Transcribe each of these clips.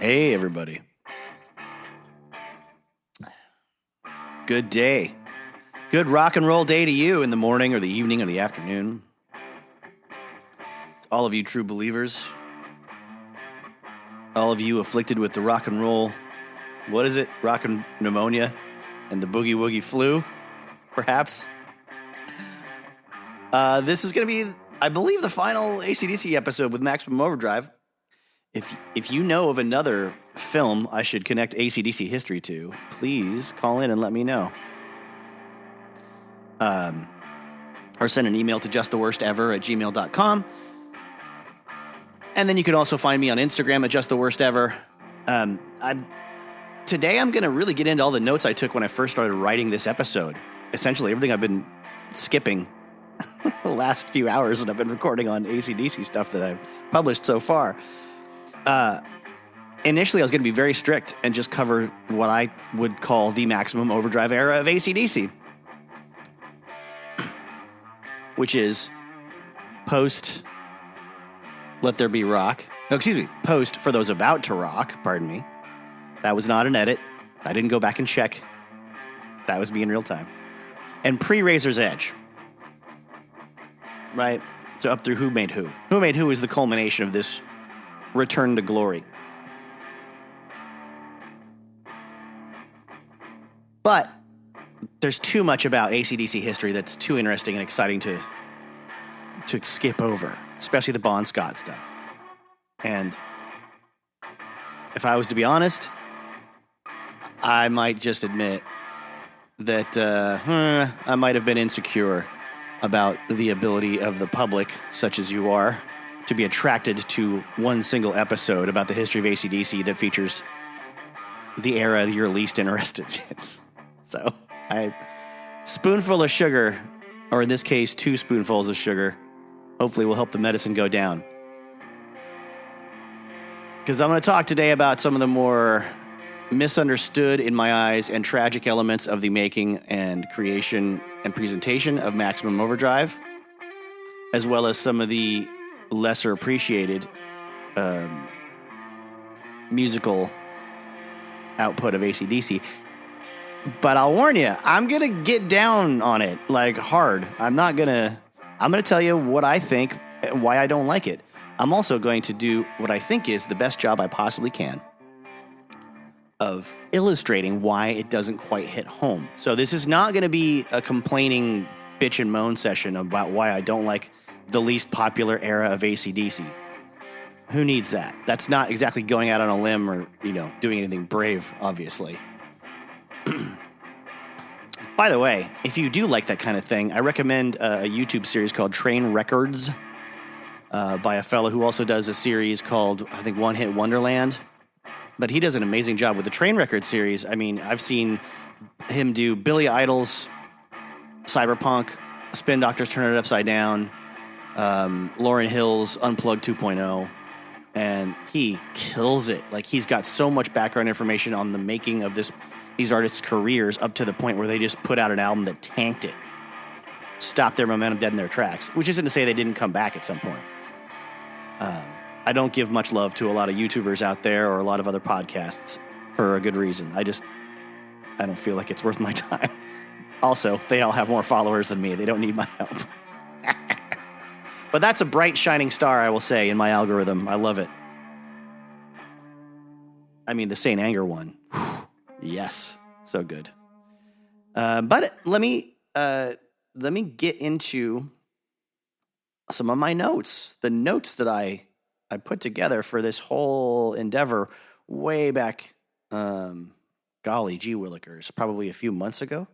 Hey, everybody. Good day. Good rock and roll day to you in the morning or the evening or the afternoon. All of you true believers. All of you afflicted with the rock and roll, what is it? Rock and pneumonia and the boogie woogie flu, perhaps. This is going to be, I believe, the final AC/DC episode with Maximum Overdrive. If you know of another film I should connect AC/DC history to, please call in and let me know. Or send an email to justtheworstever@gmail.com. And then you can also find me on Instagram at justtheworstever. Today I'm going to really get into all the notes I took when I first started writing this episode. Essentially everything I've been skipping the last few hours that I've been recording on AC/DC stuff that I've published so far. Initially, I was going to be very strict and just cover what I would call the Maximum Overdrive era of AC/DC, which is post Let There Be Rock. No, excuse me, post For Those About to Rock, pardon me. That was not an edit. I didn't go back and check. That was me in real time. And pre-Razor's Edge. Right? So up through Who Made Who. Who Made Who is the culmination of this return to glory. But there's too much about AC/DC history that's too interesting and exciting to skip over, especially the Bon Scott stuff. And if I was to be honest, I might just admit that I might have been insecure about the ability of the public, such as you are, to be attracted to one single episode about the history of AC/DC that features the era you're least interested in. So, spoonful of sugar, or in this case, 2 spoonfuls of sugar, hopefully will help the medicine go down. Because I'm going to talk today about some of the more misunderstood, in my eyes, and tragic elements of the making and creation and presentation of Maximum Overdrive, as well as some of the lesser appreciated musical output of AC/DC. But I'll warn you, I'm going to get down on it, like, hard. I'm going to tell you what I think, why I don't like it. I'm also going to do what I think is the best job I possibly can of illustrating why it doesn't quite hit home. So this is not going to be a complaining bitch and moan session about why I don't like the least popular era of AC/DC. Who needs that? That's not exactly going out on a limb or, doing anything brave, obviously. By the way, if you do like that kind of thing, I recommend a YouTube series called Train Records by a fellow who also does a series called, I think, One Hit Wonderland. But he does an amazing job with the Train Records series. I mean, I've seen him do Billy Idol's Cyberpunk, Spin Doctors Turn It Upside Down, Lauryn Hill's Unplugged 2.0, and he kills it. Like, he's got so much background information on the making of these artists' careers up to the point where they just put out an album that tanked it, stopped their momentum dead in their tracks, which isn't to say they didn't come back at some point. I don't give much love to a lot of YouTubers out there or a lot of other podcasts for a good reason. I don't feel like it's worth my time. Also, they all have more followers than me. They don't need my help. But that's a bright, shining star, I will say, in my algorithm. I love it. I mean, the Saint Anger one. Whew. Yes. So good. But let me get into some of my notes. The notes that I put together for this whole endeavor way back, golly gee willikers, probably a few months ago.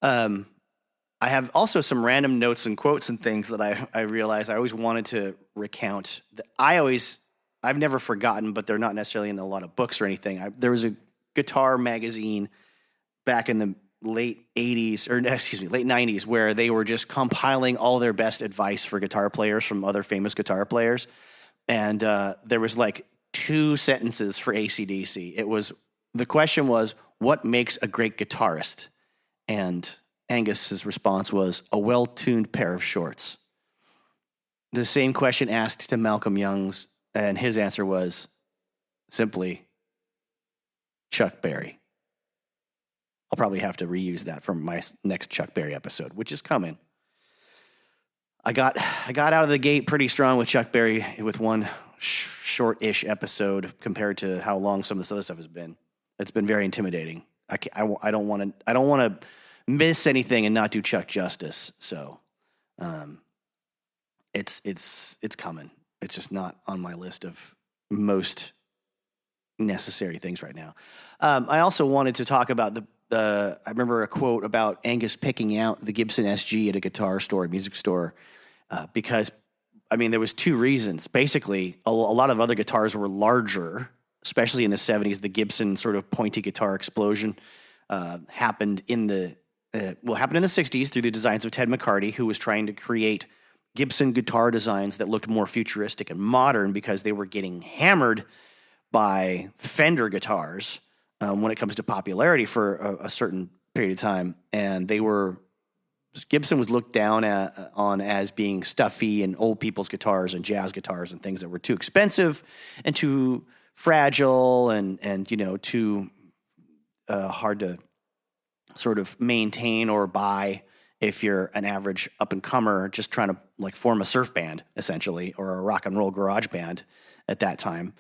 I have also some random notes and quotes and things that I realized I always wanted to recount. That I've never forgotten, but they're not necessarily in a lot of books or anything. There was a guitar magazine back in the late 90s, where they were just compiling all their best advice for guitar players from other famous guitar players. And there was like 2 sentences for AC/DC. The question was, what makes a great guitarist? And Angus's response was, a well-tuned pair of shorts. The same question asked to Malcolm Young's, and his answer was, simply Chuck Berry. I'll probably have to reuse that for my next Chuck Berry episode, which is coming. I got out of the gate pretty strong with Chuck Berry with one short-ish episode compared to how long some of this other stuff has been. It's been very intimidating. I don't want to miss anything and not do Chuck justice. So, it's coming. It's just not on my list of most necessary things right now. I also wanted to talk about I remember a quote about Angus picking out the Gibson SG at a guitar store, a music store, because, I mean, there was two reasons. Basically, a lot of other guitars were larger, especially in the 70s. The Gibson sort of pointy guitar explosion happened in the 60s through the designs of Ted McCarty, who was trying to create Gibson guitar designs that looked more futuristic and modern because they were getting hammered by Fender guitars when it comes to popularity for a certain period of time. And Gibson was looked down on as being stuffy and old people's guitars and jazz guitars and things that were too expensive and too fragile and too hard to sort of maintain or buy if you're an average up-and-comer just trying to like form a surf band, essentially, or a rock and roll garage band at that time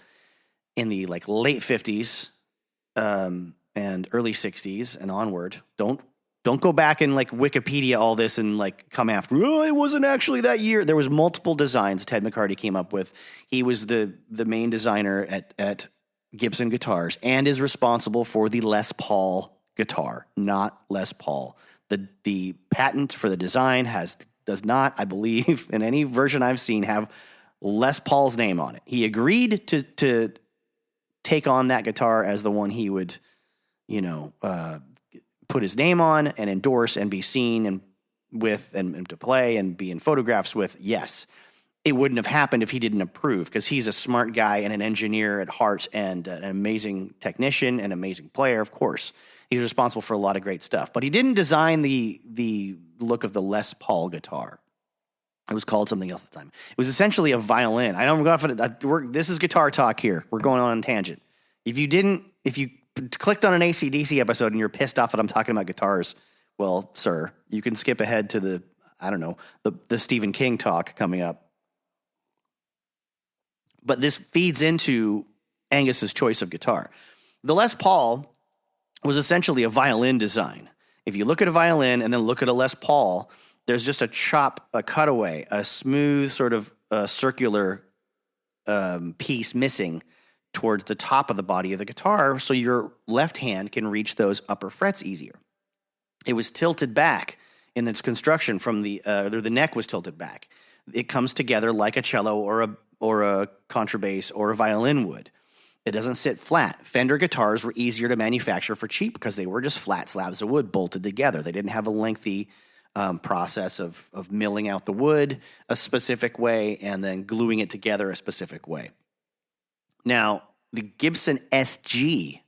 in the like late 50s and early 60s and onward. Don't go back and like Wikipedia all this and like come after, oh, it wasn't actually that year. There was multiple designs Ted McCarty came up with. He was the main designer at Gibson Guitars and is responsible for the Les Paul guitar, not Les Paul. The patent for the design does not, I believe, in any version I've seen, have Les Paul's name on it. He agreed to take on that guitar as the one he would, put his name on and endorse and be seen and with and to play and be in photographs with. Yes, it wouldn't have happened if he didn't approve, because he's a smart guy and an engineer at heart and an amazing technician and amazing player, of course. He's responsible for a lot of great stuff. But he didn't design the look of the Les Paul guitar. It was called something else at the time. It was essentially a violin. I don't. This is guitar talk here. We're going on a tangent. If you clicked on an AC/DC episode and you're pissed off that I'm talking about guitars, well, sir, you can skip ahead to the Stephen King talk coming up. But this feeds into Angus's choice of guitar. The Les Paul was essentially a violin design. If you look at a violin and then look at a Les Paul, there's just a cutaway, a smooth sort of circular piece missing towards the top of the body of the guitar, so your left hand can reach those upper frets easier. It was tilted back in its construction from the neck was tilted back. It comes together like a cello or a contrabass or a violin would. It doesn't sit flat. Fender guitars were easier to manufacture for cheap because they were just flat slabs of wood bolted together. They didn't have a lengthy process of milling out the wood a specific way and then gluing it together a specific way. Now, the Gibson SG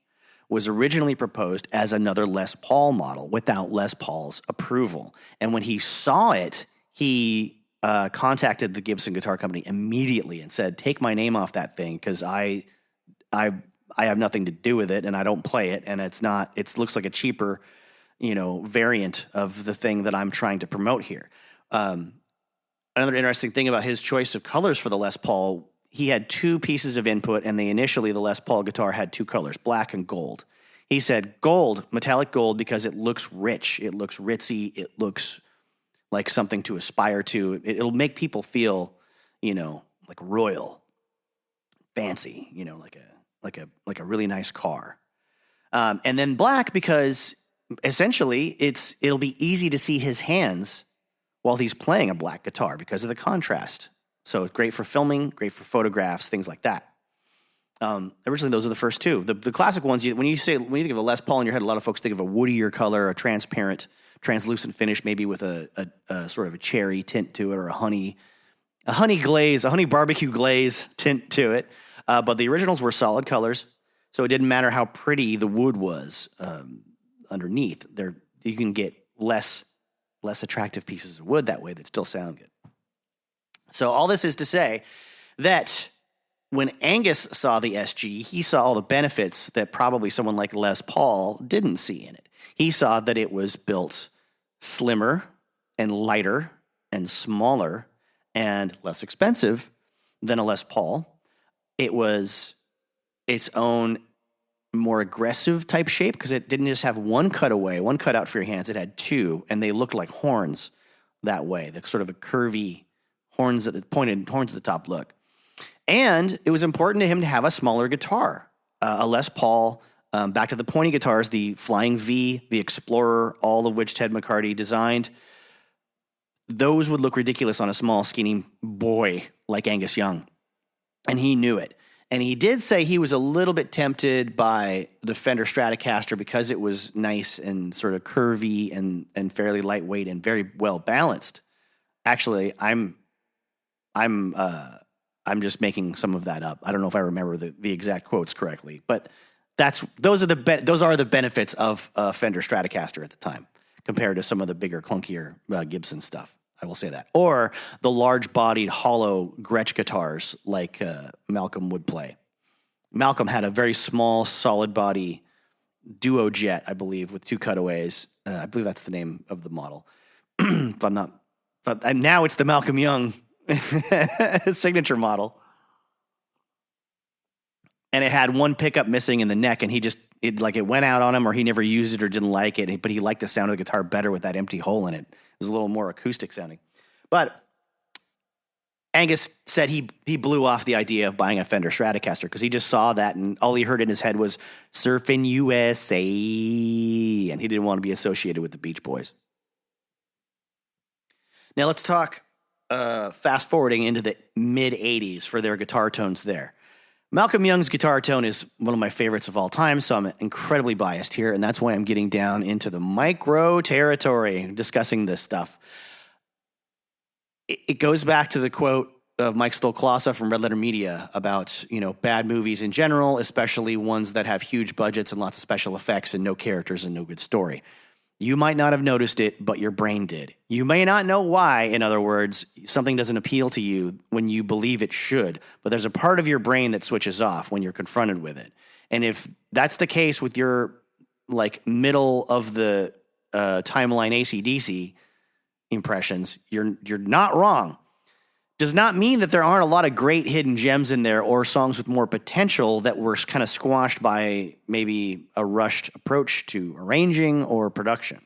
was originally proposed as another Les Paul model without Les Paul's approval. And when he saw it, he contacted the Gibson Guitar Company immediately and said, take my name off that thing because I have nothing to do with it and I don't play it, and it looks like a cheaper, variant of the thing that I'm trying to promote here. Another interesting thing about his choice of colors for the Les Paul, he had two pieces of input, and the Les Paul guitar had two colors, black and gold. He said gold, metallic gold, because it looks rich, it looks ritzy, it looks like something to aspire to. It'll make people feel, like royal, fancy, like a really nice car. And then black because essentially it'll be easy to see his hands while he's playing a black guitar because of the contrast. So it's great for filming, great for photographs, things like that. Originally, those are the first two. The classic ones, when you think of a Les Paul in your head, a lot of folks think of a woodier color, a translucent finish, maybe with a sort of a cherry tint to it, or a honey barbecue glaze tint to it. But the originals were solid colors, so it didn't matter how pretty the wood was underneath. You can get less attractive pieces of wood that way that still sound good. So all this is to say that when Angus saw the SG, he saw all the benefits that probably someone like Les Paul didn't see in it. He saw that it was built slimmer and lighter and smaller and less expensive than a Les Paul. It was its own more aggressive type shape because it didn't just have one cutaway, one cutout for your hands. It had two, and they looked like horns that way. The sort of a curvy horns at the pointed horns at the top look. And it was important to him to have a smaller guitar, a Les Paul. Back to the pointy guitars, the Flying V, the Explorer, all of which Ted McCarty designed. Those would look ridiculous on a small, skinny boy like Angus Young. And he knew it. And he did say he was a little bit tempted by the Fender Stratocaster because it was nice and sort of curvy and fairly lightweight and very well balanced. Actually, I'm just making some of that up. I don't know if I remember the exact quotes correctly, but those are the benefits of Fender Stratocaster at the time compared to some of the bigger, clunkier Gibson stuff. I will say that. Or the large-bodied, hollow Gretsch guitars like Malcolm would play. Malcolm had a very small, solid-body Duo Jet, I believe, with two cutaways. I believe that's the name of the model. Now it's the Malcolm Young signature model. And it had one pickup missing in the neck, and it went out on him, or he never used it or didn't like it, but he liked the sound of the guitar better with that empty hole in it. It was a little more acoustic sounding. But Angus said he blew off the idea of buying a Fender Stratocaster because he just saw that, and all he heard in his head was Surfin' USA, and he didn't want to be associated with the Beach Boys. Now let's talk fast forwarding into the mid-'80s for their guitar tones there. Malcolm Young's guitar tone is one of my favorites of all time, so I'm incredibly biased here, and that's why I'm getting down into the micro territory discussing this stuff. It goes back to the quote of Mike Stolklasa from Red Letter Media about, bad movies in general, especially ones that have huge budgets and lots of special effects and no characters and no good story. You might not have noticed it, but your brain did. You may not know why, in other words, something doesn't appeal to you when you believe it should, but there's a part of your brain that switches off when you're confronted with it. And if that's the case with your, middle of the timeline AC/DC impressions, you're not wrong. Does not mean that there aren't a lot of great hidden gems in there or songs with more potential that were kind of squashed by maybe a rushed approach to arranging or production.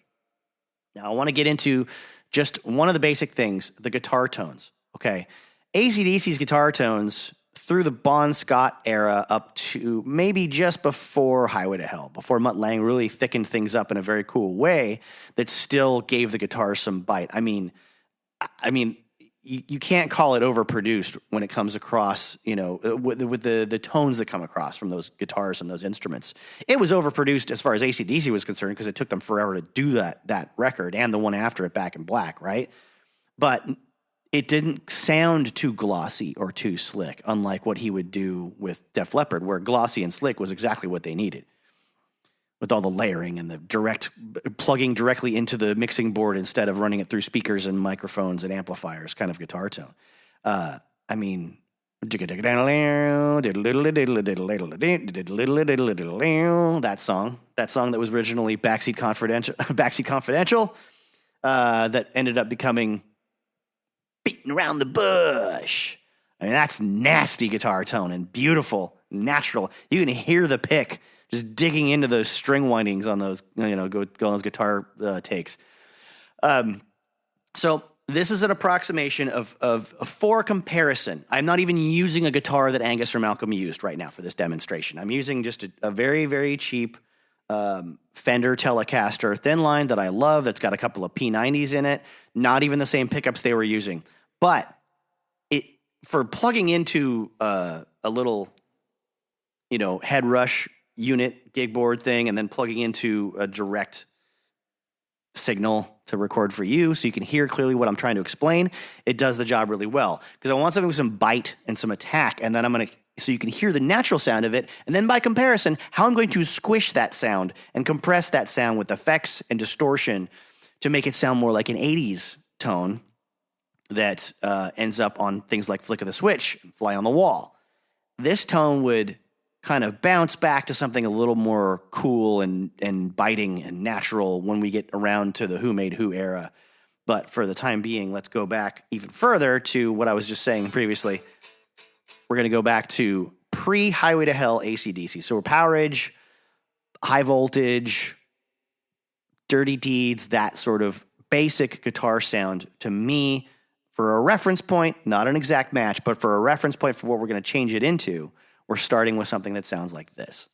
Now, I want to get into just one of the basic things, the guitar tones. Okay. AC/DC's guitar tones through the Bon Scott era up to maybe just before Highway to Hell, before Mutt Lange really thickened things up in a very cool way that still gave the guitar some bite. I mean, you can't call it overproduced when it comes across, with the tones that come across from those guitars and those instruments. It was overproduced as far as AC/DC was concerned because it took them forever to do that record and the one after it, Back in Black, right? But it didn't sound too glossy or too slick, unlike what he would do with Def Leppard, where glossy and slick was exactly what they needed, with all the layering and the plugging directly into the mixing board instead of running it through speakers and microphones and amplifiers kind of guitar tone. That song that was originally Backseat Confidential, that ended up becoming Beating Around the Bush. I mean, that's nasty guitar tone and beautiful, natural. You can hear the pick just digging into those string windings on those, go on those guitar takes. So this is an approximation for comparison. I'm not even using a guitar that Angus or Malcolm used right now for this demonstration. I'm using just a very, very cheap Fender Telecaster thin line that I love. That's got a couple of P90s in it. Not even the same pickups they were using, but for plugging into a little, head rush unit gig board thing and then plugging into a direct signal to record for you so you can hear clearly what I'm trying to explain, it does the job really well. Because I want something with some bite and some attack, and then so you can hear the natural sound of it, and then by comparison, how I'm going to squish that sound and compress that sound with effects and distortion to make it sound more like an 80s tone that ends up on things like Flick of the Switch and Fly on the Wall. this tone would kind of bounce back to something a little more cool and biting and natural when we get around to the Who Made Who era. But for the time being, let's go back even further to what I was just saying previously. We're going to go back to pre-Highway to Hell AC/DC. So we're Power Age, High Voltage, Dirty Deeds, that sort of basic guitar sound. To me, for a reference point, not an exact match, but for a reference point for what we're going to change it into, we're starting with something that sounds like this.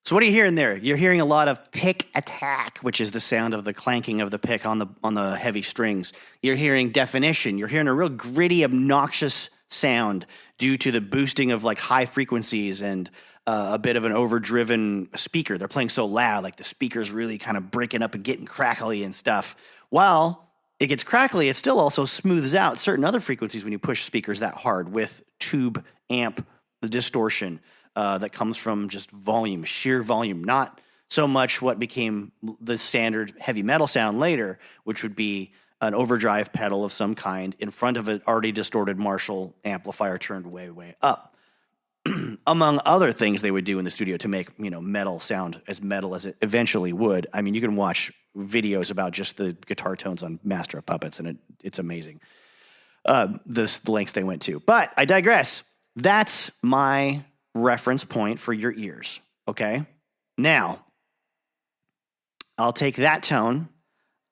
So what are you hearing there? You're hearing a lot of pick attack, which is the sound of the clanking of the pick on the heavy strings. You're hearing definition. You're hearing a real gritty, obnoxious sound due to the boosting of like high frequencies and a bit of an overdriven speaker. They're playing so loud, like the speaker's really kind of breaking up and getting crackly and stuff. While it gets crackly, it still also smooths out certain other frequencies when you push speakers that hard with tube amp, the distortion. That comes from just volume, sheer volume, not so much what became the standard heavy metal sound later, which would be an overdrive pedal of some kind in front of an already distorted Marshall amplifier turned way, way up. Among other things they would do in the studio to make, metal sound as metal as it eventually would. I mean, you can watch videos about just the guitar tones on Master of Puppets, and it's amazing, the lengths they went to. But I digress. That's my reference point for your ears, okay? Now, I'll take that tone.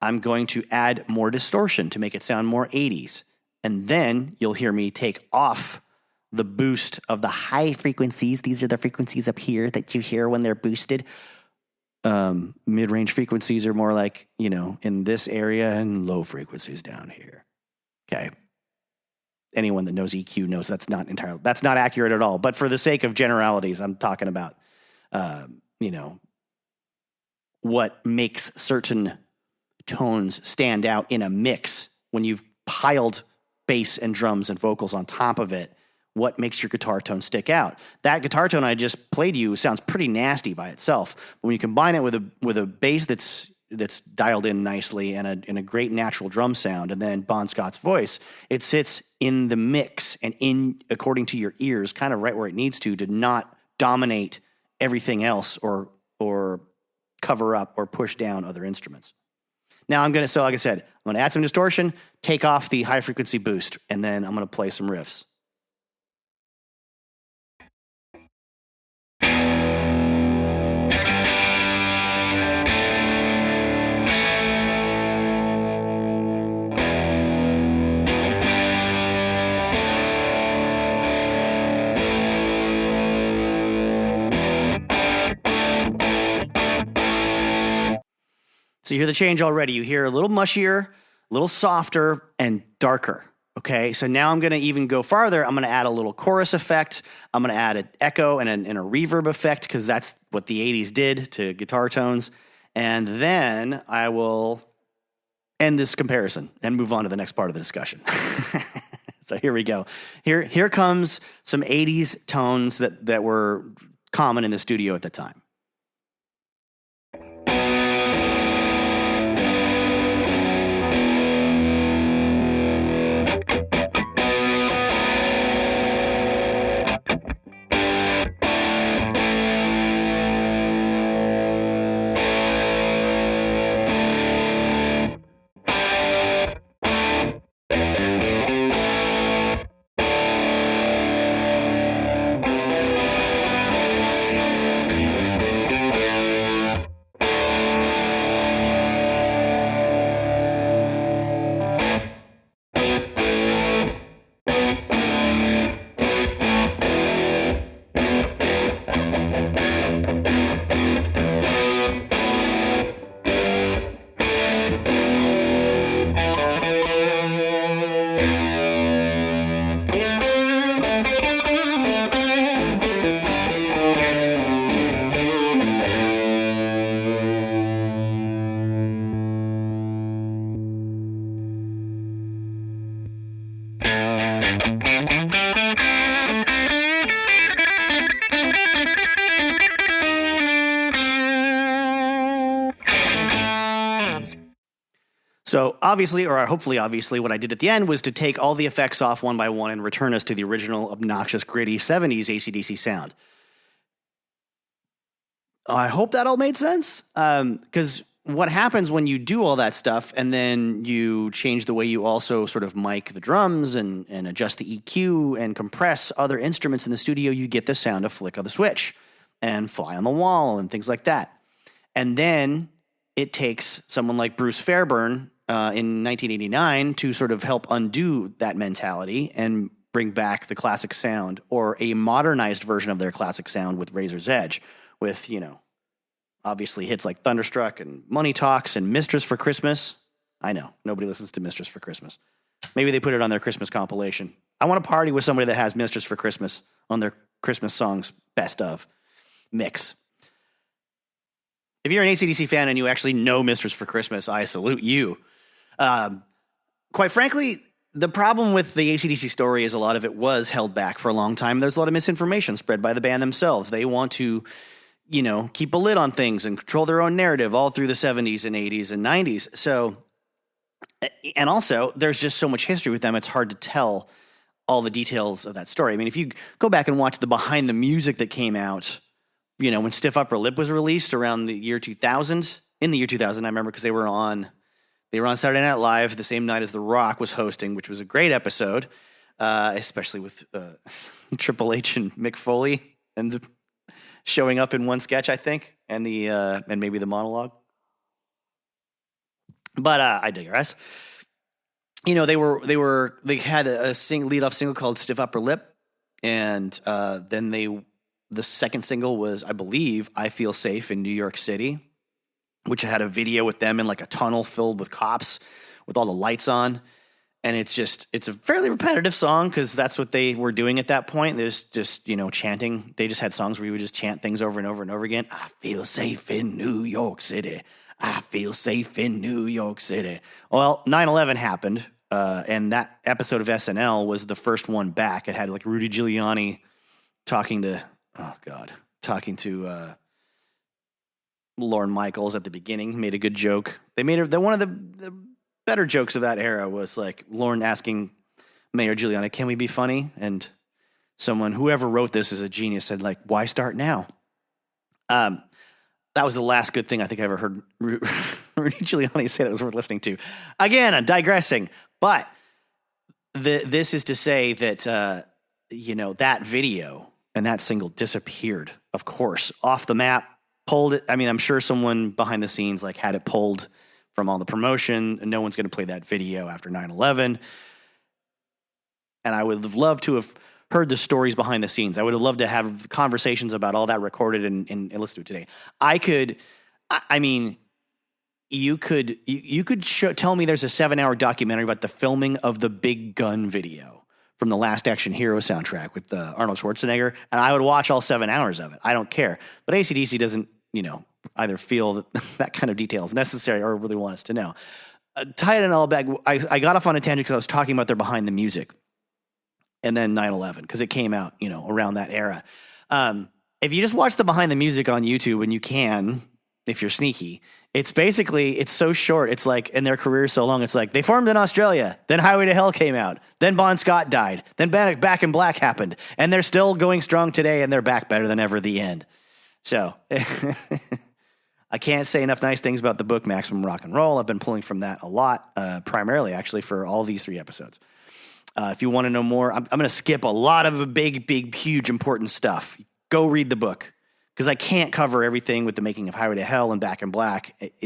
I'm going to add more distortion to make it sound more 80s. And then you'll hear me take off the boost of the high frequencies. These are the frequencies up here that you hear when they're boosted. Mid-range frequencies are more like, in this area, and low frequencies down here. Okay. Anyone that knows EQ knows that's not accurate at all. But for the sake of generalities, I'm talking about, what makes certain tones stand out in a mix when you've piled bass and drums and vocals on top of it. What makes your guitar tone stick out? That guitar tone I just played you sounds pretty nasty by itself. But when you combine it with a bass that's dialed in nicely and a great natural drum sound, and then Bon Scott's voice, it sits in the mix and in according to your ears, kind of right where it needs to not dominate everything else or cover up or push down other instruments. Now like I said, I'm going to add some distortion, take off the high frequency boost, and then I'm going to play some riffs. So you hear the change already. You hear a little mushier, a little softer, and darker. Okay, so now I'm going to even go farther. I'm going to add a little chorus effect. I'm going to add an echo and a reverb effect because that's what the 80s did to guitar tones. And then I will end this comparison and move on to the next part of the discussion. So here we go. Here comes some 80s tones that were common in the studio at the time. So obviously, or hopefully obviously, what I did at the end was to take all the effects off one by one and return us to the original obnoxious, gritty 70s AC/DC sound. I hope that all made sense. Because what happens when you do all that stuff and then you change the way you also sort of mic the drums and adjust the EQ and compress other instruments in the studio, you get the sound of flick of the switch and fly on the wall and things like that. And then it takes someone like Bruce Fairbairn in 1989 to sort of help undo that mentality and bring back the classic sound, or a modernized version of their classic sound with Razor's Edge, with, obviously hits like Thunderstruck and Money Talks and Mistress for Christmas. I know, nobody listens to Mistress for Christmas. Maybe they put it on their Christmas compilation. I want to party with somebody that has Mistress for Christmas on their Christmas songs best of mix. If you're an AC/DC fan and you actually know Mistress for Christmas, I salute you. Quite frankly, the problem with the AC/DC story is a lot of it was held back for a long time. There's a lot of misinformation spread by the band themselves. They want to, keep a lid on things and control their own narrative all through the 70s and 80s and 90s. So, and also, there's just so much history with them, it's hard to tell all the details of that story. I mean, if you go back and watch the behind the music that came out, when Stiff Upper Lip was released around the year 2000, in the year 2000, I remember because they were on Saturday Night Live the same night as The Rock was hosting, which was a great episode, especially with Triple H and Mick Foley and showing up in one sketch, I think, and maybe the monologue. But I digress. They had a lead-off single called Stiff Upper Lip, and then the second single was, I believe, I Feel Safe in New York City, which had a video with them in like a tunnel filled with cops with all the lights on. And it's a fairly repetitive song because that's what they were doing at that point. There's just, chanting. They just had songs where you would just chant things over and over and over again. I feel safe in New York City. I feel safe in New York City. Well, 9/11 happened, and that episode of SNL was the first one back. It had like Rudy Giuliani talking to Lorne Michaels at the beginning. Made a good joke. They made one of the better jokes of that era was like Lorne asking Mayor Giuliani, "Can we be funny?" And whoever wrote this is a genius, said like, "Why start now?" That was the last good thing I think I ever heard Rudy Giuliani say that was worth listening to. Again, I'm digressing, but this is to say that that video and that single disappeared, of course, off the map. Pulled it. I mean, I'm sure someone behind the scenes had it pulled from all the promotion, and no one's going to play that video after 9/11. And I would have loved to have heard the stories behind the scenes. I would have loved to have conversations about all that recorded and listen to it today. You could tell me there's a 7-hour documentary about the filming of the Big Gun video from the Last Action Hero soundtrack with Arnold Schwarzenegger, and I would watch all 7 hours of it. I don't care. But AC/DC doesn't, either feel that kind of detail is necessary or really want us to know. Tie it all back. I got off on a tangent because I was talking about their behind the music, and then 9/11 because it came out, around that era. If you just watch the behind the music on YouTube, and you can, if you're sneaky, it's so short. It's like, in their career so long, it's like they formed in Australia, then Highway to Hell came out, then Bon Scott died, then Back in Black happened, and they're still going strong today, and they're back better than ever. The end. So I can't say enough nice things about the book Maximum Rock and Roll. I've been pulling from that a lot, primarily actually for all these 3 episodes. If you want to know more, I'm going to skip a lot of big, huge, important stuff. Go read the book, because I can't cover everything with the making of Highway to Hell and Back in Black. If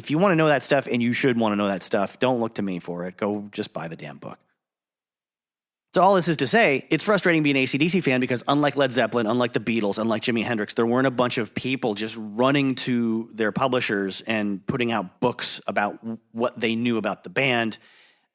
you want to know that stuff, and you should want to know that stuff, don't look to me for it. Go just buy the damn book. So all this is to say, it's frustrating being an AC/DC fan because unlike Led Zeppelin, unlike the Beatles, unlike Jimi Hendrix, there weren't a bunch of people just running to their publishers and putting out books about what they knew about the band,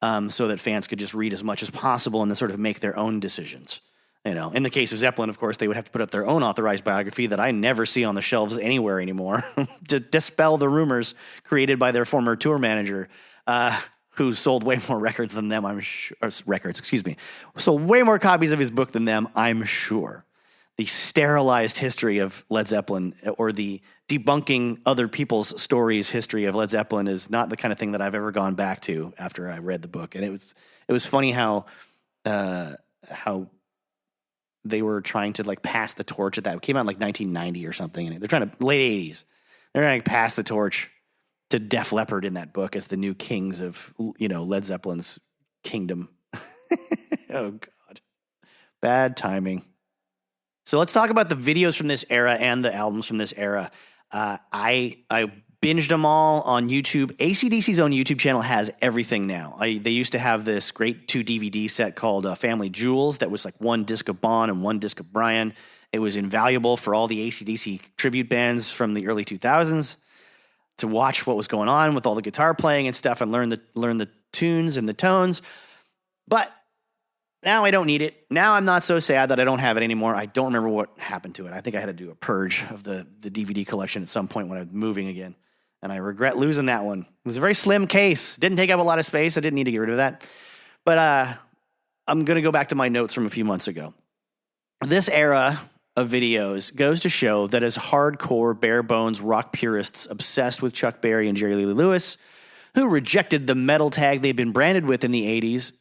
so that fans could just read as much as possible and then sort of make their own decisions. In the case of Zeppelin, of course, they would have to put up their own authorized biography that I never see on the shelves anywhere anymore to dispel the rumors created by their former tour manager, who sold way more records than them, I'm sure. Sold way more copies of his book than them, I'm sure. sterilized history of Led Zeppelin, or the debunking other people's stories history of Led Zeppelin, is not the kind of thing that I've ever gone back to after I read the book. And it was funny how they were trying to like pass the torch at that. It came out in like 1990 or something, and they're trying to late 80s. They're trying to pass the torch to Def Leppard in that book as the new kings of, Led Zeppelin's kingdom. Oh God, bad timing. So let's talk about the videos from this era and the albums from this era. I binged them all on YouTube. AC/DC's own YouTube channel has everything now. They used to have this great 2 DVD set called Family Jewels that was like 1 disc of Bon and 1 disc of Brian. It was invaluable for all the AC/DC tribute bands from the early 2000s to watch what was going on with all the guitar playing and stuff and learn the tunes and the tones. But now I don't need it. Now I'm not so sad that I don't have it anymore. I don't remember what happened to it. I think I had to do a purge of the DVD collection at some point when I was moving again. And I regret losing that one. It was a very slim case. Didn't take up a lot of space. I didn't need to get rid of that. But I'm going to go back to my notes from a few months ago. This era of videos goes to show that as hardcore, bare-bones rock purists obsessed with Chuck Berry and Jerry Lee Lewis, who rejected the metal tag they'd been branded with in the 80s,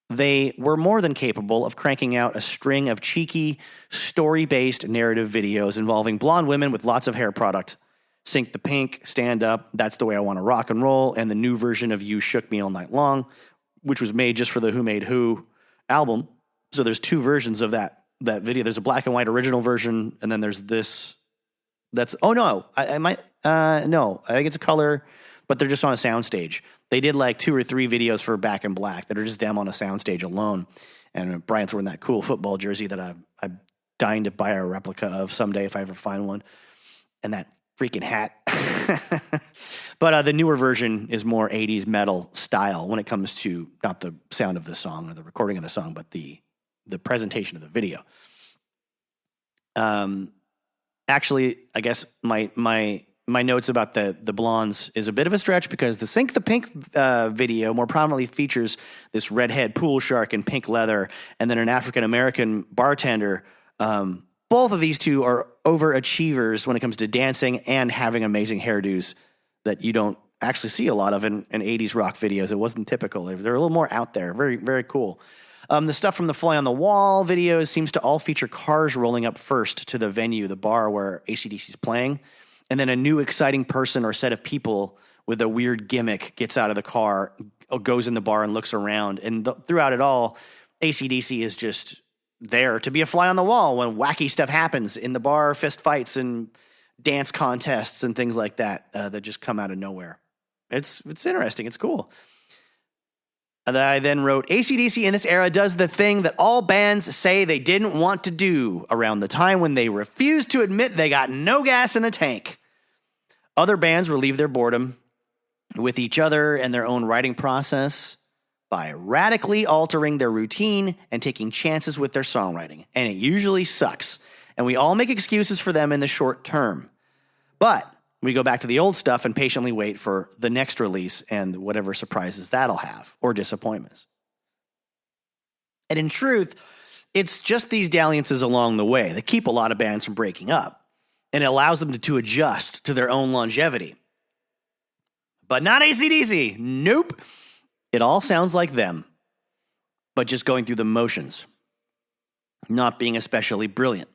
they were more than capable of cranking out a string of cheeky, story-based narrative videos involving blonde women with lots of hair product. Sink the Pink, Stand Up, That's the Way I Want to Rock and Roll, and the new version of You Shook Me All Night Long, which was made just for the Who Made Who album. So there's 2 versions of that video. There's a black and white original version, and then there's this. I think it's a color, but they're just on a soundstage. They did like 2 or 3 videos for Back in Black that are just them on a soundstage alone. And Brian's wearing that cool football jersey that I'm dying to buy a replica of someday if I ever find one. And that freaking hat. But the newer version is more 80s metal style when it comes to not the sound of the song or the recording of the song, but the presentation of the video. Actually, I guess my notes about the blondes is a bit of a stretch because the Sink the Pink video more prominently features this redhead pool shark in pink leather and then an African-American bartender. Both of these 2 are overachievers when it comes to dancing and having amazing hairdos that you don't actually see a lot of in 80s rock videos. It wasn't typical. They're a little more out there. Very, very cool. The stuff from the Fly on the Wall videos seems to all feature cars rolling up first to the venue, the bar where AC/DC is playing. And then a new exciting person or set of people with a weird gimmick gets out of the car, goes in the bar and looks around. And throughout it all, AC/DC is just there to be a fly on the wall when wacky stuff happens in the bar, fist fights and dance contests and things like that that just come out of nowhere. It's interesting. It's cool. And I then wrote, AC/DC in this era does the thing that all bands say they didn't want to do around the time when they refused to admit they got no gas in the tank. Other bands relieve their boredom with each other and their own writing process by radically altering their routine and taking chances with their songwriting. And it usually sucks. And we all make excuses for them in the short term. But we go back to the old stuff and patiently wait for the next release and whatever surprises that'll have or disappointments. And in truth, it's just these dalliances along the way that keep a lot of bands from breaking up. And it allows them to adjust to their own longevity. But not AC/DC. Nope. It all sounds like them, but just going through the motions, not being especially brilliant.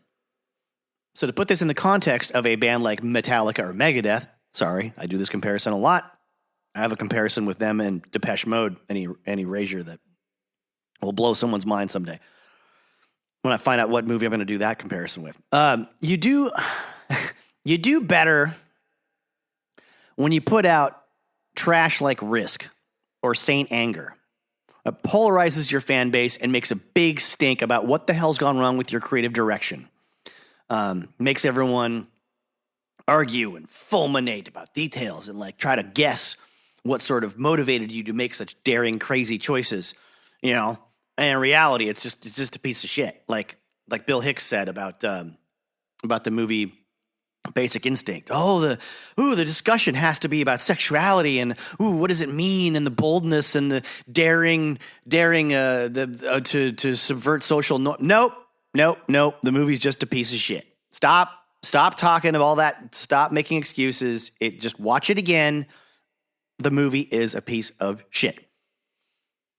So to put this in the context of a band like Metallica or Megadeth, sorry, I do this comparison a lot. I have a comparison with them and Depeche Mode, any Razer that will blow someone's mind someday. When I find out what movie I'm going to do that comparison with. You do better when you put out trash like Risk or Saint Anger. It polarizes your fan base and makes a big stink about what the hell's gone wrong with your creative direction. Makes everyone argue and fulminate about details and like try to guess what sort of motivated you to make such daring, crazy choices, And in reality, it's just a piece of shit. Like Bill Hicks said about the movie Basic Instinct. The discussion has to be about sexuality and what does it mean, and the boldness and the daring to subvert social Nope. nope. The movie's just a piece of shit. Stop talking of all that. Stop making excuses. Just watch it again. The movie is a piece of shit.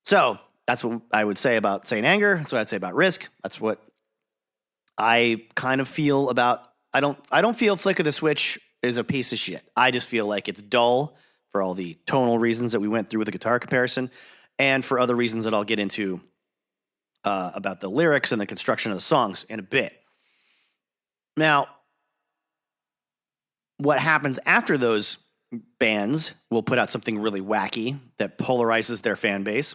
So that's what I would say about Saint Anger. That's what I'd say about Risk. That's what I kind of feel about. I don't feel Flick of the Switch is a piece of shit. I just feel like it's dull for all the tonal reasons that we went through with the guitar comparison, and for other reasons that I'll get into about the lyrics and the construction of the songs in a bit. Now, what happens after those bands will put out something really wacky that polarizes their fan base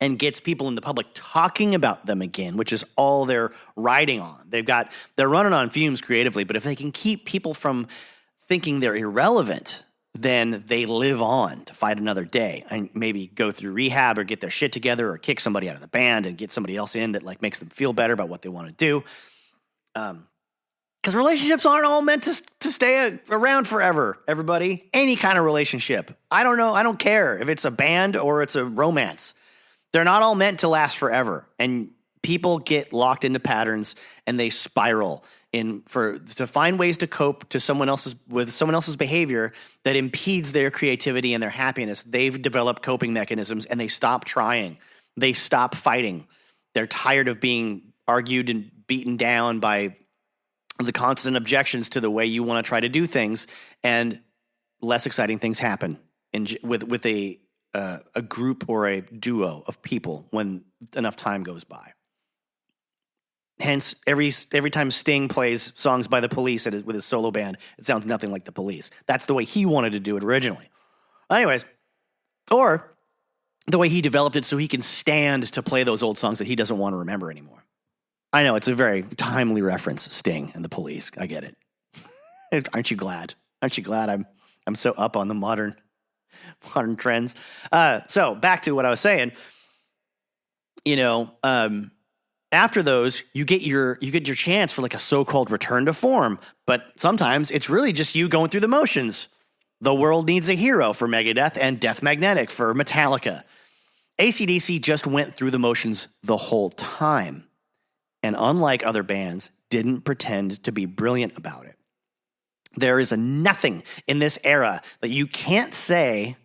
and gets people in the public talking about them again, which is all they're riding on. They're running on fumes creatively, but if they can keep people from thinking they're irrelevant, then they live on to fight another day and maybe go through rehab or get their shit together or kick somebody out of the band and get somebody else in that like makes them feel better about what they want to do. Because relationships aren't all meant to stay around forever, everybody. Any kind of relationship. I don't know. I don't care if it's a band or it's a romance. They're not all meant to last forever. And people get locked into patterns and they spiral to find ways to cope with someone else's behavior that impedes their creativity and their happiness. They've developed coping mechanisms and they stop trying. They stop fighting. They're tired of being argued and beaten down by the constant objections to the way you want to try to do things, and less exciting things happen with a group or a duo of people when enough time goes by. Hence, every time Sting plays songs by the Police with his solo band, it sounds nothing like the Police. That's the way he wanted to do it originally. Anyways, or the way he developed it so he can stand to play those old songs that he doesn't want to remember anymore. I know, it's a very timely reference, Sting and the Police. I get it. Aren't you glad? Aren't you glad I'm so up on the modern trends? So back to what I was saying. After those, you get your chance for like a so-called return to form. But sometimes it's really just you going through the motions. The World Needs a Hero for Megadeth and Death Magnetic for Metallica. AC/DC just went through the motions the whole time. And unlike other bands, didn't pretend to be brilliant about it. There is nothing in this era that you can't say,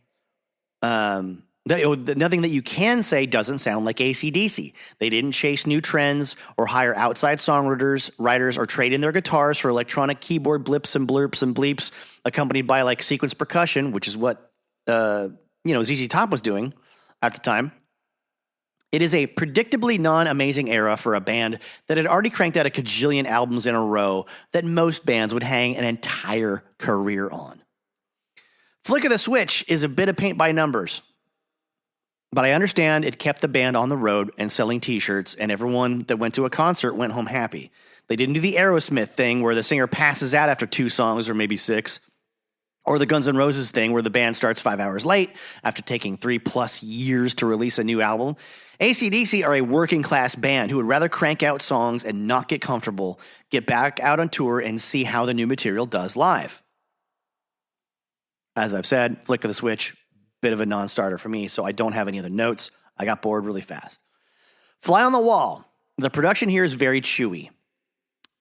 nothing that you can say doesn't sound like AC/DC. They didn't chase new trends or hire outside writers, or trade in their guitars for electronic keyboard blips and blurps and bleeps, accompanied by like sequence percussion, which is what ZZ Top was doing at the time. It is a predictably non-amazing era for a band that had already cranked out a cajillion albums in a row that most bands would hang an entire career on. Flick of the Switch is a bit of paint by numbers, but I understand it kept the band on the road and selling t-shirts, and everyone that went to a concert went home happy. They didn't do the Aerosmith thing where the singer passes out after 2 songs or maybe 6, or the Guns N' Roses thing where the band starts 5 hours late after taking 3+ years to release a new album. AC/DC are a working-class band who would rather crank out songs and not get comfortable, get back out on tour, and see how the new material does live. As I've said, Flick of the Switch, bit of a non-starter for me, so I don't have any other notes. I got bored really fast. Fly on the Wall. The production here is very chewy.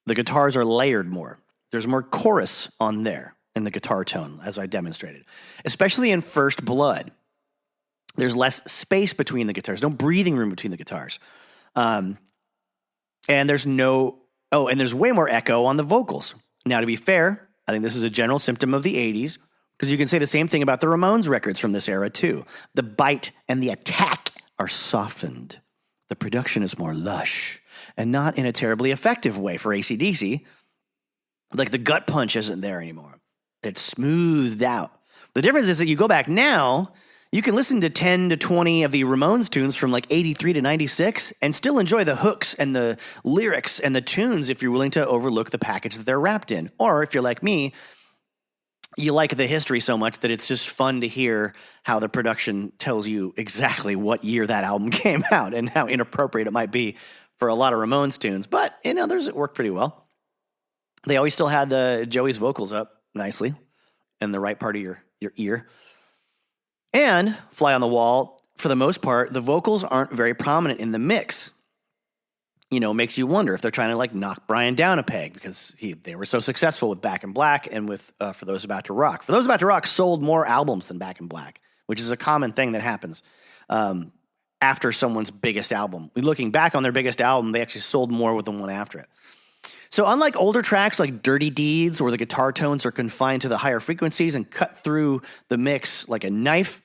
The guitars are layered more. There's more chorus on there in the guitar tone, as I demonstrated, especially in First Blood. There's less space between the guitars, no breathing room between the guitars. And there's way more echo on the vocals. Now, to be fair, I think this is a general symptom of the 80s, because you can say the same thing about the Ramones records from this era, too. The bite and the attack are softened. The production is more lush, and not in a terribly effective way for AC/DC. Like the gut punch isn't there anymore. It's smoothed out. The difference is that you go back now, you can listen to 10 to 20 of the Ramones tunes from like 83 to 96 and still enjoy the hooks and the lyrics and the tunes if you're willing to overlook the package that they're wrapped in. Or if you're like me, you like the history so much that it's just fun to hear how the production tells you exactly what year that album came out and how inappropriate it might be for a lot of Ramones tunes. But in others, it worked pretty well. They always still had the Joey's vocals up nicely in the right part of your ear. And Fly on the Wall, for the most part, the vocals aren't very prominent in the mix. makes you wonder if they're trying to like knock Brian down a peg because they were so successful with Back in Black and with For Those About to Rock. For Those About to Rock sold more albums than Back in Black, which is a common thing that happens after someone's biggest album. Looking back on their biggest album, they actually sold more with the one after it. So unlike older tracks like Dirty Deeds, where the guitar tones are confined to the higher frequencies and cut through the mix like a knife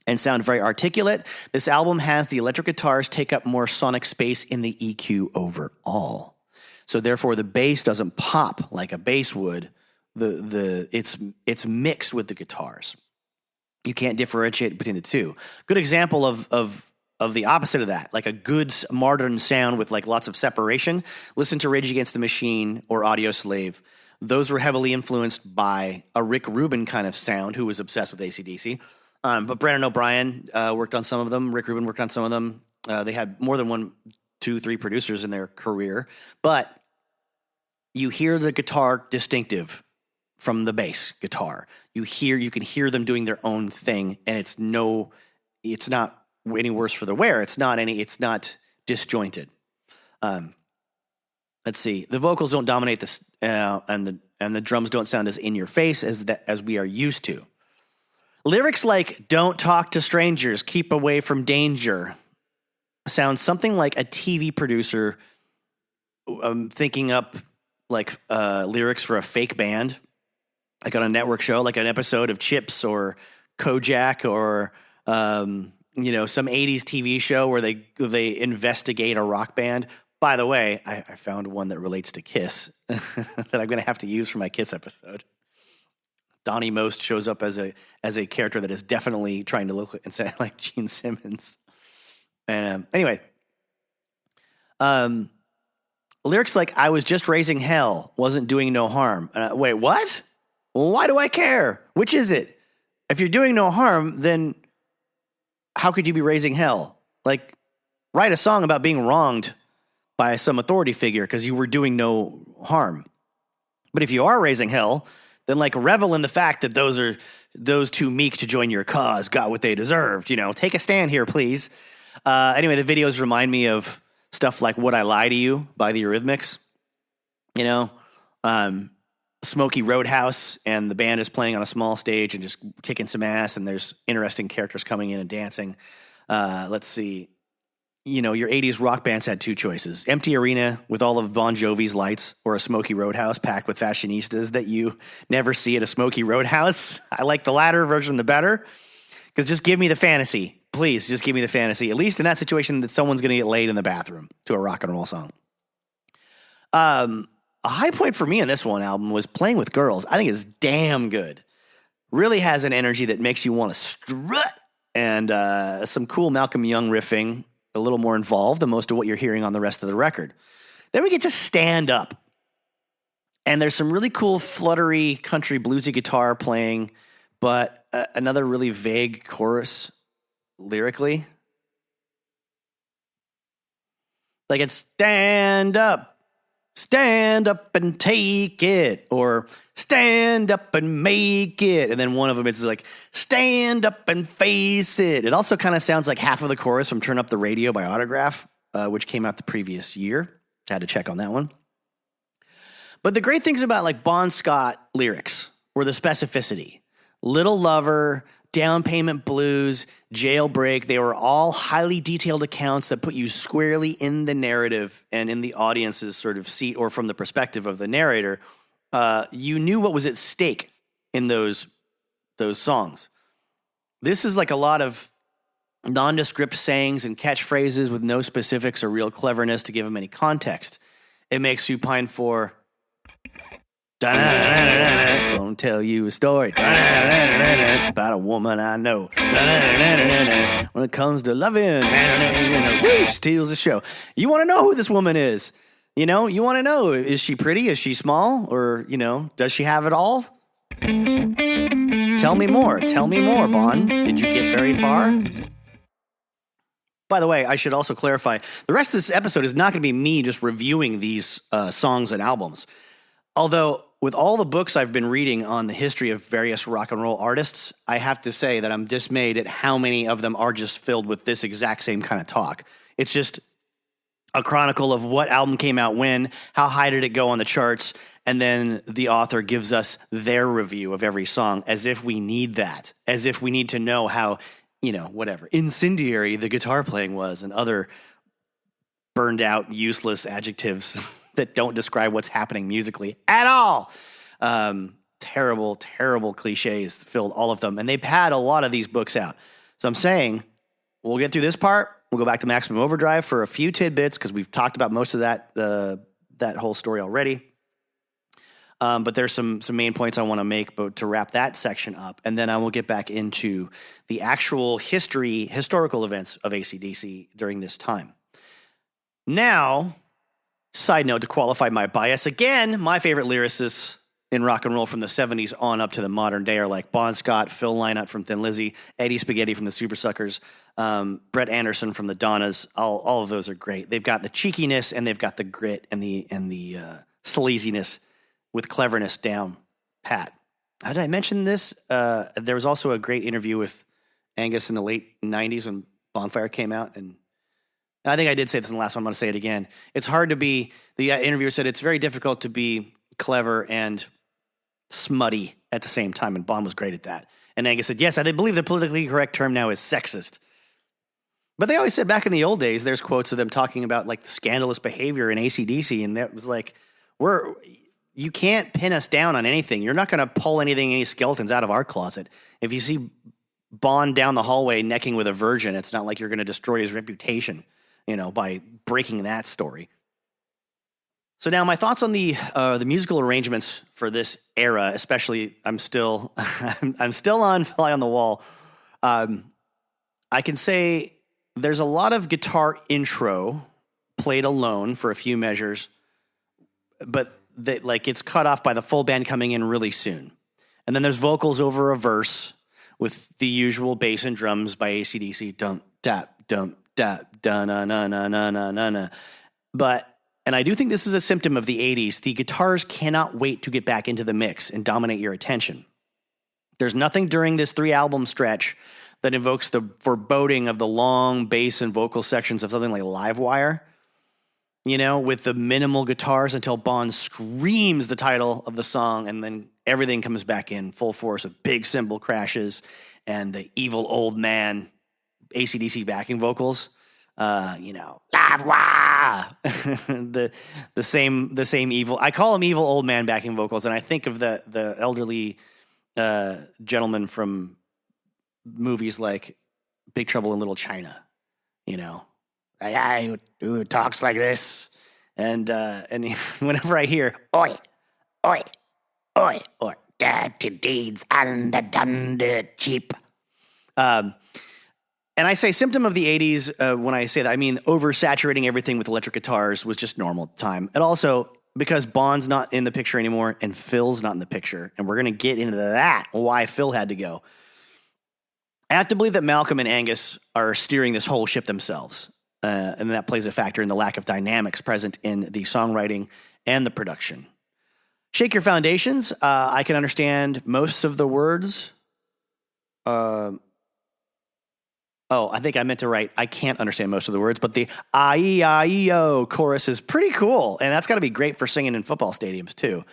and sound very articulate, this album has the electric guitars take up more sonic space in the EQ overall. So therefore, the bass doesn't pop like a bass would. It's mixed with the guitars. You can't differentiate between the two. Good example of the opposite of that, like a good modern sound with like lots of separation. Listen to Rage Against the Machine or Audio Slave. Those were heavily influenced by a Rick Rubin kind of sound, who was obsessed with AC/DC. But Brandon O'Brien worked on some of them. Rick Rubin worked on some of them. They had more than 1, 2, 3 producers in their career. But you hear the guitar distinctive from the bass guitar. You can hear them doing their own thing, and it's not any worse for the wear. It's not disjointed. Let's see. The vocals don't dominate this, and the drums don't sound as in your face as we are used to. Lyrics like "Don't talk to strangers, keep away from danger" sound something like a TV producer thinking up like lyrics for a fake band, like on a network show, like an episode of Chips or Kojak or some 80s TV show where they investigate a rock band. By the way, I found one that relates to Kiss that I'm going to have to use for my Kiss episode. Donnie Most shows up as a character that is definitely trying to look and sound like Gene Simmons. Anyway, lyrics like "I was just raising hell, wasn't doing no harm." Wait, what? Well, why do I care? Which is it? If you're doing no harm, then how could you be raising hell? Like, write a song about being wronged by some authority figure because you were doing no harm. But if you are raising hell, then like revel in the fact that those too meek to join your cause got what they deserved. Take a stand here, please. Anyway, the videos remind me of stuff like "Would I Lie to You" by the Eurythmics. Smoky Roadhouse, and the band is playing on a small stage and just kicking some ass, and there's interesting characters coming in and dancing. Let's see. Your 80s rock bands had 2 choices: empty arena with all of Bon Jovi's lights, or a Smoky Roadhouse packed with fashionistas that you never see at a Smoky Roadhouse. I like the latter version the better, because just give me the fantasy. Please, just give me the fantasy. At least in that situation that someone's going to get laid in the bathroom to a rock and roll song. A high point for me on this one album was "Playing with Girls." I think it's damn good. Really has an energy that makes you want to strut, and some cool Malcolm Young riffing, a little more involved than most of what you're hearing on the rest of the record. Then we get to "Stand Up." And there's some really cool fluttery country bluesy guitar playing, but another really vague chorus lyrically. Like it's "Stand up. Stand up and take it," or "Stand up and make it." And then one of them is like "Stand up and face it." It also kind of sounds like half of the chorus from "Turn Up the Radio" by Autograph, which came out the previous year. Had to check on that one. But the great things about like Bon Scott lyrics were the specificity. "Little Lover," "Down Payment Blues," "Jailbreak," they were all highly detailed accounts that put you squarely in the narrative and in the audience's sort of seat, or from the perspective of the narrator. You knew what was at stake in those songs. This is like a lot of nondescript sayings and catchphrases with no specifics or real cleverness to give them any context. It makes you pine for "Gonna tell you a story about a woman I know. When it comes to loving, she steals the show." You want to know who this woman is. You want to know, is she pretty? Is she small? Or, does she have it all? Tell me more. Tell me more, Bon. Did you get very far? By the way, I should also clarify, the rest of this episode is not going to be me just reviewing these songs and albums. Although, with all the books I've been reading on the history of various rock and roll artists, I have to say that I'm dismayed at how many of them are just filled with this exact same kind of talk. It's just, a chronicle of what album came out when, how high did it go on the charts, and then the author gives us their review of every song as if we need that, as if we need to know how, whatever, incendiary the guitar playing was and other burned out, useless adjectives that don't describe what's happening musically at all. Terrible, terrible cliches filled all of them. And they've had a lot of these books out. So I'm saying we'll get through this part. We'll go back to Maximum Overdrive for a few tidbits because we've talked about most of that whole story already. But there's some main points I want to make to wrap that section up. And then I will get back into the actual historical events of AC/DC during this time. Now, side note to qualify my bias, again, my favorite lyricists in rock and roll from the 70s on up to the modern day are like Bon Scott, Phil Lynott from Thin Lizzy, Eddie Spaghetti from the Super Suckers, Brett Anderson from the Donnas. All of those are great. They've got the cheekiness and they've got the grit and the sleaziness with cleverness down pat. Did I mention this? There was also a great interview with Angus in the late 90s when Bonfire came out, and I think I did say this in the last one. I'm going to say it again. It's hard to be, the interviewer said it's very difficult to be clever and smutty at the same time, and Bon was great at that. And Angus said, yes, I believe the politically correct term now is sexist. But they always said back in the old days, there's quotes of them talking about like the scandalous behavior in AC/DC, and that was like, you can't pin us down on anything. You're not going to pull any skeletons out of our closet. If you see Bon down the hallway necking with a virgin, it's not like you're going to destroy his reputation, by breaking that story. So now my thoughts on the musical arrangements for this era, especially I'm still on Fly on the Wall. I can say there's a lot of guitar intro played alone for a few measures, but it's cut off by the full band coming in really soon. And then there's vocals over a verse with the usual bass and drums by AC/DC. Dum, dap, dum, dap, da, na, na, na, na, na, na, na. And I do think this is a symptom of the 80s. The guitars cannot wait to get back into the mix and dominate your attention. There's nothing during this 3-album stretch that invokes the foreboding of the long bass and vocal sections of something like Livewire. With the minimal guitars until Bon screams the title of the song, and then everything comes back in full force with big cymbal crashes and the evil old man AC/DC backing vocals. Livewire, the same evil. I call them evil old man backing vocals, and I think of the elderly gentleman from movies like Big Trouble in Little China. A guy who talks like this, and whenever I hear oi, oi, oi, or dirty deeds underdone cheap, and I say symptom of the 80s when I say that, I mean oversaturating everything with electric guitars was just normal at the time, and also because Bon's not in the picture anymore and Phil's not in the picture, and we're gonna get into that why Phil had to go. I have to believe that Malcolm and Angus are steering this whole ship themselves. And that plays a factor in the lack of dynamics present in the songwriting and the production. Shake Your Foundations. I can understand most of the words. I think I meant to write, I can't understand most of the words, but the I-E-I-E-O chorus is pretty cool. And that's got to be great for singing in football stadiums too.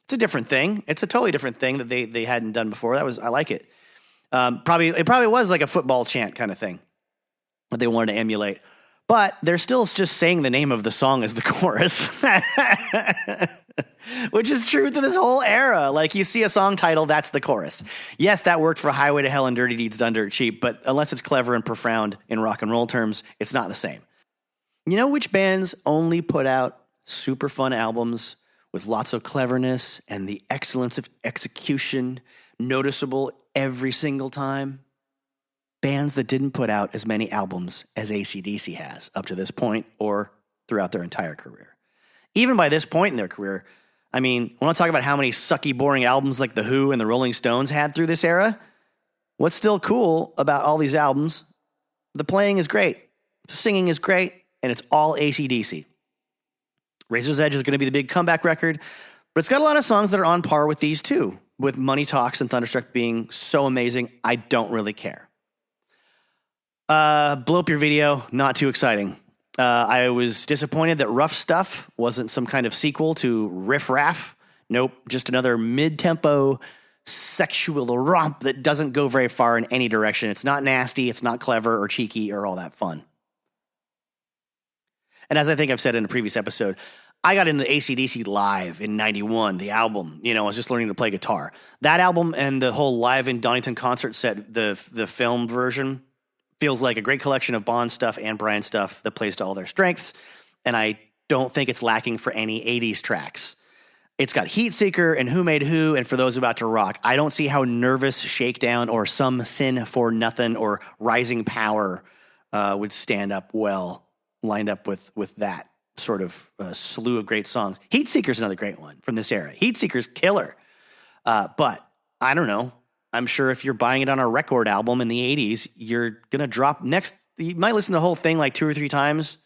It's a different thing. It's a totally different thing that they hadn't done before. I like it. It probably was like a football chant kind of thing that they wanted to emulate. But they're still just saying the name of the song as the chorus, which is true to this whole era. Like you see a song title, that's the chorus. Yes, that worked for Highway to Hell and Dirty Deeds Done Dirt Cheap, but unless it's clever and profound in rock and roll terms, it's not the same. You know which bands only put out super fun albums with lots of cleverness and the excellence of execution noticeable every single time? Bands that didn't put out as many albums as AC/DC has up to this point or throughout their entire career. Even by this point in their career, I mean, when I talk about how many sucky, boring albums like The Who and the Rolling Stones had through this era, what's still cool about all these albums, the playing is great, the singing is great, and it's all AC/DC. Razor's Edge is going to be the big comeback record, but it's got a lot of songs that are on par with these too, with Money Talks and Thunderstruck being so amazing, I don't really care. Blow Up Your Video, not too exciting. I was disappointed that Rough Stuff wasn't some kind of sequel to Riff Raff. Nope, just another mid-tempo sexual romp that doesn't go very far in any direction. It's not nasty, it's not clever or cheeky or all that fun. And as I think I've said in a previous episode, I got into AC/DC Live in 91, the album. I was just learning to play guitar. That album and the whole Live in Donnington concert set, the film version, feels like a great collection of Bond stuff and Brian stuff that plays to all their strengths. And I don't think it's lacking for any 80s tracks. It's got Heatseeker and Who Made Who and For Those About to Rock. I don't see how Nervous Shakedown or Some Sin for Nothing or Rising Power would stand up well, lined up with that sort of slew of great songs. Heatseeker's another great one from this era. Heatseeker's killer. But I don't know. I'm sure if you're buying it on a record album in the 80s, you're going to drop next. You might listen to the whole thing like 2 or 3 times.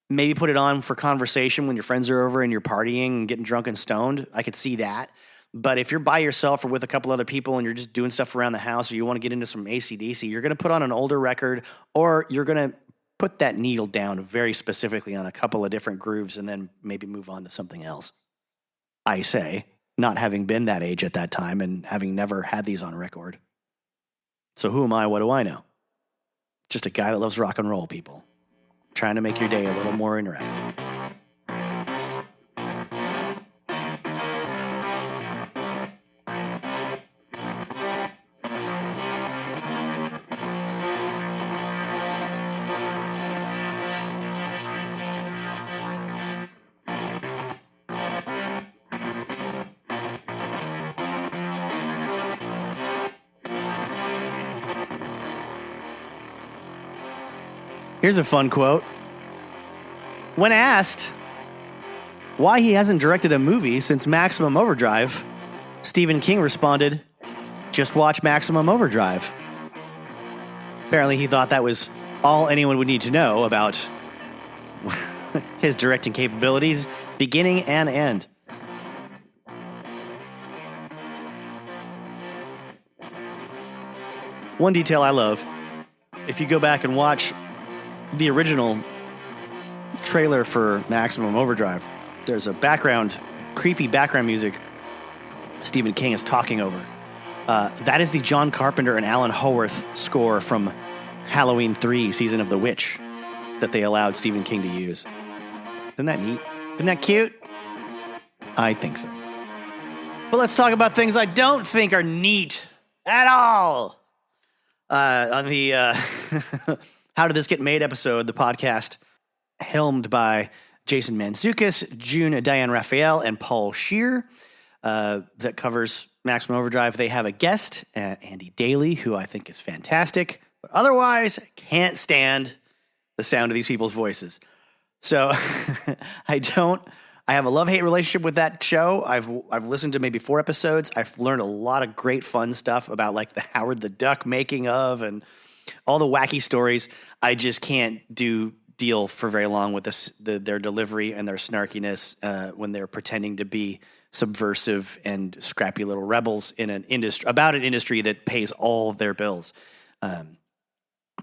Maybe put it on for conversation when your friends are over and you're partying and getting drunk and stoned. I could see that. But if you're by yourself or with a couple other people and you're just doing stuff around the house or you want to get into some AC/DC, you're going to put on an older record or you're going to put that needle down very specifically on a couple of different grooves and then maybe move on to something else. I say, not having been that age at that time and having never had these on record. So who am I? What do I know? Just a guy that loves rock and roll, people. Trying to make your day a little more interesting. Here's a fun quote. When asked why he hasn't directed a movie since Maximum Overdrive, Stephen King responded, "Just watch Maximum Overdrive." Apparently he thought that was all anyone would need to know about his directing capabilities, beginning and end. One detail I love, if you go back and watch the original trailer for Maximum Overdrive, there's a creepy background music Stephen King is talking over. That is the John Carpenter and Alan Howarth score from Halloween 3, Season of the Witch, that they allowed Stephen King to use. Isn't that neat? Isn't that cute? I think so. But let's talk about things I don't think are neat at all. On the How Did This Get Made episode, the podcast helmed by Jason Mantzoukas, June Diane Raphael, and Paul Scheer, that covers Maximum Overdrive. They have a guest, Andy Daly, who I think is fantastic, but otherwise can't stand the sound of these people's voices. So I have a love-hate relationship with that show. I've listened to maybe 4 episodes. I've learned a lot of great fun stuff about like the Howard the Duck making of and all the wacky stories. I just can't deal for very long with their delivery and their snarkiness when they're pretending to be subversive and scrappy little rebels in an industry that pays all of their bills.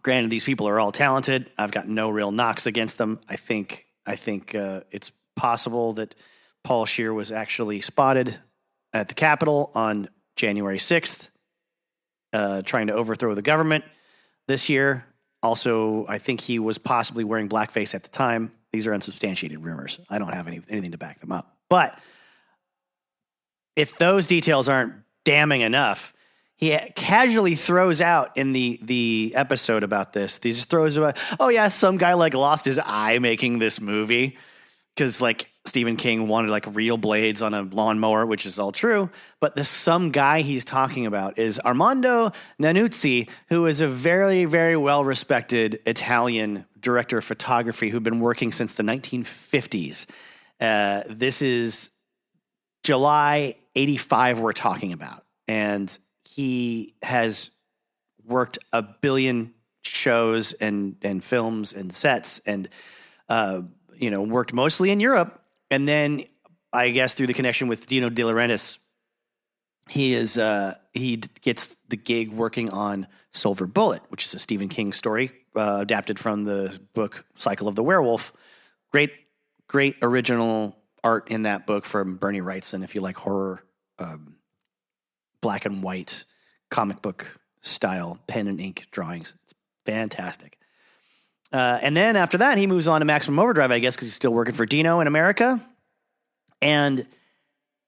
Granted, these people are all talented. I've got no real knocks against them. I think it's possible that Paul Scheer was actually spotted at the Capitol on January 6th, trying to overthrow the government this year. Also, I think he was possibly wearing blackface at the time. These are unsubstantiated rumors. I don't have anything to back them up. But if those details aren't damning enough, he casually throws out in the episode about this. He just throws about, oh yeah, some guy like lost his eye making this movie because like Stephen King wanted like real blades on a lawnmower, which is all true. But the some guy he's talking about is Armando Nanuzzi, who is a very, very well-respected Italian director of photography who'd been working since the 1950s. This is July 85 we're talking about. And he has worked a billion shows and films and sets and, worked mostly in Europe. And then I guess through the connection with Dino De Laurentiis, he gets the gig working on Silver Bullet, which is a Stephen King story adapted from the book Cycle of the Werewolf. Great original art in that book from Bernie Wrightson, if you like horror, black and white comic book style pen and ink drawings. It's fantastic. And then after that, he moves on to Maximum Overdrive, I guess, because he's still working for Dino in America. And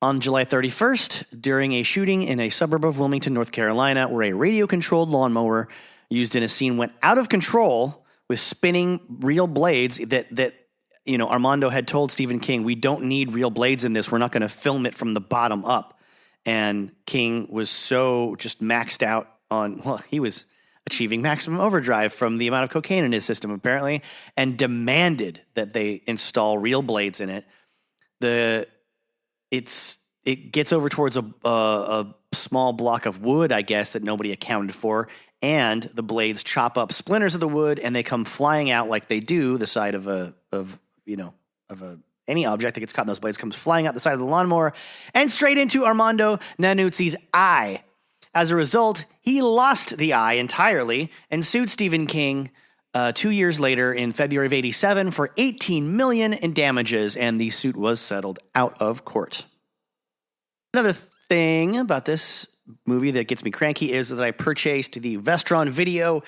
on July 31st, during a shooting in a suburb of Wilmington, North Carolina, where a radio-controlled lawnmower used in a scene went out of control with spinning real blades that Armando had told Stephen King, we don't need real blades in this. We're not going to film it from the bottom up. And King was so just maxed out on, he was achieving maximum overdrive from the amount of cocaine in his system, apparently, and demanded that they install real blades in it. It gets over towards a small block of wood, I guess, that nobody accounted for, and the blades chop up splinters of the wood, and they come flying out like they do the side of any object that gets caught in those blades comes flying out the side of the lawnmower and straight into Armando Nanuzzi's eye. As a result, he lost the eye entirely and sued Stephen King 2 years later in February of '87 for $18 million in damages, and the suit was settled out of court. Another thing about this movie that gets me cranky is that I purchased the Vestron Video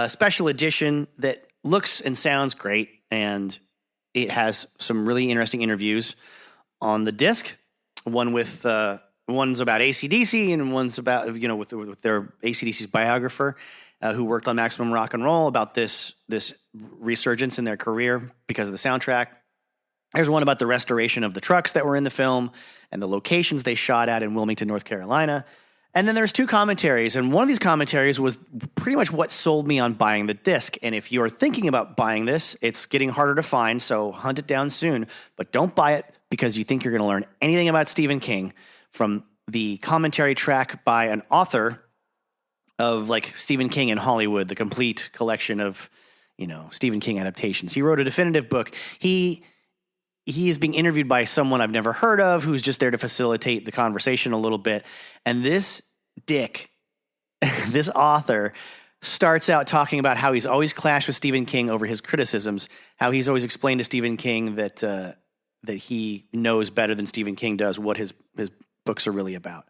special edition that looks and sounds great, and it has some really interesting interviews on the disc. One's about AC/DC, and one's about with their AC/DC's biographer who worked on Maximum Rock and Roll about this resurgence in their career because of the soundtrack. There's one about the restoration of the trucks that were in the film and the locations they shot at in Wilmington, North Carolina. And then there's two commentaries, and one of these commentaries was pretty much what sold me on buying the disc. And if you're thinking about buying this, it's getting harder to find, so hunt it down soon. But don't buy it because you think you're going to learn anything about Stephen King from the commentary track by an author of like Stephen King in Hollywood, the complete collection of, Stephen King adaptations. He wrote a definitive book. He is being interviewed by someone I've never heard of who's just there to facilitate the conversation a little bit. And this dick, this author, starts out talking about how he's always clashed with Stephen King over his criticisms, how he's always explained to Stephen King that he knows better than Stephen King does what his books are really about.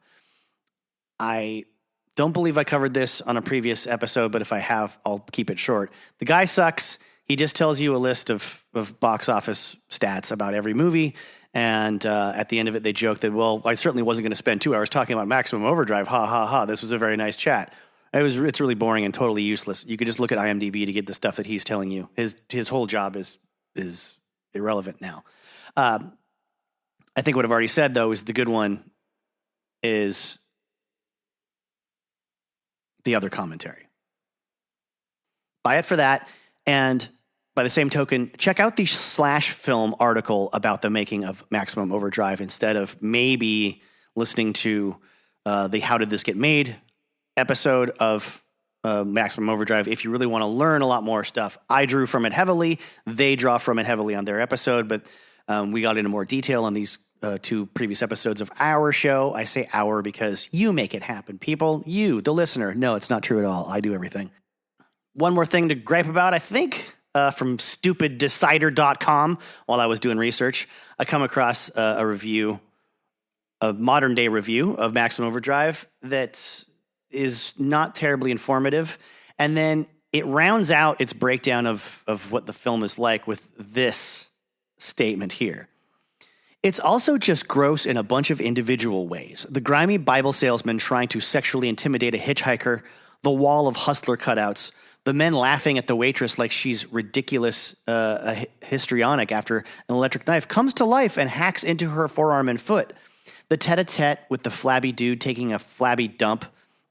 I don't believe I covered this on a previous episode, but if I have, I'll keep it short. The guy sucks. He just tells you a list of box office stats about every movie, and at the end of it, they joke that, well, I certainly wasn't going to spend 2 hours talking about Maximum Overdrive. Ha, ha, ha. This was a very nice chat. It's really boring and totally useless. You could just look at IMDb to get the stuff that he's telling you. His whole job is irrelevant now. I think what I've already said, though, is the good one is the other commentary. Buy it for that, and by the same token, check out the Slash Film article about the making of Maximum Overdrive instead of maybe listening to the How Did This Get Made episode of Maximum Overdrive. If you really want to learn a lot more stuff, I drew from it heavily. They draw from it heavily on their episode, but we got into more detail on these 2 previous episodes of our show. I say our because you make it happen, people. You, the listener. No, it's not true at all. I do everything. One more thing to gripe about, I think, from StupidDecider.com while I was doing research. I come across a review, a modern-day review of Maximum Overdrive that is not terribly informative. And then it rounds out its breakdown of what the film is like with this statement here. It's also just gross in a bunch of individual ways. The grimy Bible salesman trying to sexually intimidate a hitchhiker, the wall of hustler cutouts, the men laughing at the waitress like she's ridiculous, histrionic after an electric knife comes to life and hacks into her forearm and foot. The tete-a-tete with the flabby dude taking a flabby dump.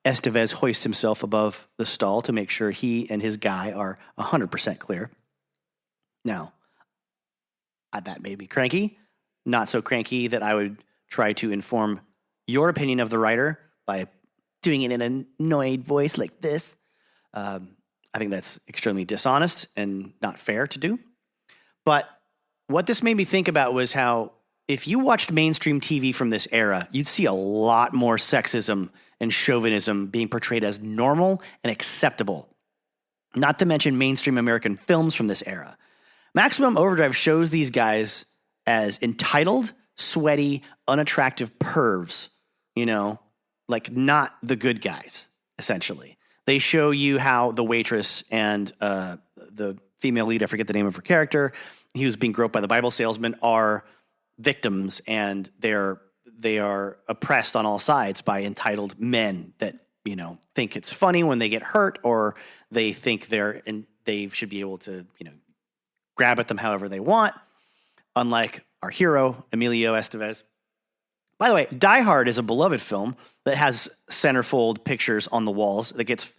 Estevez hoists himself above the stall to make sure he and his guy are 100% clear. Now, that made me cranky. Not so cranky that I would try to inform your opinion of the writer by doing it in an annoyed voice like this. I think that's extremely dishonest and not fair to do. But what this made me think about was how if you watched mainstream TV from this era, you'd see a lot more sexism and chauvinism being portrayed as normal and acceptable. not to mention mainstream American films from this era. Maximum Overdrive shows these guys as entitled, sweaty, unattractive pervs, like not the good guys, essentially. They show you how the waitress and the female lead, I forget the name of her character, he was being groped by the Bible salesman, are victims, and they are oppressed on all sides by entitled men that, think it's funny when they get hurt, or they think they should be able to, grab at them however they want, unlike our hero, Emilio Estevez. By the way, Die Hard is a beloved film that has centerfold pictures on the walls that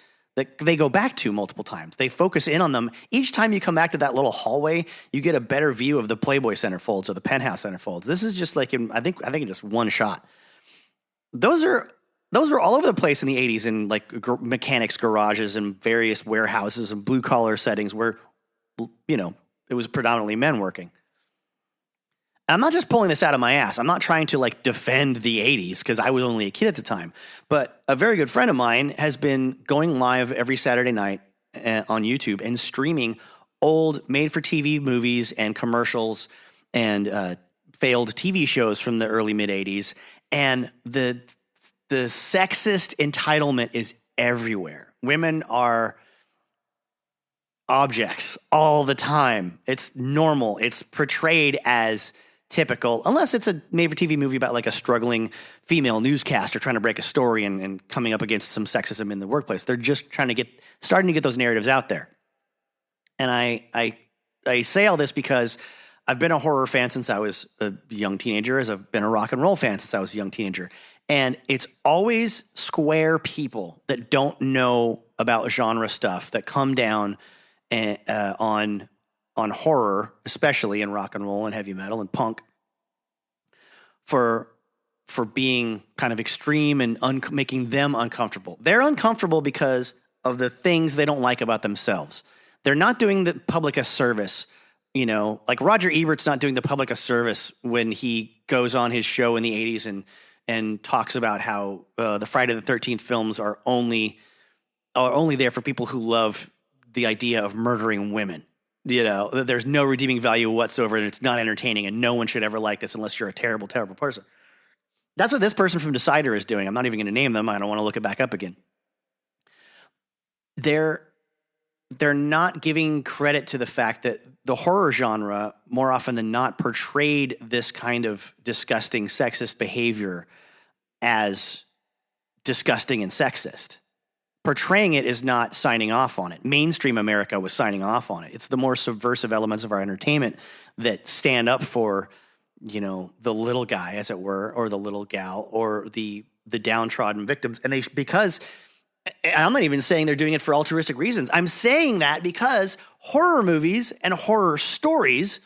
they go back to multiple times. They focus in on them. Each time you come back to that little hallway, you get a better view of the Playboy centerfolds or the Penthouse centerfolds. This is just like I think in just one shot. Those are all over the place in the 80s in like mechanics garages and various warehouses and blue collar settings where, it was predominantly men working. I'm not just pulling this out of my ass. I'm not trying to like defend the 80s because I was only a kid at the time. But a very good friend of mine has been going live every Saturday night on YouTube and streaming old made-for-TV movies and commercials and failed TV shows from the early mid-80s. And the sexist entitlement is everywhere. Women are objects all the time. It's normal. It's portrayed as typical, unless it's a made-for-TV movie about like a struggling female newscaster trying to break a story and coming up against some sexism in the workplace. They're just starting to get those narratives out there. And I say all this because I've been a horror fan since I was a young teenager, as I've been a rock and roll fan since I was a young teenager. And it's always square people that don't know about genre stuff that come down on horror, especially in rock and roll and heavy metal and punk, for being kind of extreme and making them uncomfortable. They're uncomfortable because of the things they don't like about themselves. They're not doing the public a service, like Roger Ebert's not doing the public a service when he goes on his show in the 80s and talks about how the Friday the 13th films are only there for people who love the idea of murdering women. There's no redeeming value whatsoever, and it's not entertaining, and no one should ever like this unless you're a terrible, terrible person. That's what this person from Decider is doing. I'm not even going to name them. I don't want to look it back up again. They're not giving credit to the fact that the horror genre, more often than not, portrayed this kind of disgusting sexist behavior as disgusting and sexist. Portraying it is not signing off on it. Mainstream America was signing off on it. It's the more subversive elements of our entertainment that stand up for, the little guy, as it were, or the little gal, or the downtrodden victims. And because I'm not even saying they're doing it for altruistic reasons. I'm saying that because horror movies and horror stories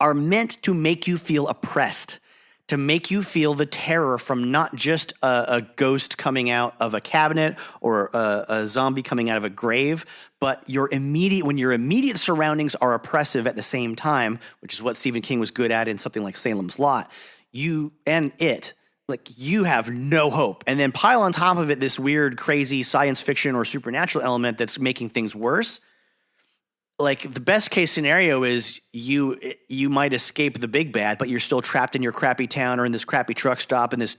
are meant to make you feel oppressed, to make you feel the terror from not just a ghost coming out of a cabinet or a zombie coming out of a grave, but when your immediate surroundings are oppressive at the same time, which is what Stephen King was good at in something like Salem's Lot, you have no hope. And then pile on top of it this weird, crazy science fiction or supernatural element that's making things worse. Like the best case scenario is you might escape the big bad, but you're still trapped in your crappy town or in this crappy truck stop in this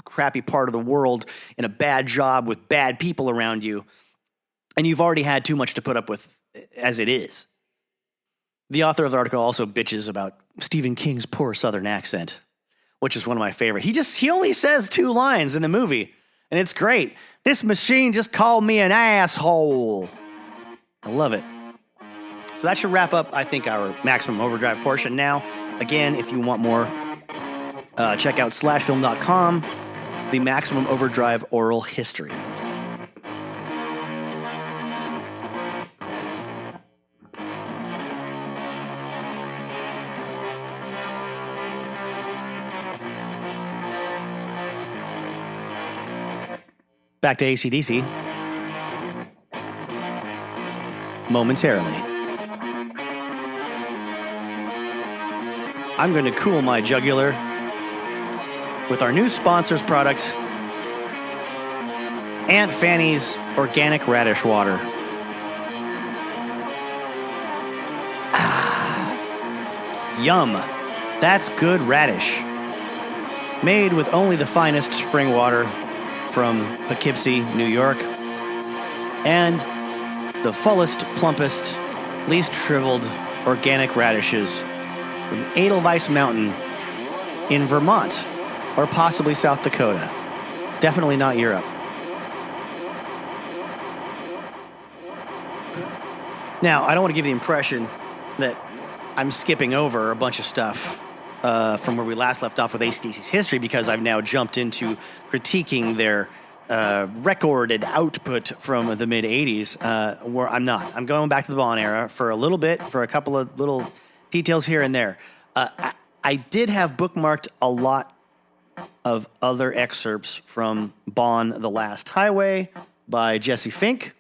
crappy part of the world in a bad job with bad people around you. And you've already had too much to put up with as it is. The author of the article also bitches about Stephen King's poor Southern accent, which is one of my favorite. He only says 2 lines in the movie, and it's great. This machine just called me an asshole. I love it. So that should wrap up, I think, our Maximum Overdrive portion. Now, again, if you want more, check out slashfilm.com, the Maximum Overdrive oral history. Back to AC/DC momentarily. I'm going to cool my jugular with our new sponsor's product, Aunt Fanny's Organic Radish Water. Yum. That's good radish. Made with only the finest spring water from Poughkeepsie, New York, and the fullest, plumpest, least shriveled organic radishes from Edelweiss Mountain in Vermont, or possibly South Dakota. Definitely not Europe. Now, I don't want to give the impression that I'm skipping over a bunch of stuff from where we last left off with AC/DC's history, because I've now jumped into critiquing their recorded output from the mid-'80s, where I'm not. I'm going back to the Bond era for a little bit, for a couple of little details here and there. I did have bookmarked a lot of other excerpts from Bond: The Last Highway by Jesse Fink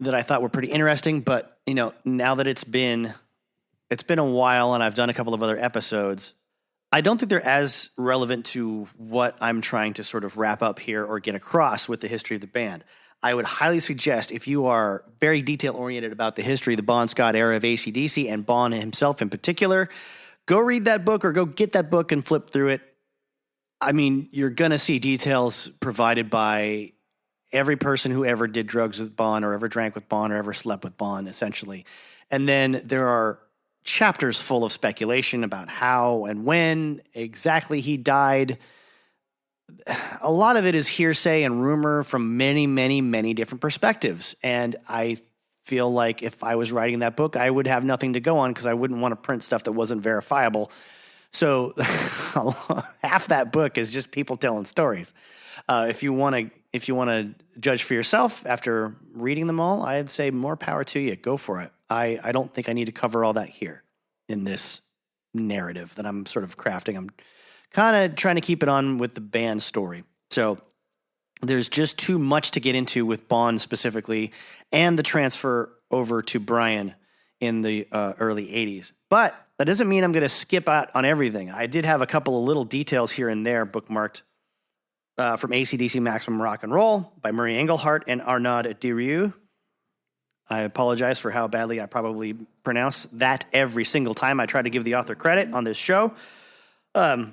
that I thought were pretty interesting, but now that it's been a while and I've done a couple of other episodes, I don't think they're as relevant to what I'm trying to sort of wrap up here or get across with the history of the band. I would highly suggest, if you are very detail-oriented about the history of the Bon Scott era of AC/DC and Bon himself in particular, go read that book or go get that book and flip through it. I mean, you're going to see details provided by every person who ever did drugs with Bon or ever drank with Bon or ever slept with Bon, essentially. And then there are chapters full of speculation about how and when exactly he died. A lot of it is hearsay and rumor from many, many, many different perspectives. And I feel like if I was writing that book, I would have nothing to go on because I wouldn't want to print stuff that wasn't verifiable. So half that book is just people telling stories. If you want to judge for yourself after reading them all, I'd say more power to you. Go for it. I don't think I need to cover all that here in this narrative that I'm sort of crafting. I'm kind of trying to keep it on with the band story. So there's just too much to get into with Bond specifically and the transfer over to Brian in the early 80s. But that doesn't mean I'm going to skip out on everything. I did have a couple of little details here and there bookmarked from AC/DC Maximum Rock and Roll by Murray Engelhart and Arnaud Derieux. I apologize for how badly I probably pronounce that every single time I try to give the author credit on this show. I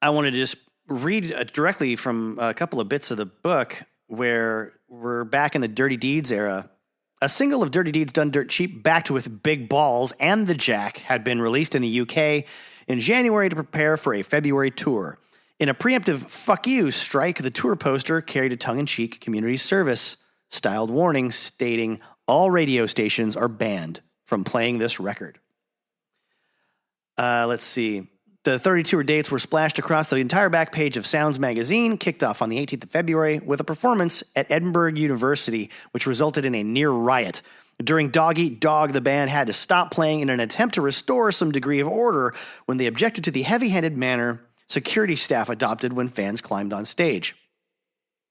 wanted to just read directly from a couple of bits of the book where we're back in the Dirty Deeds era. A single of Dirty Deeds Done Dirt Cheap, backed with Big Balls and the Jack, had been released in the UK in January to prepare for a February tour. In a preemptive fuck you strike, the tour poster carried a tongue-in-cheek community service styled warning stating all radio stations are banned from playing this record. Let's see. The 30 tour dates were splashed across the entire back page of Sounds magazine, kicked off on the 18th of February with a performance at Edinburgh University, which resulted in a near riot. During Dog Eat Dog, the band had to stop playing in an attempt to restore some degree of order when they objected to the heavy-handed manner security staff adopted when fans climbed on stage.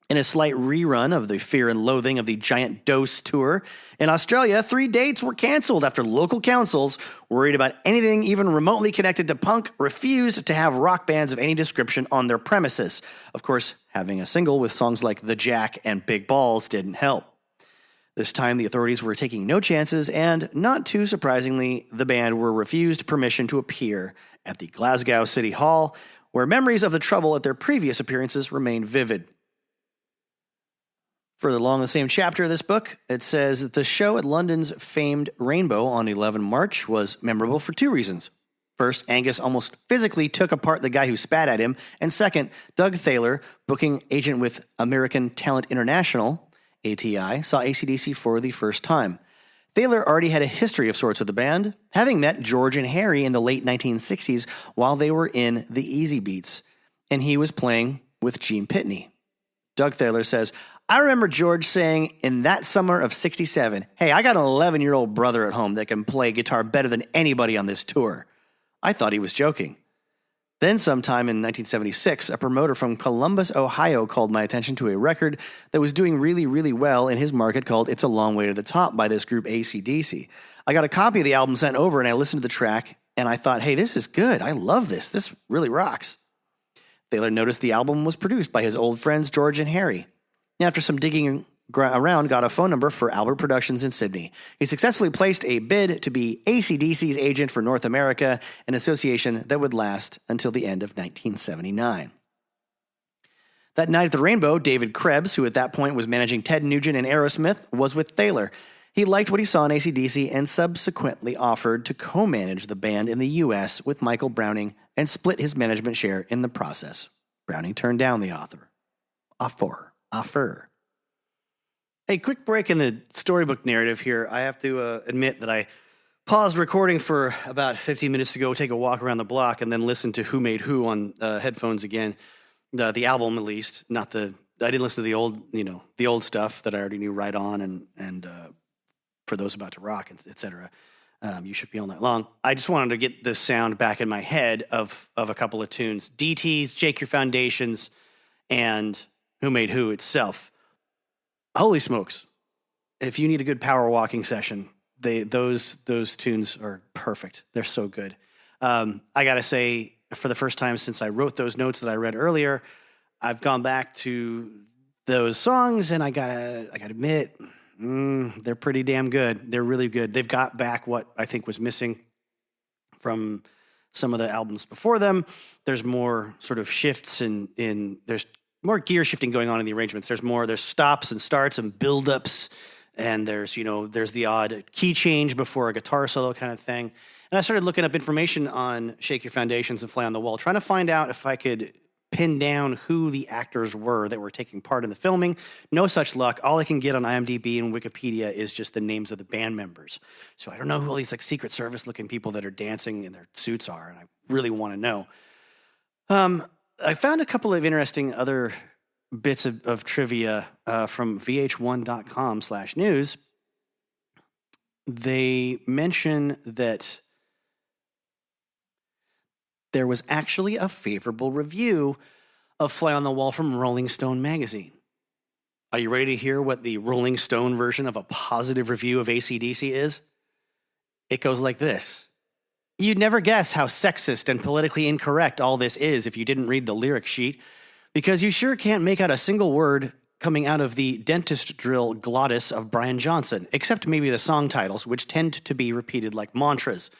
In a slight rerun of the Fear and Loathing of the Giant Dose tour, in Australia, 3 dates were canceled after local councils, worried about anything even remotely connected to punk, refused to have rock bands of any description on their premises. Of course, having a single with songs like The Jack and Big Balls didn't help. This time, the authorities were taking no chances, and, not too surprisingly, the band were refused permission to appear at the Glasgow City Hall, where memories of the trouble at their previous appearances remain vivid. Further along the same chapter of this book, it says that the show at London's famed Rainbow on 11 March was memorable for 2 reasons. First, Angus almost physically took apart the guy who spat at him, and second, Doug Thaler, booking agent with American Talent International, ATI, saw AC/DC for the first time. Thaler already had a history of sorts with the band, having met George and Harry in the late 1960s while they were in the Easy Beats, and he was playing with Gene Pitney. Doug Thaler says, I remember George saying in that summer of 67, hey, I got an 11-year-old brother at home that can play guitar better than anybody on this tour. I thought he was joking. Then sometime in 1976, a promoter from Columbus, Ohio called my attention to a record that was doing really, really well in his market called It's a Long Way to the Top by this group AC/DC. I got a copy of the album sent over and I listened to the track and I thought, hey, this is good. I love this. This really rocks. Thaler noticed the album was produced by his old friends George and Harry. After some digging around got a phone number for Albert Productions in Sydney. He successfully placed a bid to be AC/DC's agent for North America, an association that would last until the end of 1979. That night at the Rainbow, David Krebs, who at that point was managing Ted Nugent and Aerosmith, was with Thaler. He liked what he saw in AC/DC and subsequently offered to co-manage the band in the U.S. with Michael Browning and split his management share in the process. Browning turned down the offer. A quick break in the storybook narrative here. I have to admit that I paused recording for about 15 minutes to go take a walk around the block and then listen to Who Made Who on headphones again. The album, at least, I didn't listen to the old stuff that I already knew right on and For Those About to Rock, etc. You Shook Me All Night Long. I just wanted to get the sound back in my head of a couple of tunes. DT's, Shake Your Foundations, and Who Made Who itself. Holy smokes. If you need a good power walking session, those tunes are perfect. They're so good. I got to say, for the first time since I wrote those notes that I read earlier, I've gone back to those songs, and I gotta admit, they're pretty damn good. They're really good. They've got back what I think was missing from some of the albums before them. There's more sort of shifts in there's more gear shifting going on in the arrangements. There's stops and starts and build-ups, and there's the odd key change before a guitar solo kind of thing. And I started looking up information on Shake Your Foundations and Fly on the Wall, trying to find out if I could pin down who the actors were that were taking part in the filming. No such luck. All I can get on IMDb and Wikipedia is just the names of the band members. So I don't know who all these Secret Service looking people that are dancing in their suits are, and I really want to know. I found a couple of interesting other bits of trivia from vh1.com/news. They mention that there was actually a favorable review of Fly on the Wall from Rolling Stone magazine. Are you ready to hear what the Rolling Stone version of a positive review of AC/DC is? It goes like this. You'd never guess how sexist and politically incorrect all this is if you didn't read the lyric sheet, because you sure can't make out a single word coming out of the dentist drill glottis of Brian Johnson, except maybe the song titles, which tend to be repeated like mantras.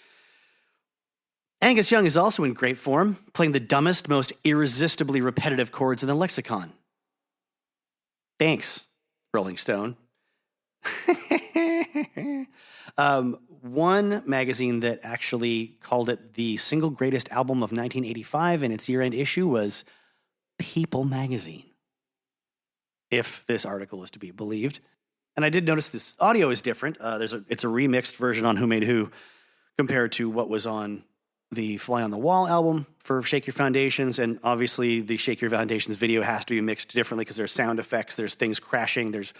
Angus Young is also in great form, playing the dumbest, most irresistibly repetitive chords in the lexicon. Thanks, Rolling Stone. One magazine that actually called it the single greatest album of 1985 in its year-end issue was People magazine, if this article is to be believed. And I did notice this audio is different. It's a remixed version on Who Made Who compared to what was on the Fly on the Wall album for Shake Your Foundations. And obviously the Shake Your Foundations video has to be mixed differently because there's sound effects, there's things crashing, there's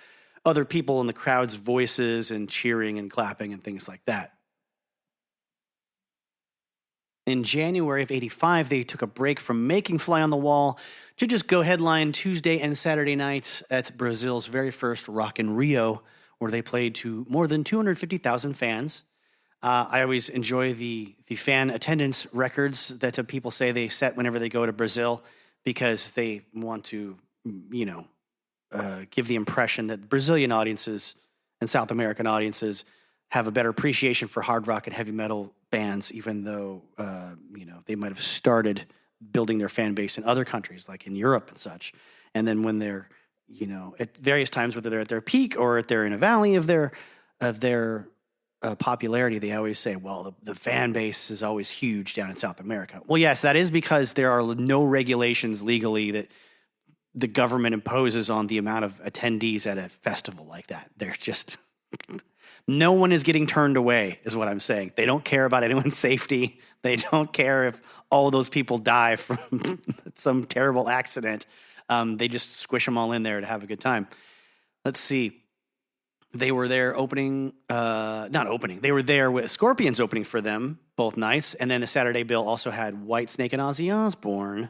other people in the crowd's voices and cheering and clapping and things like that. In January of 85, they took a break from making Fly on the Wall to just go headline Tuesday and Saturday nights at Brazil's very first Rock in Rio, where they played to more than 250,000 fans. I always enjoy the fan attendance records that people say they set whenever they go to Brazil because they want to, give the impression that Brazilian audiences and South American audiences have a better appreciation for hard rock and heavy metal bands, even though, they might have started building their fan base in other countries, like in Europe and such. And then when they're, at various times, whether they're at their peak or if they're in a valley of their popularity, they always say, well, the fan base is always huge down in South America. Well, yes, that is because there are no regulations legally that the government imposes on the amount of attendees at a festival like that. There's just no one is getting turned away, is what I'm saying. They don't care about anyone's safety. They don't care if all those people die from some terrible accident. They just squish them all in there to have a good time. Let's see. They were there they were there with Scorpions opening for them both nights. And then the Saturday bill also had Whitesnake and Ozzy Osbourne.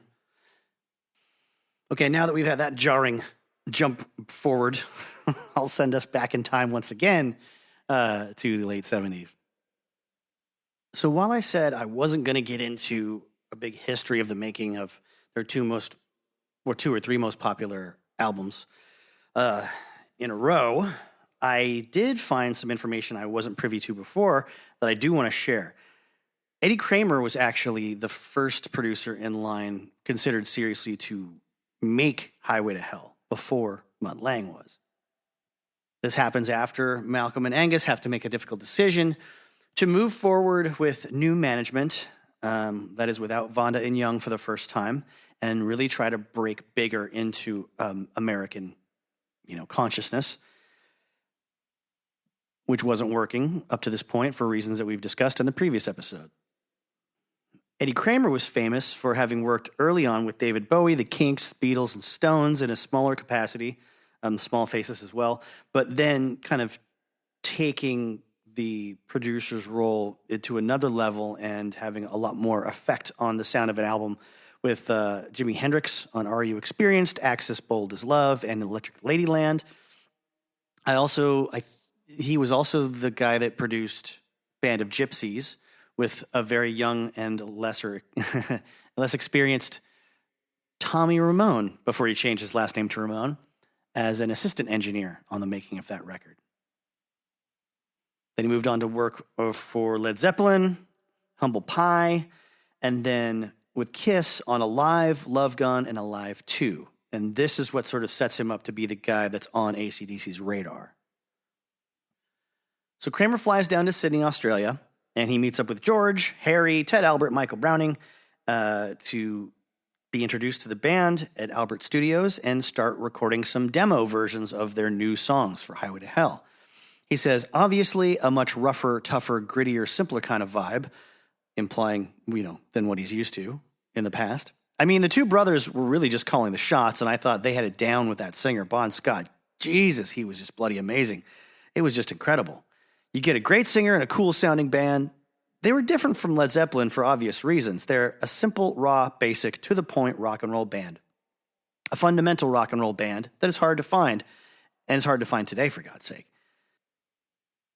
Okay, now that we've had that jarring jump forward, I'll send us back in time once again to the late 70s. So while I said I wasn't going to get into a big history of the making of their two or three most popular albums, in a row, I did find some information I wasn't privy to before that I do want to share. Eddie Kramer was actually the first producer in line considered seriously to make Highway to Hell before Mutt Lange was. This happens after Malcolm and Angus have to make a difficult decision to move forward with new management, that is without Vonda and Young for the first time, and really try to break bigger into American, consciousness, which wasn't working up to this point for reasons that we've discussed in the previous episode. Eddie Kramer was famous for having worked early on with David Bowie, the Kinks, Beatles, and Stones in a smaller capacity, Small Faces as well, but then kind of taking the producer's role into another level and having a lot more effect on the sound of an album with Jimi Hendrix on Are You Experienced, Axis Bold as Love, and Electric Ladyland. He was also the guy that produced Band of Gypsies with a very young and less experienced Tommy Ramone before he changed his last name to Ramone as an assistant engineer on the making of that record. Then he moved on to work for Led Zeppelin, Humble Pie, and then with Kiss on Alive, Love Gun, and Alive 2. And this is what sort of sets him up to be the guy that's on AC/DC's radar. So Kramer flies down to Sydney, Australia, and he meets up with George, Harry, Ted Albert, Michael Browning to be introduced to the band at Albert Studios and start recording some demo versions of their new songs for Highway to Hell. He says, obviously a much rougher, tougher, grittier, simpler kind of vibe, implying, than what he's used to in the past. I mean, the two brothers were really just calling the shots, and I thought they had it down with that singer, Bon Scott. Jesus, he was just bloody amazing. It was just incredible. You get a great singer and a cool-sounding band. They were different from Led Zeppelin for obvious reasons. They're a simple, raw, basic, to-the-point rock and roll band. A fundamental rock and roll band that is hard to find, and is hard to find today, for God's sake.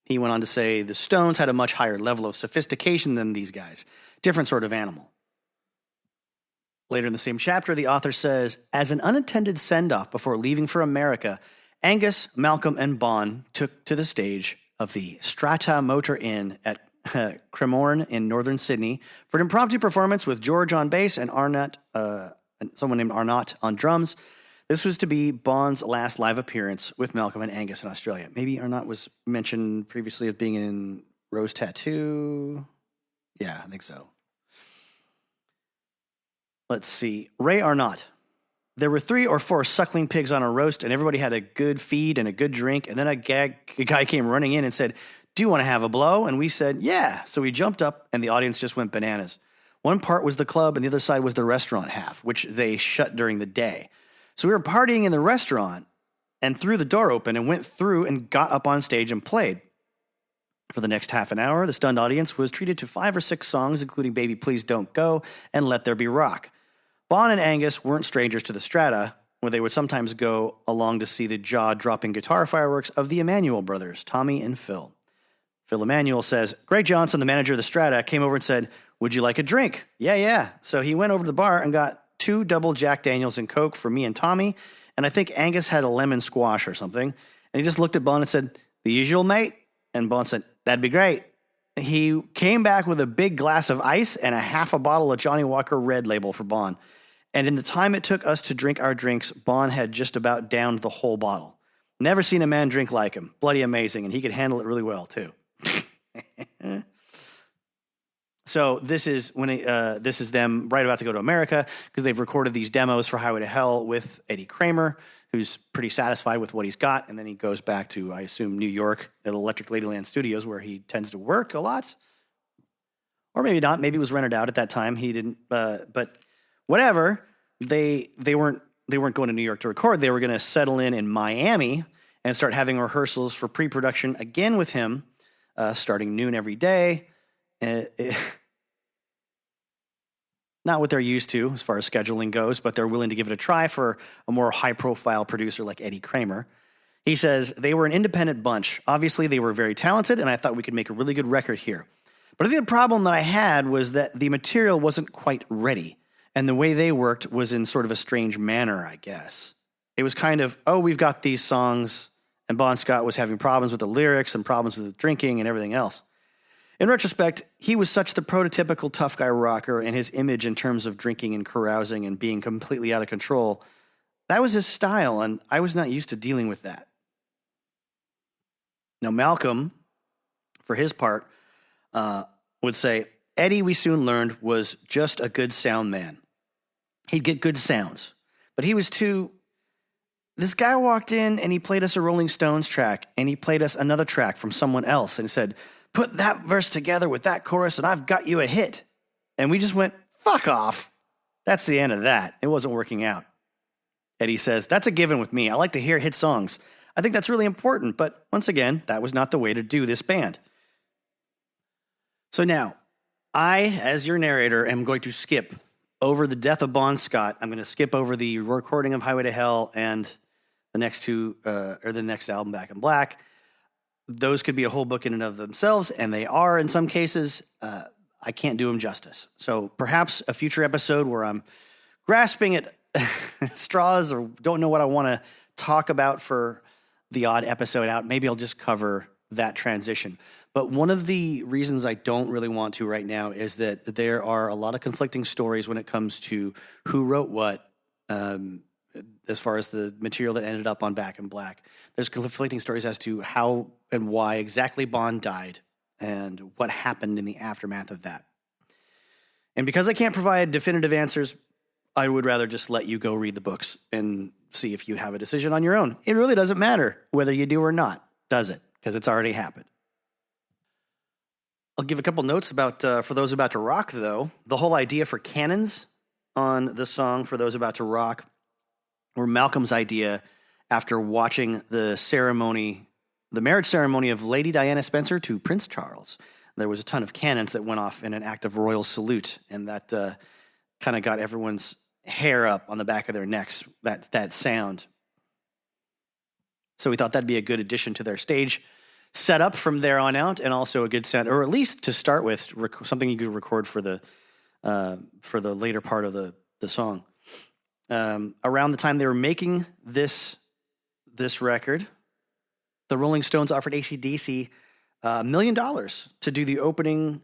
He went on to say the Stones had a much higher level of sophistication than these guys. Different sort of animal. Later in the same chapter, the author says, as an unattended send-off before leaving for America, Angus, Malcolm, and Bon took to the stage of the Strata Motor Inn at Cremorne in northern Sydney for an impromptu performance with George on bass and someone named Arnott on drums. This was to be Bon's last live appearance with Malcolm and Angus in Australia. Maybe Arnott was mentioned previously as being in Rose Tattoo. Yeah, I think so. Let's see. Ray Arnott. There were 3 or 4 suckling pigs on a roast, and everybody had a good feed and a good drink. And then a guy came running in and said, do you want to have a blow? And we said, yeah. So we jumped up, and the audience just went bananas. One part was the club, and the other side was the restaurant half, which they shut during the day. So we were partying in the restaurant and threw the door open and went through and got up on stage and played. For the next half an hour, the stunned audience was treated to 5 or 6 songs, including Baby Please Don't Go and Let There Be Rock. Bon and Angus weren't strangers to the Strata, where they would sometimes go along to see the jaw-dropping guitar fireworks of the Emanuel brothers, Tommy and Phil. Phil Emanuel says, Greg Johnson, the manager of the Strata, came over and said, would you like a drink? Yeah. So he went over to the bar and got 2 double Jack Daniels and Coke for me and Tommy, and I think Angus had a lemon squash or something. And he just looked at Bon and said, the usual, mate? And Bon said, that'd be great. He came back with a big glass of ice and a half a bottle of Johnny Walker Red Label for Bon. And in the time it took us to drink our drinks, Bon had just about downed the whole bottle. Never seen a man drink like him. Bloody amazing, and he could handle it really well, too. So this is them right about to go to America because they've recorded these demos for Highway to Hell with Eddie Kramer, who's pretty satisfied with what he's got, and then he goes back to, I assume, New York at Electric Ladyland Studios, where he tends to work a lot, or maybe not. Maybe it was rented out at that time. He didn't, but whatever. They weren't going to New York to record. They were going to settle in Miami and start having rehearsals for pre-production again with him, starting noon every day. Not what they're used to as far as scheduling goes, but they're willing to give it a try for a more high-profile producer like Eddie Kramer. He says, they were an independent bunch. Obviously, they were very talented, and I thought we could make a really good record here. But I think the problem that I had was that the material wasn't quite ready, and the way they worked was in sort of a strange manner, I guess. It was kind of, we've got these songs, And Bon Scott was having problems with the lyrics and problems with the drinking and everything else. In retrospect, he was such the prototypical tough guy rocker, and his image in terms of drinking and carousing and being completely out of control, that was his style, and I was not used to dealing with that. Now, Malcolm, for his part, would say, Eddie, we soon learned, was just a good sound man. He'd get good sounds, but he was too... This guy walked in and he played us a Rolling Stones track, and he played us another track from someone else and said, put that verse together with that chorus and I've got you a hit. And we just went, fuck off. That's the end of that. It wasn't working out. Eddie says, that's a given with me. I like to hear hit songs. I think that's really important, but once again, that was not the way to do this band. So now, I, as your narrator, am going to skip over the death of Bon Scott. I'm going to skip over the recording of Highway to Hell and the next two, or the next album, Back in Black. Those could be a whole book in and of themselves, and they are in some cases. I can't do them justice. So perhaps a future episode where I'm grasping at straws or don't know what I want to talk about for the odd episode out, maybe I'll just cover that transition. But one of the reasons I don't really want to right now is that there are a lot of conflicting stories when it comes to who wrote what, as far as the material that ended up on Back in Black. There's conflicting stories as to how and why exactly Bon died and what happened in the aftermath of that. And because I can't provide definitive answers, I would rather just let you go read the books and see if you have a decision on your own. It really doesn't matter whether you do or not, does it? Because it's already happened. I'll give a couple notes about, for those about to rock, though. The whole idea for cannons on the song For Those About to Rock were Malcolm's idea after watching the ceremony, the marriage ceremony of Lady Diana Spencer to Prince Charles. There was a ton of cannons that went off in an act of royal salute, and that kind of got everyone's hair up on the back of their necks, that sound. So we thought that'd be a good addition to their stage setup from there on out, and also a good sound, or at least to start with, something you could record for the later part of the song. Around the time they were making this record, the Rolling Stones offered AC/DC $1 million to do the opening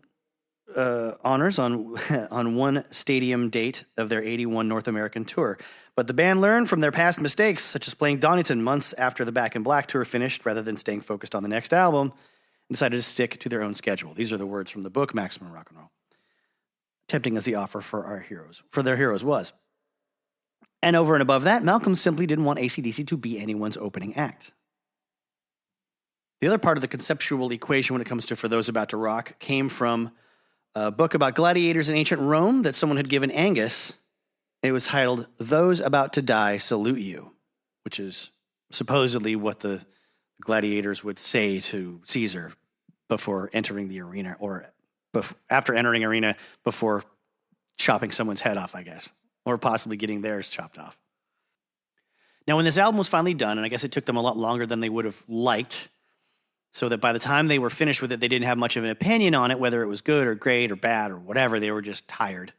honors on one stadium date of their 81 North American tour. But the band learned from their past mistakes, such as playing Donnington months after the Back in Black tour finished, rather than staying focused on the next album, and decided to stick to their own schedule. These are the words from the book, Maximum Rock and Roll. Tempting as the offer for their heroes was. And over and above that, Malcolm simply didn't want AC/DC to be anyone's opening act. The other part of the conceptual equation when it comes to For Those About to Rock came from a book about gladiators in ancient Rome that someone had given Angus. It was titled, Those About to Die Salute You, which is supposedly what the gladiators would say to Caesar before entering the arena, or after entering arena, before chopping someone's head off, I guess, or possibly getting theirs chopped off. Now, when this album was finally done, and I guess it took them a lot longer than they would have liked, so that by the time they were finished with it, they didn't have much of an opinion on it, whether it was good or great or bad or whatever. They were just tired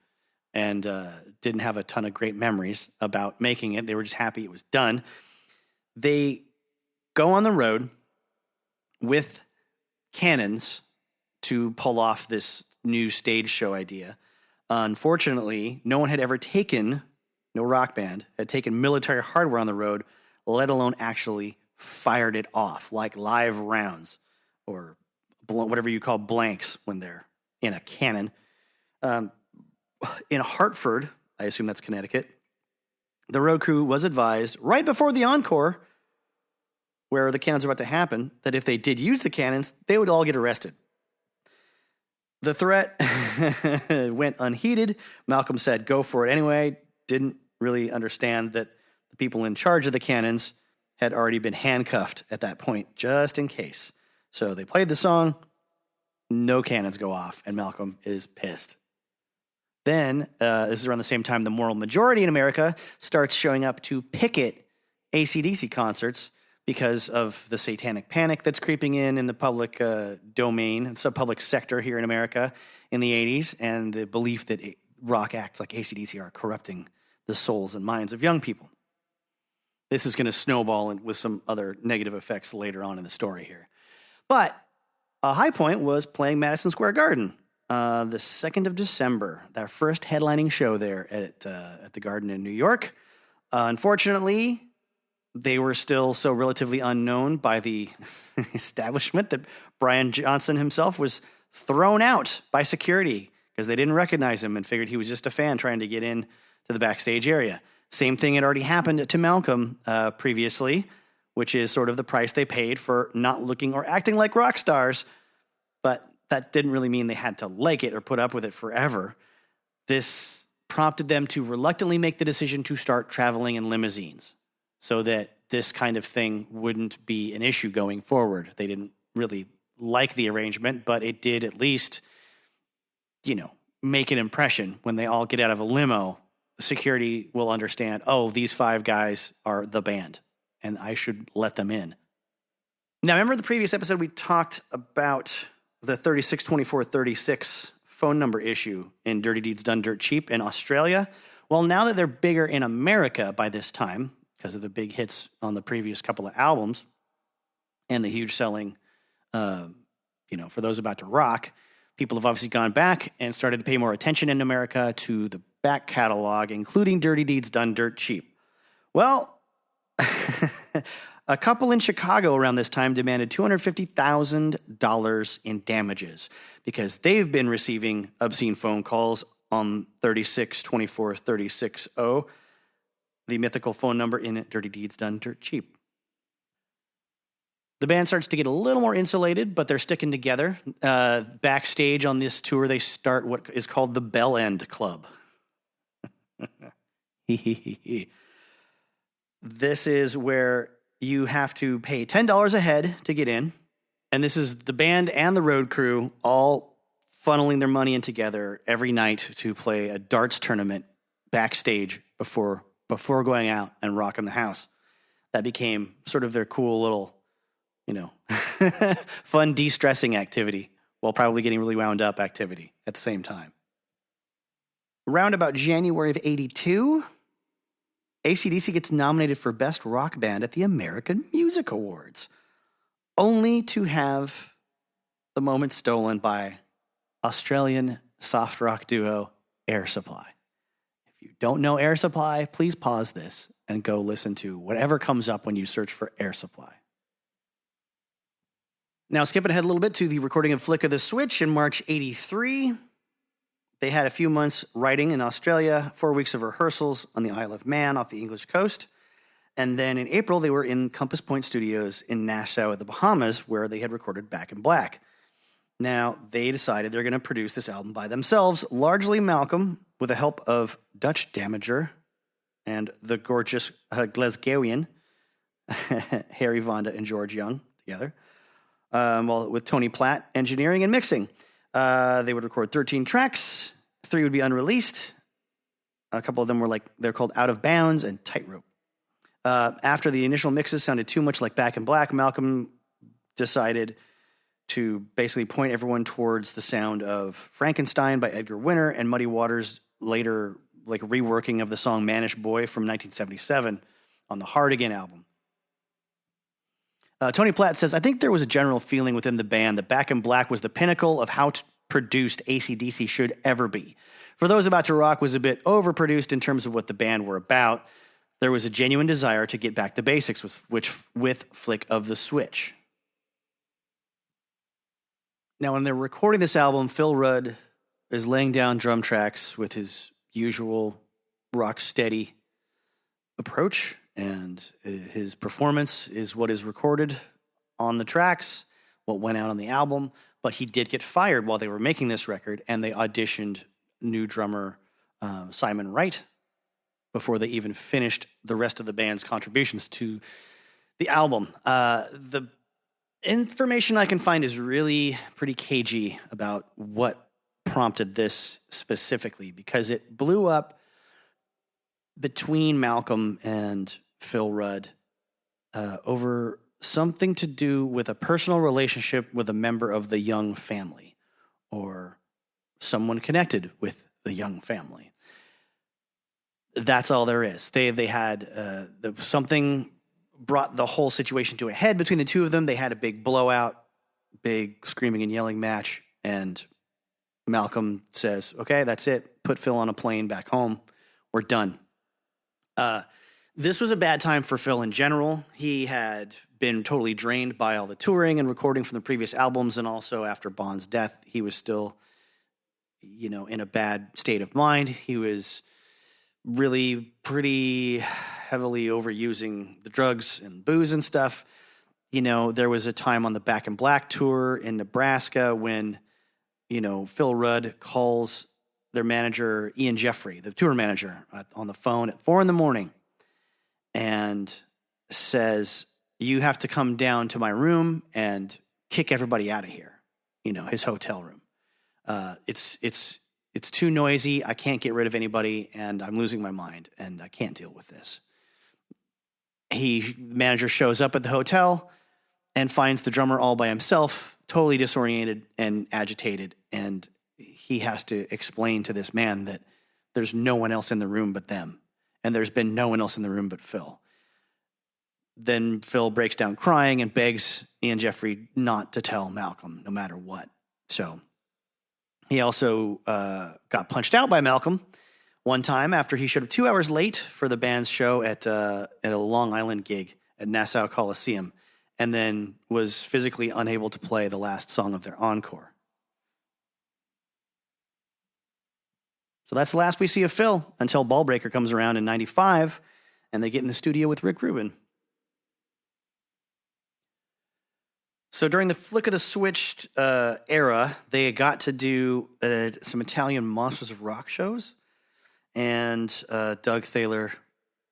and didn't have a ton of great memories about making it. They were just happy it was done. They go on the road with cannons to pull off this new stage show idea. Unfortunately, no rock band had taken military hardware on the road, let alone actually fired it off like live rounds, or whatever you call blanks when they're in a cannon. In Hartford, I assume that's Connecticut, the road crew was advised right before the encore, where the cannons were about to happen, that if they did use the cannons, they would all get arrested. The threat went unheeded. Malcolm said, go for it anyway. Didn't really understand that the people in charge of the cannons had already been handcuffed at that point, just in case. So they played the song, no cannons go off, and Malcolm is pissed. Then, this is around the same time the moral majority in America starts showing up to picket AC/DC concerts because of the satanic panic that's creeping in the public domain, and sub-public sector here in America in the 80s, and the belief that rock acts like AC/DC are corrupting the souls and minds of young people. This is going to snowball with some other negative effects later on in the story here. But a high point was playing Madison Square Garden. The 2nd of December, their first headlining show there at the Garden in New York. Unfortunately, they were still so relatively unknown by the establishment that Brian Johnson himself was thrown out by security because they didn't recognize him and figured he was just a fan trying to get in to the backstage area. Same thing had already happened to Malcolm previously, which is sort of the price they paid for not looking or acting like rock stars. But that didn't really mean they had to like it or put up with it forever. This prompted them to reluctantly make the decision to start traveling in limousines so that this kind of thing wouldn't be an issue going forward. They didn't really like the arrangement, but it did at least, make an impression. When they all get out of a limo, security will understand, oh, these 5 guys are the band, and I should let them in. Now, remember the previous episode we talked about the 362436 phone number issue in Dirty Deeds Done Dirt Cheap in Australia? Well, now that they're bigger in America by this time, because of the big hits on the previous couple of albums and the huge selling, for those about to rock, people have obviously gone back and started to pay more attention in America to the back catalog, including Dirty Deeds Done Dirt Cheap. Well, a couple in Chicago around this time demanded $250,000 in damages because they've been receiving obscene phone calls on 3624-360, the mythical phone number in Dirty Deeds Done Dirt Cheap. The band starts to get a little more insulated, but they're sticking together. Backstage on this tour, they start what is called the Bell End Club. This is where you have to pay $10 a head to get in. And this is the band and the road crew all funneling their money in together every night to play a darts tournament backstage before going out and rocking the house. That became sort of their cool little, fun de-stressing activity while probably getting really wound up activity at the same time. Around about January of 82, AC/DC gets nominated for Best Rock Band at the American Music Awards, only to have the moment stolen by Australian soft rock duo Air Supply. If you don't know Air Supply, please pause this and go listen to whatever comes up when you search for Air Supply. Now, skipping ahead a little bit to the recording of Flick of the Switch in March 83. They had a few months writing in Australia, 4 weeks of rehearsals on the Isle of Man off the English coast. And then in April, they were in Compass Point Studios in Nassau at the Bahamas, where they had recorded Back in Black. Now, they decided they're going to produce this album by themselves, largely Malcolm, with the help of Dutch Damager and the gorgeous Glasgowian, Harry Vonda and George Young together. With Tony Platt engineering and mixing. They would record 13 tracks. 3 would be unreleased. A couple of them they're called Out of Bounds and Tightrope. After the initial mixes sounded too much like Back in Black, Malcolm decided to basically point everyone towards the sound of Frankenstein by Edgar Winter and Muddy Waters' later reworking of the song Mannish Boy from 1977 on the Hard Again album. Tony Platt says, I think there was a general feeling within the band that Back in Black was the pinnacle of how produced AC/DC should ever be. For Those About to Rock was a bit overproduced in terms of what the band were about. There was a genuine desire to get back to basics with Flick of the Switch. Now, when they're recording this album, Phil Rudd is laying down drum tracks with his usual rock steady approach, and his performance is what is recorded on the tracks, what went out on the album. But he did get fired while they were making this record, and they auditioned new drummer Simon Wright before they even finished the rest of the band's contributions to the album. The information I can find is really pretty cagey about what prompted this specifically, because it blew up between Malcolm and Phil Rudd over something to do with a personal relationship with a member of the Young family or someone connected with the Young family. That's all there is. They had something brought the whole situation to a head between the two of them. They had a big blowout, big screaming and yelling match, and Malcolm says, "Okay, that's it. Put Phil on a plane back home. We're done." This was a bad time for Phil in general. He had been totally drained by all the touring and recording from the previous albums, and also after Bond's death, he was still, in a bad state of mind. He was really pretty heavily overusing the drugs and booze and stuff. There was a time on the Back in Black tour in Nebraska when, Phil Rudd calls their manager, Ian Jeffrey, the tour manager, on the phone at 4 a.m. and says, "You have to come down to my room and kick everybody out of here." His hotel room. It's too noisy. I can't get rid of anybody, and I'm losing my mind, and I can't deal with this. The manager shows up at the hotel and finds the drummer all by himself, totally disoriented and agitated, and he has to explain to this man that there's no one else in the room but them, and there's been no one else in the room but Phil. Then Phil breaks down crying and begs Ian Jeffrey not to tell Malcolm, no matter what. So he also got punched out by Malcolm one time after he showed up 2 hours late for the band's show at a Long Island gig at Nassau Coliseum, and then was physically unable to play the last song of their encore. So that's the last we see of Phil until Ballbreaker comes around in 95, and they get in the studio with Rick Rubin. So during the flick of the switch era, they got to do some Italian Monsters of Rock shows, and Doug Thaler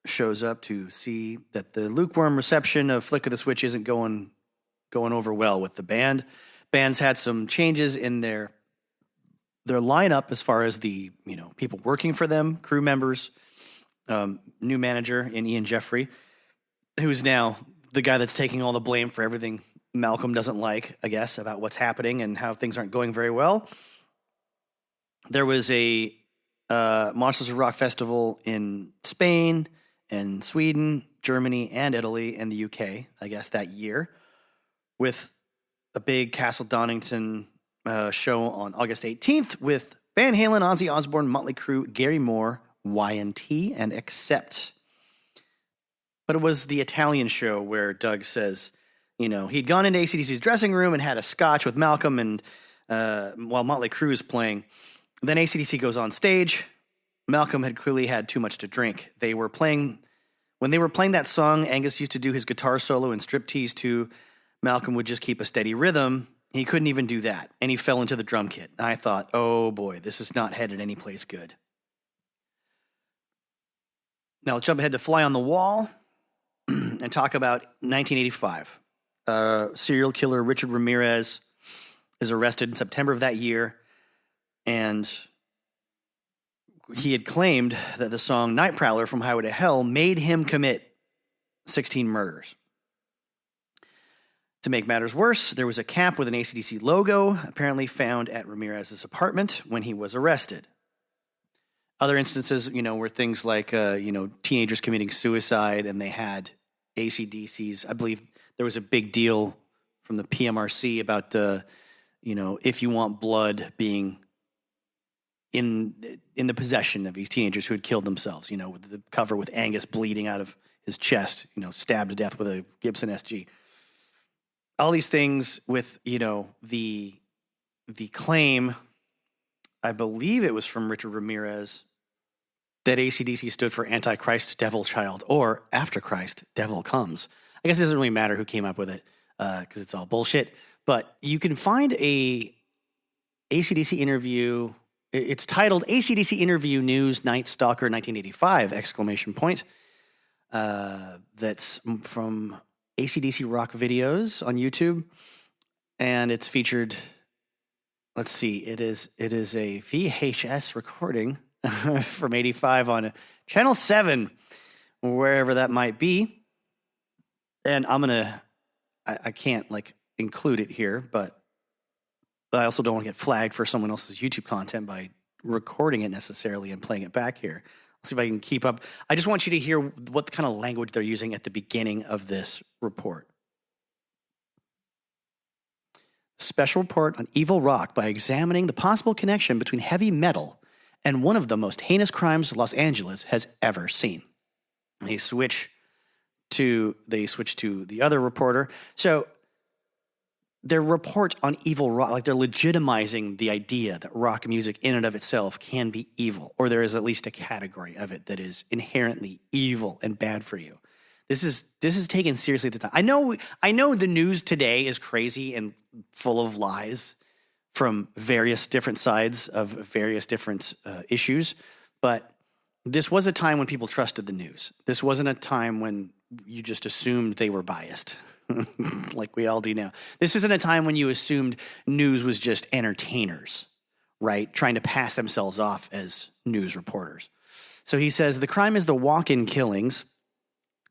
shows up to see that the lukewarm reception of Flick of the Switch isn't going over well with the band. Band's had some changes in their lineup as far as the people working for them, crew members, new manager in Ian Jeffrey, who's now the guy that's taking all the blame for everything Malcolm doesn't like, I guess, about what's happening and how things aren't going very well. There was a Monsters of Rock festival in Spain and Sweden, Germany, and Italy, and the UK, I guess, that year, with a big Castle Donnington show on August 18th with Van Halen, Ozzy Osbourne, Motley Crue, Gary Moore, Y&T, and Accept. But it was the Italian show where Doug says, he'd gone into AC/DC's dressing room and had a scotch with Malcolm and while Motley Crue is playing. Then AC/DC goes on stage. Malcolm had clearly had too much to drink. When they were playing that song, Angus used to do his guitar solo and striptease too. Malcolm would just keep a steady rhythm. He couldn't even do that, and he fell into the drum kit. I thought, oh boy, this is not headed anyplace good. Now let's jump ahead to Fly on the Wall and talk about 1985. Serial killer Richard Ramirez is arrested in September of that year, and he had claimed that the song Night Prowler from Highway to Hell made him commit 16 murders. To make matters worse, there was a cap with an AC/DC logo apparently found at Ramirez's apartment when he was arrested. Other instances, were things like, teenagers committing suicide, and they had AC/DC's. I believe there was a big deal from the PMRC about, if you want blood being in the possession of these teenagers who had killed themselves, with the cover with Angus bleeding out of his chest, stabbed to death with a Gibson SG. All these things with, the claim, I believe it was from Richard Ramirez, that AC/DC stood for Antichrist, Devil Child, or After Christ, Devil Comes. I guess it doesn't really matter who came up with it because it's all bullshit. But you can find a AC/DC interview. It's titled AC/DC Interview News Night Stalker 1985, exclamation point. That's from AC/DC Rock Videos on YouTube. And it's featured, let's see, it is a VHS recording from 85 on Channel 7, wherever that might be. And I can't include it here, but I also don't want to get flagged for someone else's YouTube content by recording it necessarily and playing it back here. see if I can keep up. I just want you to hear what kind of language they're using at the beginning of this report. Special report on evil rock by examining the possible connection between heavy metal and one of the most heinous crimes Los Angeles has ever seen. They switch to the other reporter. So their report on evil rock, like they're legitimizing the idea that rock music in and of itself can be evil, or there is at least a category of it that is inherently evil and bad for you. This is taken seriously at the time. I know the news today is crazy and full of lies from various different sides of various different issues, but this was a time when people trusted the news. This wasn't a time when you just assumed they were biased, like we all do now. This isn't a time when you assumed news was just entertainers, right? Trying to pass themselves off as news reporters. So he says the crime is the walk-in killings,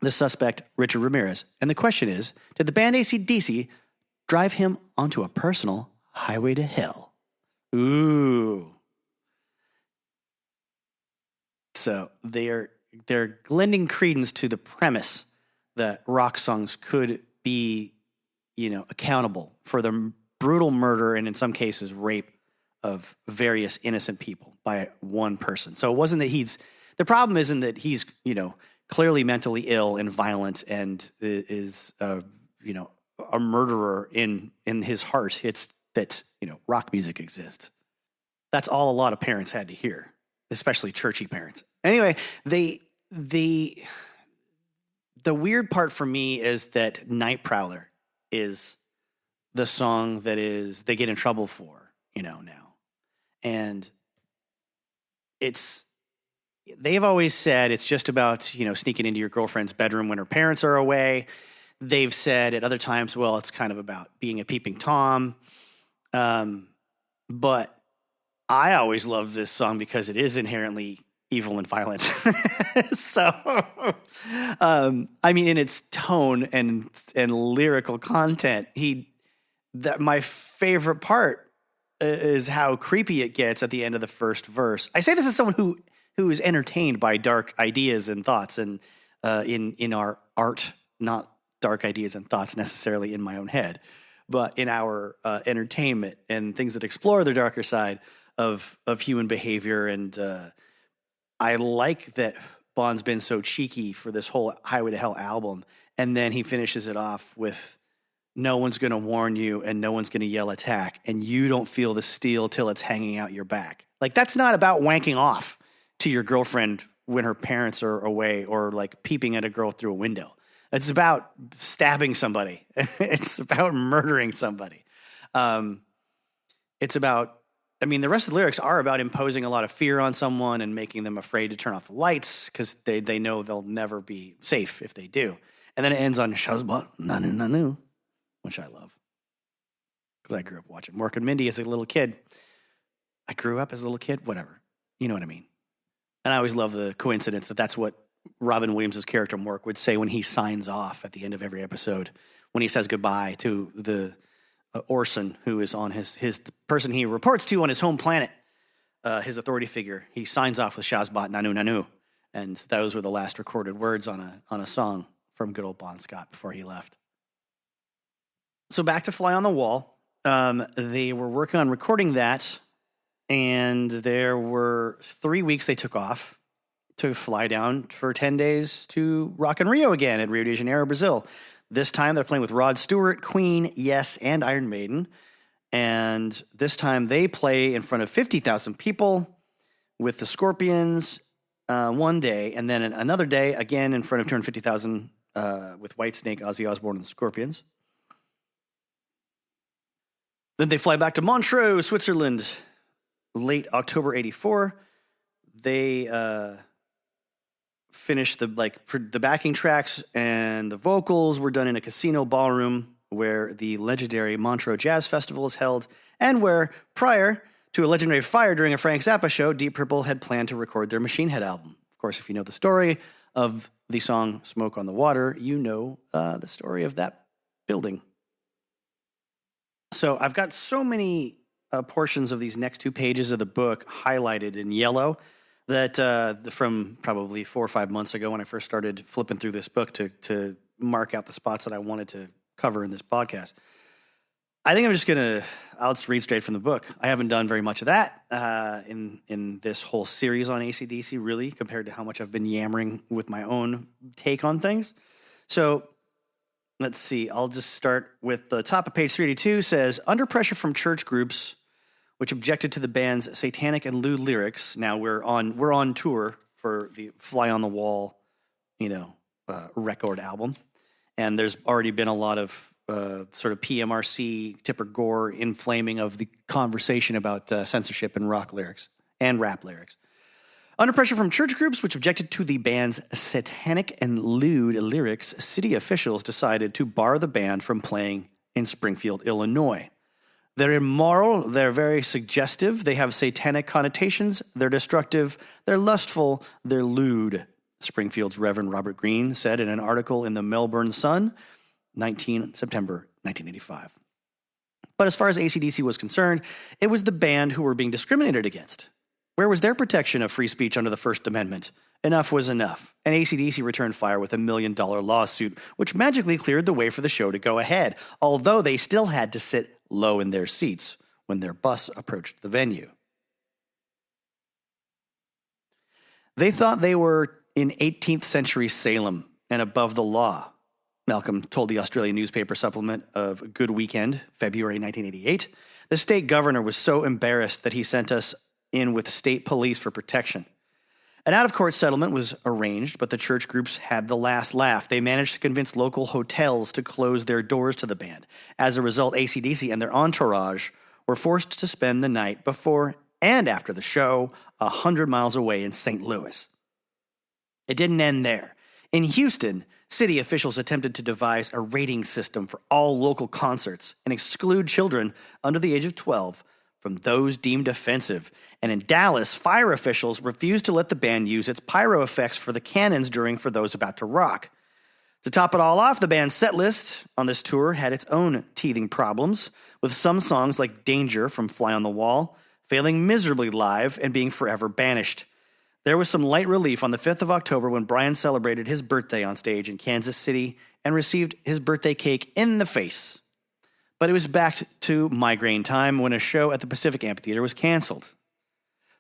the suspect, Richard Ramirez. And the question is, did the band AC/DC drive him onto a personal highway to hell? Ooh. So they're lending credence to the premise that rock songs could be, accountable for the brutal murder and in some cases rape of various innocent people by one person. So it wasn't that the problem isn't that he's, clearly mentally ill and violent and is, a murderer in his heart. It's that, rock music exists. That's all a lot of parents had to hear, especially churchy parents. Anyway, the weird part for me is that Night Prowler is the song that they get in trouble for, now. And they've always said it's just about, sneaking into your girlfriend's bedroom when her parents are away. They've said at other times, well, it's kind of about being a peeping Tom. But I always love this song because it is inherently evil and violent. So, in its tone and lyrical content, my favorite part is how creepy it gets at the end of the first verse. I say this as someone who is entertained by dark ideas and thoughts, and in our art, not dark ideas and thoughts necessarily in my own head, but in our entertainment and things that explore the darker side of human behavior. And I like that Bond's been so cheeky for this whole Highway to Hell album, and then he finishes it off with, no one's going to warn you and no one's going to yell attack, and you don't feel the steel till it's hanging out your back. Like, that's not about wanking off to your girlfriend when her parents are away, or like peeping at a girl through a window. It's about stabbing somebody. It's about murdering somebody. It's about, the rest of the lyrics are about imposing a lot of fear on someone and making them afraid to turn off the lights because they know they'll never be safe if they do. And then it ends on Shazbot, Nanu Nanu, which I love because I grew up watching Mork and Mindy as a little kid. I grew up as a little kid, whatever. You know what I mean? And I always love the coincidence that that's what Robin Williams' character Mork would say when he signs off at the end of every episode, when he says goodbye to the Orson, who is on his person he reports to on his home planet, his authority figure. He signs off with Shazbot Nanu Nanu, and those were the last recorded words on a song from good old Bon Scott before he left. So back to Fly on the Wall. They were working on recording that, and there were 3 weeks they took off to fly down for 10 days to Rock in Rio again at Rio de Janeiro, Brazil. This time they're playing with Rod Stewart, Queen, Yes, and Iron Maiden. And this time they play in front of 50,000 people with the Scorpions one day, and then another day again in front of 250,000 with Whitesnake, Ozzy Osbourne, and the Scorpions. Then they fly back to Montreux, Switzerland, late October 84. They finished the backing tracks, and the vocals were done in a casino ballroom where the legendary Montreux Jazz Festival is held, and where, prior to a legendary fire during a Frank Zappa show, Deep Purple had planned to record their Machine Head album. Of course, if you know the story of the song Smoke on the Water, you know the story of that building. So I've got so many portions of these next 2 pages of the book highlighted in yellow that from probably 4 or 5 months ago when I first started flipping through this book to mark out the spots that I wanted to cover in this podcast. I think I'll just read straight from the book. I haven't done very much of that in this whole series on AC/DC, really, compared to how much I've been yammering with my own take on things. So let's see. I'll just start with the top of page 382 says, under pressure from church groups, which objected to the band's satanic and lewd lyrics. Now we're on tour for the Fly on the Wall, record album. And there's already been a lot of sort of PMRC, Tipper Gore inflaming of the conversation about censorship and rock lyrics and rap lyrics. Under pressure from church groups, which objected to the band's satanic and lewd lyrics, city officials decided to bar the band from playing in Springfield, Illinois. They're immoral, they're very suggestive, they have satanic connotations, they're destructive, they're lustful, they're lewd, Springfield's Reverend Robert Greene said in an article in the Melbourne Sun, September 1985. But as far as AC/DC was concerned, it was the band who were being discriminated against. Where was their protection of free speech under the First Amendment? Enough was enough, and AC/DC returned fire with $1 million lawsuit, which magically cleared the way for the show to go ahead, although they still had to sit low in their seats when their bus approached the venue. They thought they were in 18th century Salem and above the law, Malcolm told the Australian newspaper supplement of Good Weekend, February 1988. The state governor was so embarrassed that he sent us in with state police for protection. An out-of-court settlement was arranged, but the church groups had the last laugh. They managed to convince local hotels to close their doors to the band. As a result, AC/DC and their entourage were forced to spend the night before and after the show 100 miles away in St. Louis. It didn't end there. In Houston, city officials attempted to devise a rating system for all local concerts and exclude children under the age of 12 from those deemed offensive. And in Dallas, fire officials refused to let the band use its pyro effects for the cannons during For Those About to Rock. To top it all off, the band's set list on this tour had its own teething problems, with some songs like Danger from Fly on the Wall failing miserably live and being forever banished. There was some light relief on the 5th of October when Brian celebrated his birthday on stage in Kansas City and received his birthday cake in the face. But it was back to migraine time when a show at the Pacific Amphitheater was canceled.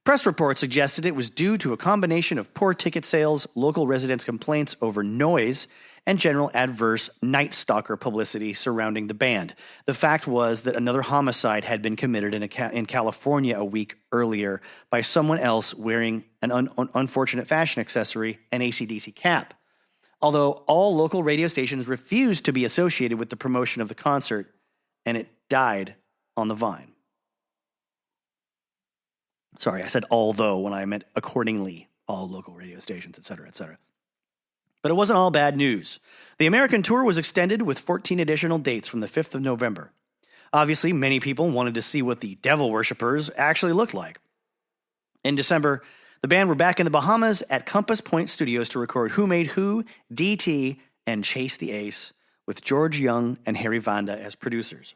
Press reports suggested it was due to a combination of poor ticket sales, local residents' complaints over noise, and general adverse Night Stalker publicity surrounding the band. The fact was that another homicide had been committed in California a week earlier by someone else wearing an unfortunate fashion accessory, an AC/DC cap. Although all local radio stations refused to be associated with the promotion of the concert, and it died on the vine. Sorry, I said although when I meant accordingly, all local radio stations, et cetera, et cetera. But it wasn't all bad news. The American tour was extended with 14 additional dates from the 5th of November. Obviously, many people wanted to see what the devil worshippers actually looked like. In December, the band were back in the Bahamas at Compass Point Studios to record Who Made Who, DT, and Chase the Ace, with George Young and Harry Vanda as producers.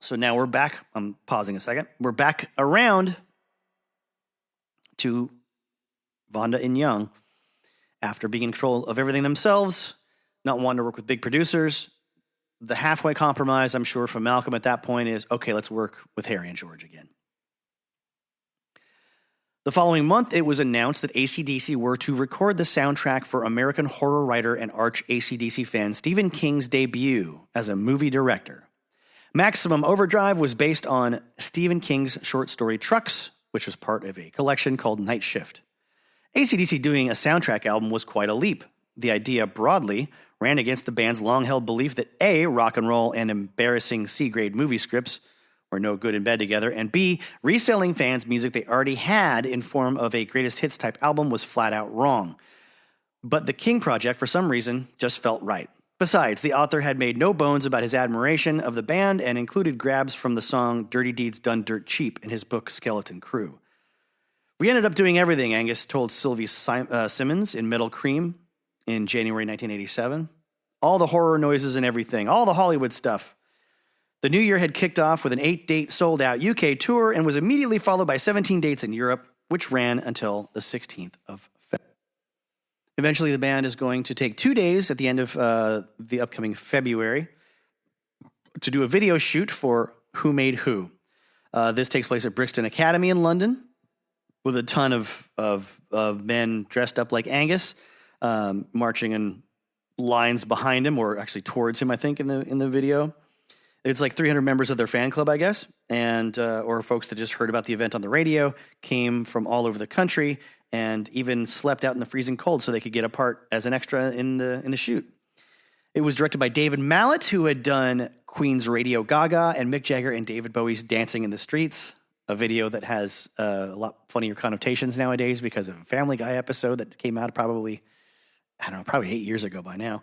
So now we're back. I'm pausing a second. We're back around to Vanda and Young after being in control of everything themselves, not wanting to work with big producers. The halfway compromise, I'm sure, from Malcolm at that point is, okay, let's work with Harry and George again. The following month, it was announced that AC/DC were to record the soundtrack for American horror writer and arch AC/DC fan Stephen King's debut as a movie director. Maximum Overdrive was based on Stephen King's short story Trucks, which was part of a collection called Night Shift. AC/DC doing a soundtrack album was quite a leap. The idea broadly ran against the band's long-held belief that A, rock and roll and embarrassing C-grade movie scripts were no good in bed together, and B, reselling fans music they already had in form of a greatest hits type album was flat out wrong. But the King project, for some reason, just felt right. Besides, the author had made no bones about his admiration of the band and included grabs from the song Dirty Deeds Done Dirt Cheap in his book Skeleton Crew. We ended up doing everything, Angus told Sylvie Simmons in Metal Cream in January 1987. All the horror noises and everything, all the Hollywood stuff. The new year had kicked off with an 8-date sold-out UK tour and was immediately followed by 17 dates in Europe, which ran until the 16th of February. Eventually, the band is going to take 2 days at the end of the upcoming February to do a video shoot for Who Made Who. This takes place at Brixton Academy in London with a ton of men dressed up like Angus, marching in lines behind him, or actually towards him, I think, in the video. It's like 300 members of their fan club, I guess, and or folks that just heard about the event on the radio, came from all over the country, and even slept out in the freezing cold so they could get a part as an extra in the shoot. It was directed by David Mallet, who had done Queen's Radio Gaga and Mick Jagger and David Bowie's Dancing in the Streets, a video that has a lot funnier connotations nowadays because of a Family Guy episode that came out probably 8 years ago by now.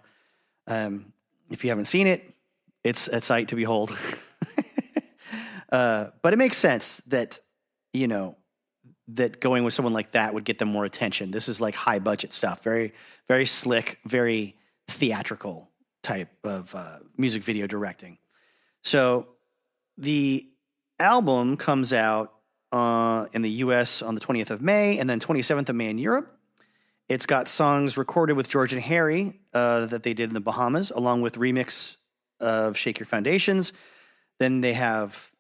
If you haven't seen it, it's a sight to behold. But it makes sense that, that going with someone like that would get them more attention. This is like high budget stuff, very, very slick, very theatrical type of music video directing. So the album comes out in the US on the 20th of May and then 27th of May in Europe. It's got songs recorded with George and Harry that they did in the Bahamas, along with remix of Shake Your Foundations. Then they have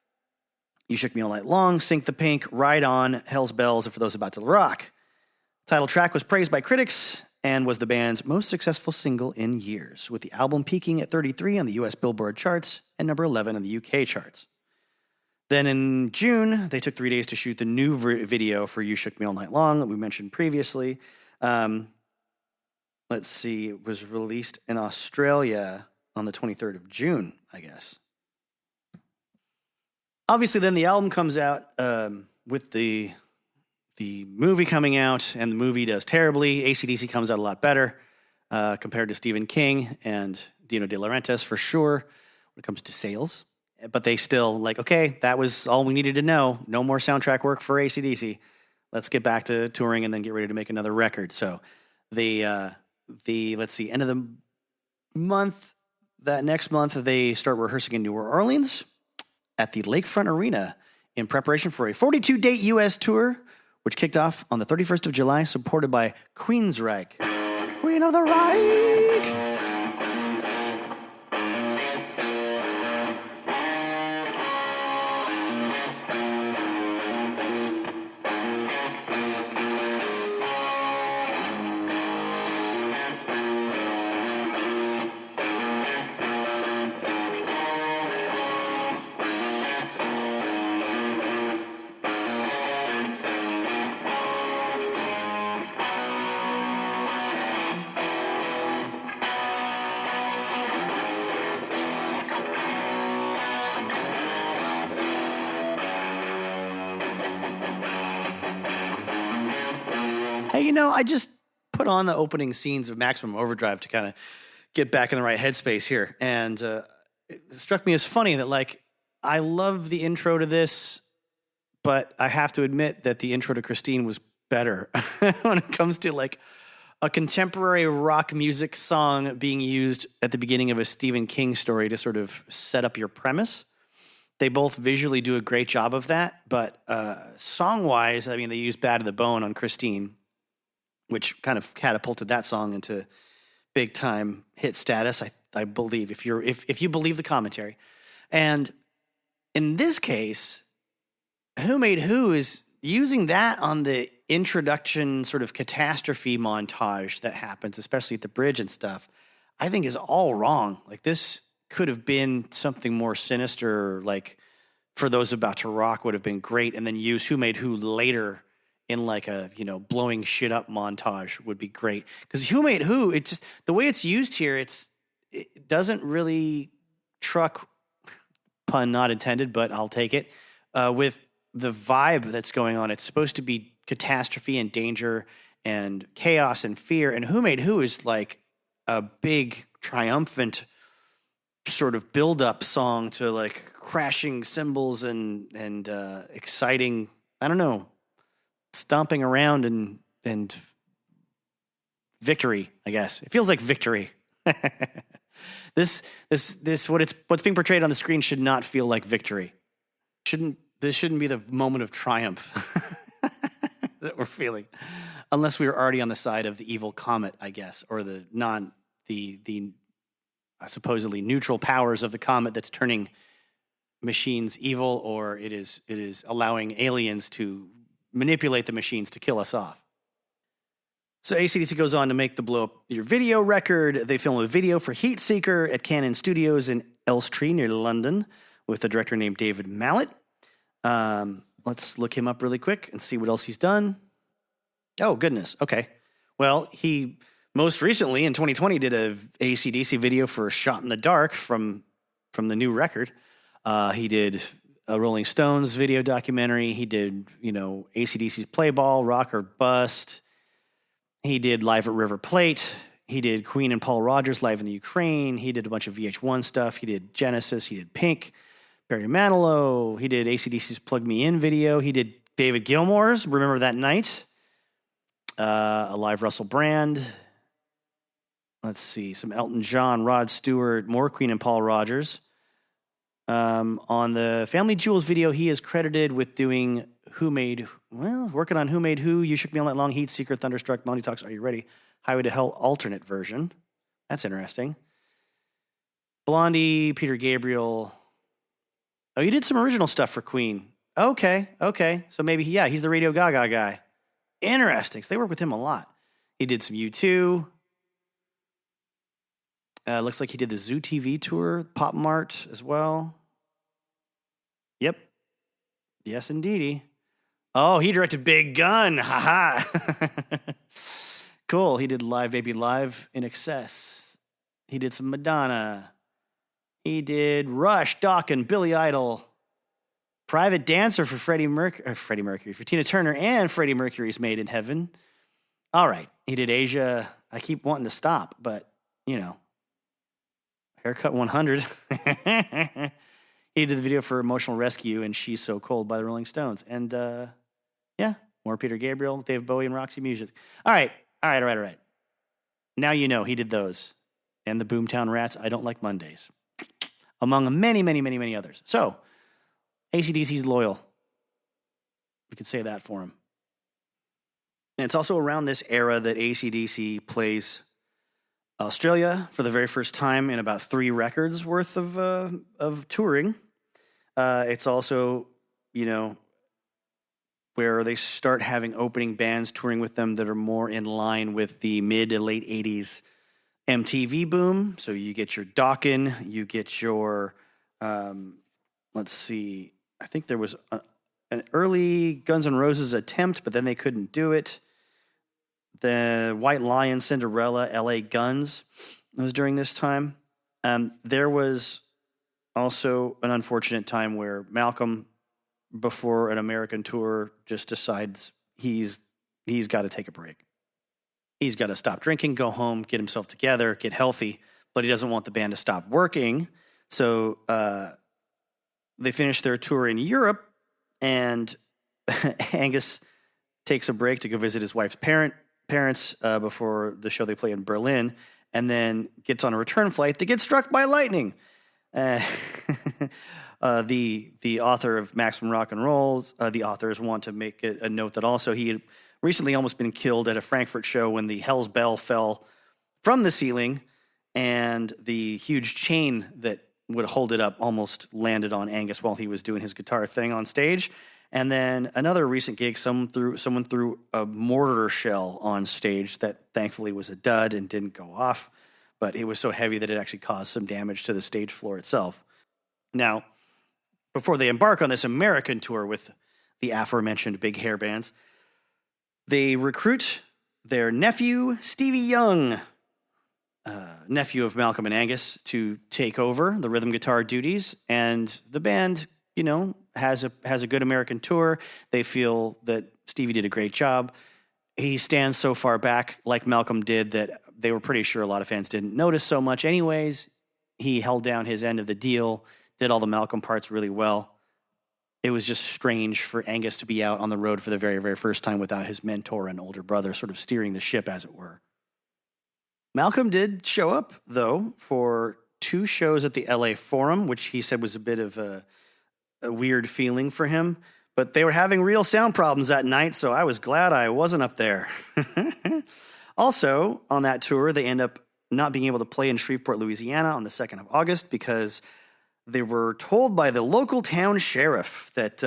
You Shook Me All Night Long, Sink the Pink, Ride On, Hell's Bells, and For Those About to Rock. Title track was praised by critics and was the band's most successful single in years, with the album peaking at 33 on the US Billboard charts and number 11 on the UK charts. Then in June, they took 3 days to shoot the new video for You Shook Me All Night Long that we mentioned previously. Let's see, it was released in Australia on the 23rd of June, I guess. Obviously, then the album comes out with the movie coming out, and the movie does terribly. AC/DC comes out a lot better compared to Stephen King and Dino De Laurentiis for sure when it comes to sales. But they still okay, that was all we needed to know. No more soundtrack work for AC/DC. Let's get back to touring and then get ready to make another record. So the let's see, end of the month, that next month, they start rehearsing in New Orleans at the Lakefront Arena in preparation for a 42-date U.S. tour, which kicked off on the 31st of July, supported by Queensryche. Queen of the Reich! Hey, I just put on the opening scenes of Maximum Overdrive to kind of get back in the right headspace here. And it struck me as funny that, I love the intro to this, but I have to admit that the intro to Christine was better when it comes to, a contemporary rock music song being used at the beginning of a Stephen King story to sort of set up your premise. They both visually do a great job of that, but song-wise, they use Bad to the Bone on Christine, which kind of catapulted that song into big-time hit status, I believe, if you believe the commentary. And in this case, Who Made Who is using that on the introduction sort of catastrophe montage that happens, especially at the bridge and stuff, I think is all wrong. This could have been something more sinister, For Those About to Rock would have been great, and then use Who Made Who later in a blowing shit up montage would be great. Because Who Made Who, it just, the way it's used here, it doesn't really truck, pun not intended, but I'll take it, with the vibe that's going on. It's supposed to be catastrophe and danger and chaos and fear. And Who Made Who is a big triumphant sort of build-up song to crashing cymbals and exciting, I don't know, stomping around and victory, I guess. It feels like victory. What's being portrayed on the screen should not feel like victory. This shouldn't be the moment of triumph that we're feeling, unless we were already on the side of the evil comet, I guess, or the supposedly neutral powers of the comet that's turning machines evil, or it is allowing aliens to manipulate the machines to kill us off. So AC/DC goes on to make the Blow Up Your Video record. They film a video for Heatseeker at Canon Studios in Elstree near London with a director named David Mallet. Let's look him up really quick and see what else he's done. Oh, goodness. Okay. Well, he most recently in 2020 did a AC/DC video for Shot in the Dark from the new record. He did a Rolling Stones video documentary. He did, AC/DC's Play Ball, Rock or Bust. He did Live at River Plate. He did Queen and Paul Rogers live in the Ukraine. He did a bunch of VH1 stuff. He did Genesis. He did Pink, Barry Manilow. He did AC/DC's Plug Me In video. He did David Gilmour's Remember That Night. A live Russell Brand. Let's see. Some Elton John, Rod Stewart, more Queen and Paul Rogers. On the Family Jewels video, he is credited with doing working on Who Made Who, You Shook Me All Night Long, Heatseeker, Thunderstruck, Monty Talks, Are You Ready? Highway to Hell alternate version. That's interesting. Blondie, Peter Gabriel. Oh, you did some original stuff for Queen. Okay. So maybe, he's the Radio Gaga guy. Interesting. So they work with him a lot. He did some U2. Looks like he did the Zoo TV tour, Pop Mart as well. Yep. Yes, indeedy. Oh, he directed Big Gun. Ha Cool. He did Live Baby Live in Excess. He did some Madonna. He did Rush, Dokken, Billy Idol. Private Dancer for Freddie Mercury, for Tina Turner and Freddie Mercury's Made in Heaven. All right. He did Asia. I keep wanting to stop, but, Haircut 100. He did the video for Emotional Rescue and She's So Cold by the Rolling Stones. And, more Peter Gabriel, Dave Bowie, and Roxy Music. All right. Now he did those. And the Boomtown Rats, I Don't Like Mondays. Among many, many, many, many others. So, AC/DC's loyal. We could say that for him. And it's also around this era that AC/DC plays Australia for the very first time in about 3 records worth of touring. It's also, where they start having opening bands touring with them that are more in line with the mid to late 80s MTV boom. So you get your Dokken, you get your, let's see, I think there was an early Guns N' Roses attempt, but then they couldn't do it. The White Lion, Cinderella, LA Guns was during this time. There was also an unfortunate time where Malcolm, before an American tour, just decides he's got to take a break. He's got to stop drinking, go home, get himself together, get healthy, but he doesn't want the band to stop working. So they finish their tour in Europe, and Angus takes a break to go visit his wife's parents before the show they play in Berlin, and then gets on a return flight that gets struck by lightning. The author of Maximum Rock and Rolls, the authors want to make a note that also he had recently almost been killed at a Frankfurt show when the Hell's Bell fell from the ceiling, and the huge chain that would hold it up almost landed on Angus while he was doing his guitar thing on stage. And then another recent gig, someone threw a mortar shell on stage that thankfully was a dud and didn't go off, but it was so heavy that it actually caused some damage to the stage floor itself. Now, before they embark on this American tour with the aforementioned big hair bands, they recruit their nephew, Stevie Young, nephew of Malcolm and Angus, to take over the rhythm guitar duties. And the band, has a good American tour. They feel that Stevie did a great job. He stands so far back, like Malcolm did, that they were pretty sure a lot of fans didn't notice so much anyways. He held down his end of the deal, did all the Malcolm parts really well. It was just strange for Angus to be out on the road for the very, very first time without his mentor and older brother sort of steering the ship, as it were. Malcolm did show up, though, for 2 shows at the LA Forum, which he said was a bit of a weird feeling for him. But they were having real sound problems that night, so I was glad I wasn't up there. Also, on that tour, they end up not being able to play in Shreveport, Louisiana on the 2nd of August because they were told by the local town sheriff that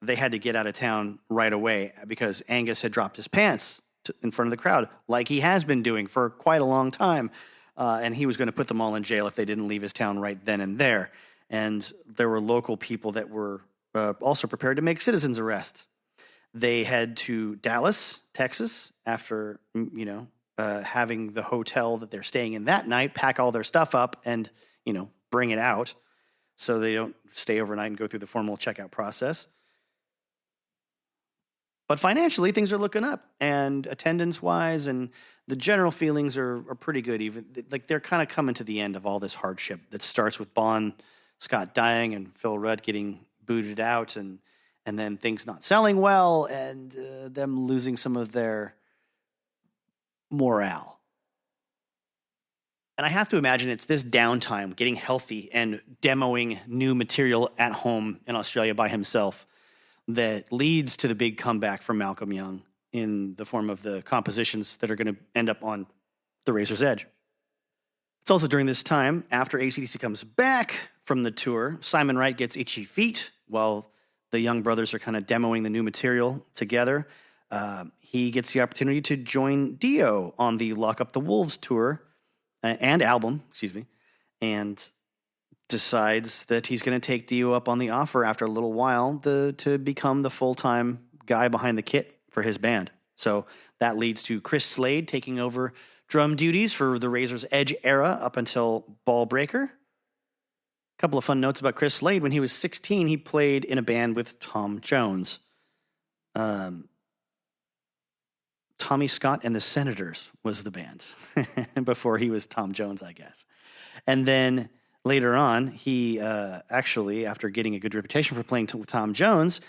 they had to get out of town right away because Angus had dropped his pants in front of the crowd, like he has been doing for quite a long time. And he was going to put them all in jail if they didn't leave his town right then and there. And there were local people that were also prepared to make citizens arrests. They head to Dallas, Texas, after, having the hotel that they're staying in that night pack all their stuff up and, bring it out so they don't stay overnight and go through the formal checkout process. But financially, things are looking up, and attendance-wise, and the general feelings are pretty good. Even like they're kind of coming to the end of all this hardship that starts with Bon Scott dying and Phil Rudd getting booted out, and then things not selling well, and them losing some of their morale. And I have to imagine it's this downtime, getting healthy and demoing new material at home in Australia by himself, that leads to the big comeback from Malcolm Young in the form of the compositions that are going to end up on The Razor's Edge. It's also during this time, after AC/DC comes back from the tour, Simon Wright gets itchy feet while the Young brothers are kind of demoing the new material together. He gets the opportunity to join Dio on the Lock Up the Wolves tour and album, and decides that he's going to take Dio up on the offer after a little while to become the full-time guy behind the kit for his band. So that leads to Chris Slade taking over drum duties for the Razor's Edge era up until Ball Breaker. A couple of fun notes about Chris Slade. When he was 16, he played in a band with Tom Jones. Tommy Scott and the Senators was the band before he was Tom Jones, I guess. And then later on, he actually, after getting a good reputation for playing with Tom Jones,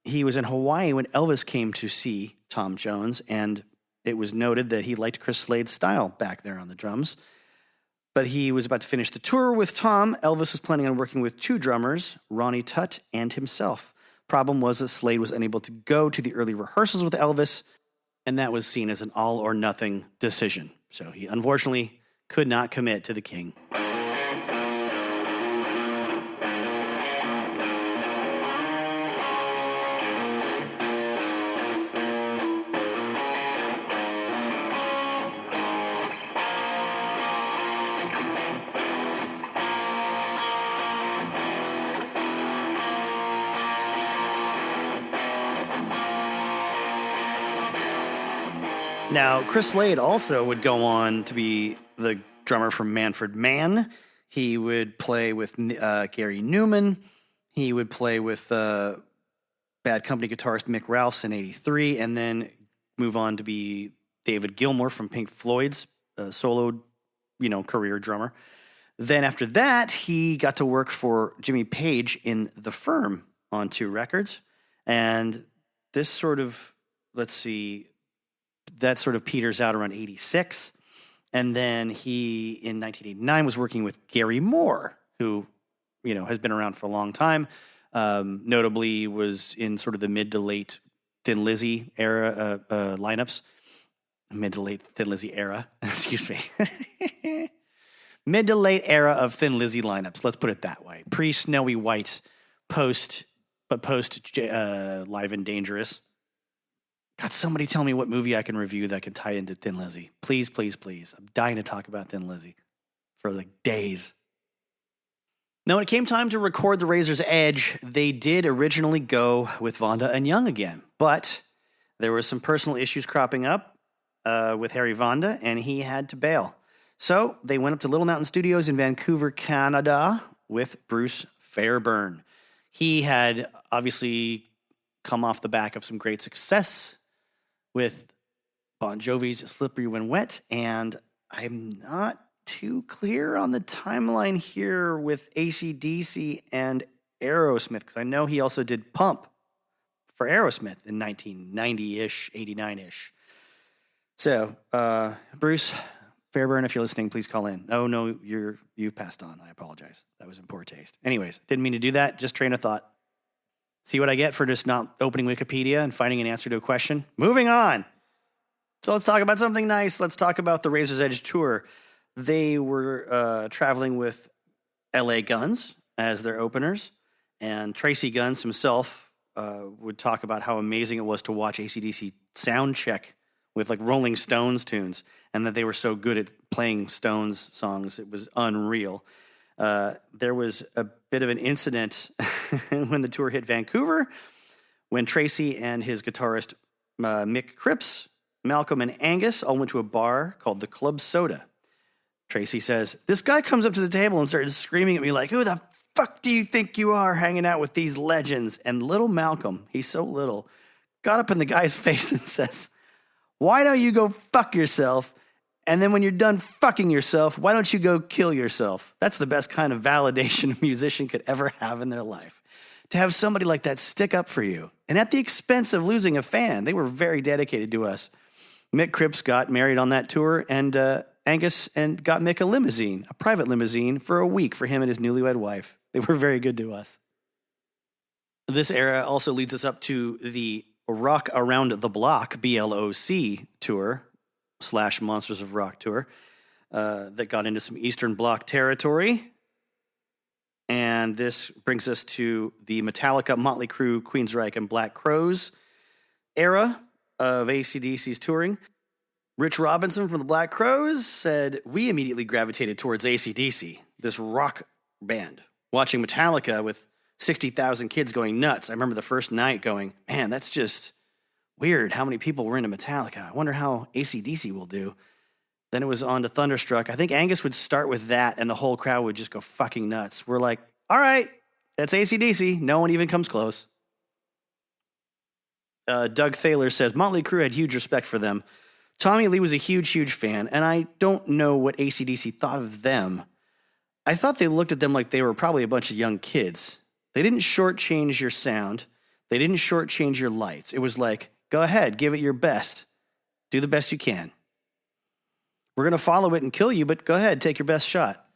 he was in Hawaii when Elvis came to see Tom Jones, and it was noted that he liked Chris Slade's style back there on the drums. But he was about to finish the tour with Tom. Elvis was planning on working with 2 drummers, Ronnie Tutt and himself. Problem was that Slade was unable to go to the early rehearsals with Elvis, and that was seen as an all-or-nothing decision. So he unfortunately could not commit to the King. Now, Chris Slade also would go on to be the drummer for Manfred Mann. He would play with Gary Newman. He would play with Bad Company guitarist Mick Ralphs in '83, and then move on to be David Gilmour from Pink Floyd's solo, career drummer. Then after that, he got to work for Jimmy Page in The Firm on 2 records. And this sort of, that sort of peters out around 86. And then he, in 1989, was working with Gary Moore, who, has been around for a long time. Notably was in sort of the mid to late Thin Lizzy era lineups. Mid to late Thin Lizzy era, excuse me. Mid to late era of Thin Lizzy lineups, let's put it that way. Pre-Snowy White, post Live and Dangerous. God, somebody tell me what movie I can review that can tie into Thin Lizzy. Please, please, please. I'm dying to talk about Thin Lizzy for days. Now, when it came time to record The Razor's Edge, they did originally go with Vonda and Young again. But there were some personal issues cropping up with Harry Vonda, and he had to bail. So they went up to Little Mountain Studios in Vancouver, Canada, with Bruce Fairbairn. He had obviously come off the back of some great success with Bon Jovi's Slippery When Wet, and I'm not too clear on the timeline here with AC/DC and Aerosmith, because I know he also did Pump for Aerosmith in 1990-ish, 89-ish. So Bruce Fairburn, if you're listening, please call in. Oh, no, you've passed on. I apologize. That was in poor taste. Anyways, didn't mean to do that. Just train of thought. See what I get for just not opening Wikipedia and finding an answer to a question? Moving on. So let's talk about something nice. Let's talk about the Razor's Edge tour. They were traveling with LA Guns as their openers, and Tracy Guns himself would talk about how amazing it was to watch AC/DC sound check with like Rolling Stones tunes, and that they were so good at playing Stones songs. It was unreal. There was a bit of an incident when the tour hit Vancouver, when Tracy and his guitarist Mick Cripps, Malcolm, and Angus all went to a bar called the Club Soda. Tracy says, "This guy comes up to the table and started screaming at me like, 'Who the fuck do you think you are hanging out with these legends?' And little Malcolm, he's so little, got up in the guy's face and says, 'Why don't you go fuck yourself? And then when you're done fucking yourself, why don't you go kill yourself?' That's the best kind of validation a musician could ever have in their life. To have somebody like that stick up for you, and at the expense of losing a fan. They were very dedicated to us. Mick Cripps got married on that tour, and Angus and got Mick a private limousine, for a week for him and his newlywed wife. They were very good to us. This era also leads us up to the Rock Around the Block, BLOC tour / Monsters of Rock tour that got into some Eastern Bloc territory. And this brings us to the Metallica, Motley Crue, Queensryche, and Black Crowes era of AC/DC's touring. Rich Robinson from the Black Crowes said, "We immediately gravitated towards AC/DC, this rock band, watching Metallica with 60,000 kids going nuts. I remember the first night going, man, that's just weird how many people were into Metallica. I wonder how AC/DC will do." Then it was on to Thunderstruck. I think Angus would start with that, and the whole crowd would just go fucking nuts. We're like, all right, that's AC/DC. No one even comes close. Doug Thaler says, "Motley Crue had huge respect for them. Tommy Lee was a huge, huge fan, and I don't know what AC/DC thought of them. I thought they looked at them like they were probably a bunch of young kids. They didn't shortchange your sound. They didn't shortchange your lights. It was like, go ahead, give it your best. Do the best you can. We're going to follow it and kill you, but go ahead, take your best shot."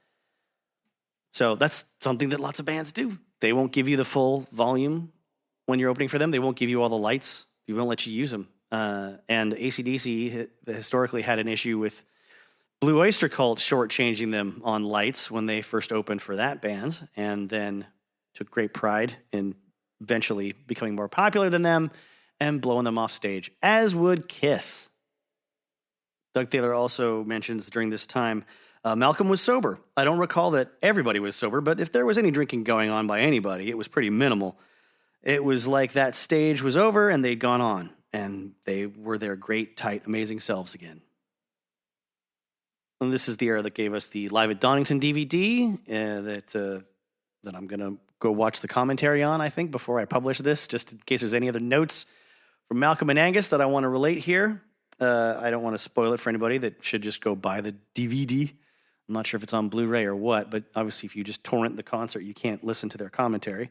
So that's something that lots of bands do. They won't give you the full volume when you're opening for them. They won't give you all the lights. They won't let you use them. And AC/DC historically had an issue with Blue Oyster Cult shortchanging them on lights when they first opened for that band, and then took great pride in eventually becoming more popular than them and blowing them off stage, as would Kiss. Doug Thaler also mentions during this time, Malcolm was sober. I don't recall that everybody was sober, but if there was any drinking going on by anybody, it was pretty minimal. It was like that stage was over and they'd gone on, and they were their great, tight, amazing selves again. And this is the era that gave us the Live at Donnington DVD that I'm going to go watch the commentary on, I think, before I publish this, just in case there's any other notes from Malcolm and Angus that I want to relate here. I don't want to spoil it for anybody that should just go buy the DVD. I'm not sure if it's on Blu-ray or what, but obviously if you just torrent the concert, you can't listen to their commentary.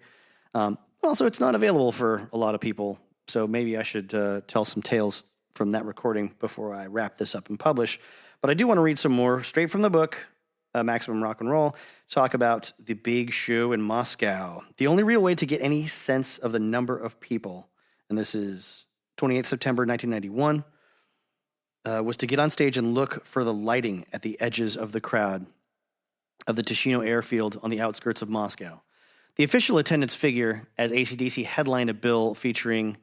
Also, it's not available for a lot of people, so maybe I should tell some tales from that recording before I wrap this up and publish. But I do want to read some more straight from the book, Maximum Rock and Roll, talk about the big show in Moscow. The only real way to get any sense of the number of people, and this is 28 September 1991, was to get on stage and look for the lighting at the edges of the crowd of the Tushino airfield on the outskirts of Moscow. The official attendance figure as AC/DC headlined a bill featuring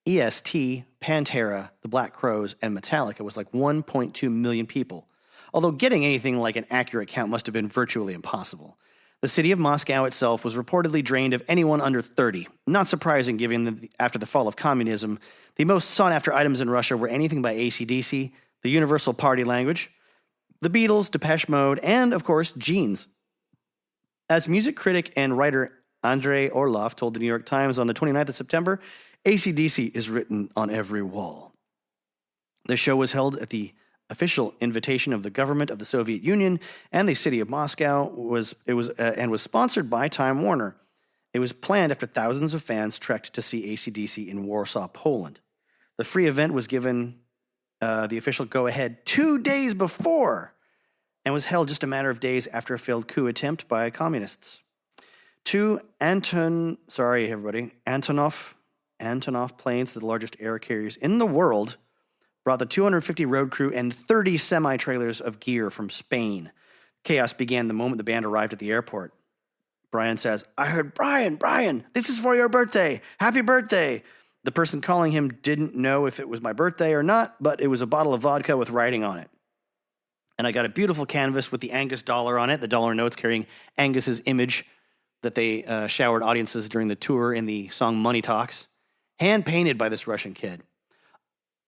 EST, Pantera, the Black Crowes, and Metallica was like 1.2 million people, although getting anything like an accurate count must have been virtually impossible. The city of Moscow itself was reportedly drained of anyone under 30. Not surprising, given that after the fall of communism, the most sought-after items in Russia were anything by AC/DC, the universal party language, the Beatles, Depeche Mode, and, of course, jeans. As music critic and writer Andrei Orlov told the New York Times on the 29th of September, AC/DC is written on every wall. The show was held at the official invitation of the government of the Soviet Union and the city of Moscow was sponsored by Time Warner. It was planned after thousands of fans trekked to see AC/DC in Warsaw, Poland. The free event was given the official go-ahead 2 days before, and was held just a matter of days after a failed coup attempt by communists. Antonov planes, the largest air carriers in the world, brought the 250 road crew and 30 semi-trailers of gear from Spain. Chaos began the moment the band arrived at the airport. Brian says, "I heard Brian, this is for your birthday. Happy birthday." The person calling him didn't know if it was my birthday or not, but it was a bottle of vodka with writing on it. And I got a beautiful canvas with the Angus dollar on it, the dollar notes carrying Angus's image that they showered audiences during the tour in the song Money Talks, hand-painted by this Russian kid.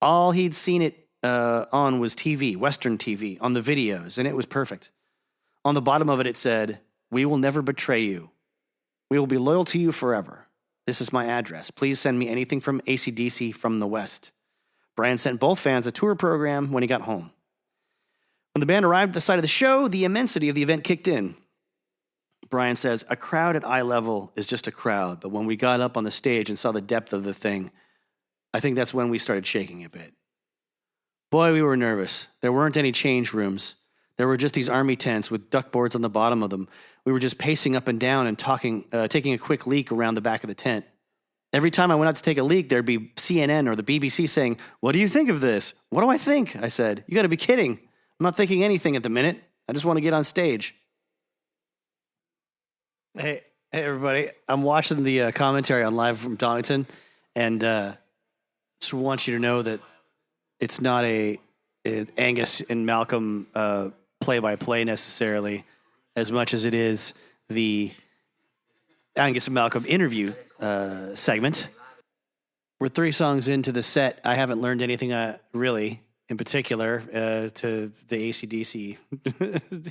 All he'd seen it on was TV, Western TV, on the videos, and it was perfect. On the bottom of it, it said, "We will never betray you. We will be loyal to you forever. This is my address. Please send me anything from AC/DC from the West." Brian sent both fans a tour program when he got home. When the band arrived at the site of the show, the immensity of the event kicked in. Brian says, "A crowd at eye level is just a crowd, but when we got up on the stage and saw the depth of the thing, I think that's when we started shaking a bit. Boy, we were nervous. There weren't any change rooms. There were just these army tents with duckboards on the bottom of them. We were just pacing up and down and taking a quick leak around the back of the tent. Every time I went out to take a leak, there'd be CNN or the BBC saying, 'What do you think of this?' 'What do I think?' I said. 'You got to be kidding. I'm not thinking anything at the minute. I just want to get on stage.'" Hey, everybody. I'm watching the commentary on Live from Donnington, and just want you to know that it's not a Angus and Malcolm play-by-play necessarily, as much as it is the Angus and Malcolm interview segment. We're 3 songs into the set. I haven't learned anything really in particular to the AC/DC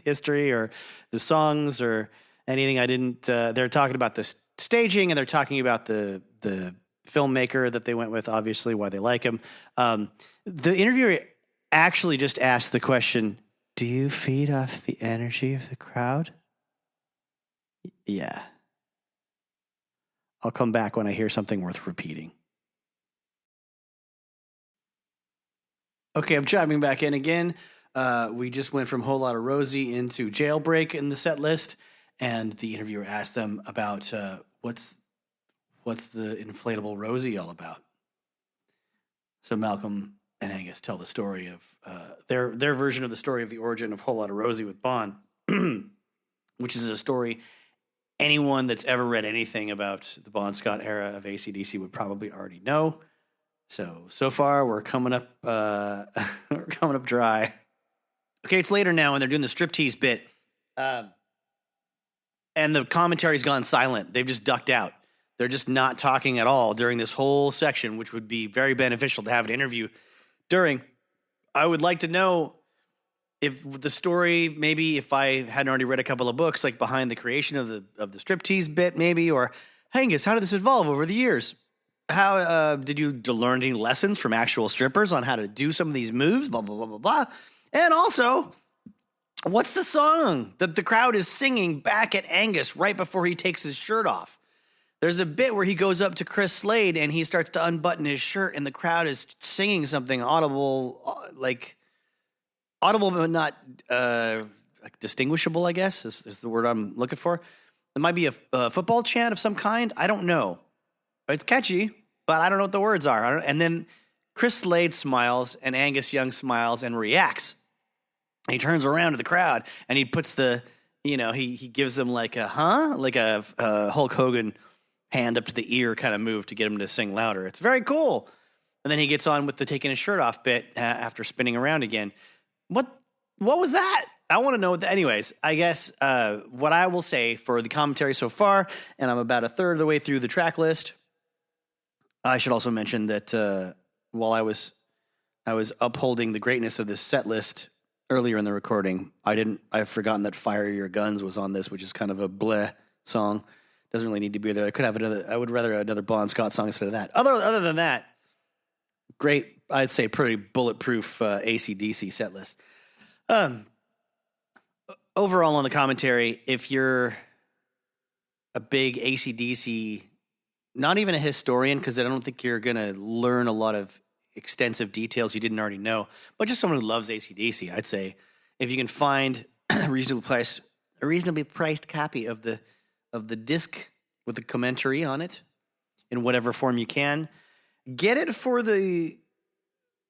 history or the songs or anything. I didn't. They're talking about the staging, and they're talking about the filmmaker that they went with, obviously, why they like him. The interviewer actually just asked the question, "Do you feed off the energy of the crowd?" Yeah. I'll come back when I hear something worth repeating. Okay, I'm chiming back in again. We just went from Whole Lotta Rosie into Jailbreak in the set list, and the interviewer asked them about what's the inflatable Rosie all about. So Malcolm and Angus tell the story of their version of the story of the origin of Whole Lotta Rosie with Bond, which is a story anyone that's ever read anything about the Bon Scott era of AC/DC would probably already know. So far we're coming up we're coming up dry. Okay, it's later now, and they're doing the striptease bit, and the commentary's gone silent. They've just ducked out. They're just not talking at all during this whole section, which would be very beneficial to have an interview during. I would like to know if the story, maybe if I hadn't already read a couple of books, like behind the creation of the striptease bit, maybe, or Angus, how did this evolve over the years? How did you learn any lessons from actual strippers on how to do some of these moves? Blah, blah, blah, blah, blah. And also, what's the song that the crowd is singing back at Angus right before he takes his shirt off? There's a bit where he goes up to Chris Slade and he starts to unbutton his shirt, and the crowd is singing something audible, but not distinguishable, I guess, is the word I'm looking for. It might be a football chant of some kind. I don't know. It's catchy, but I don't know what the words are. And then Chris Slade smiles, and Angus Young smiles and reacts. He turns around to the crowd, and he puts he gives them like a Hulk Hogan hand up to the ear kind of move to get him to sing louder. It's very cool. And then he gets on with the taking his shirt off bit after spinning around again. What was that? I want to know. Anyways, I guess what I will say for the commentary so far, and I'm about a third of the way through the track list. I should also mention that while I was upholding the greatness of this set list earlier in the recording, I've forgotten that Fire Your Guns was on this, which is kind of a bleh song. Doesn't really need to be there. I would rather another Bon Scott song instead of that. Other than that, great, I'd say pretty bulletproof AC/DC set list. Overall on the commentary, if you're a big AC/DC, not even a historian, because I don't think you're going to learn a lot of extensive details you didn't already know. But just someone who loves AC/DC, I'd say if you can find a reasonably priced copy of the disc with the commentary on it in whatever form you can, get it for the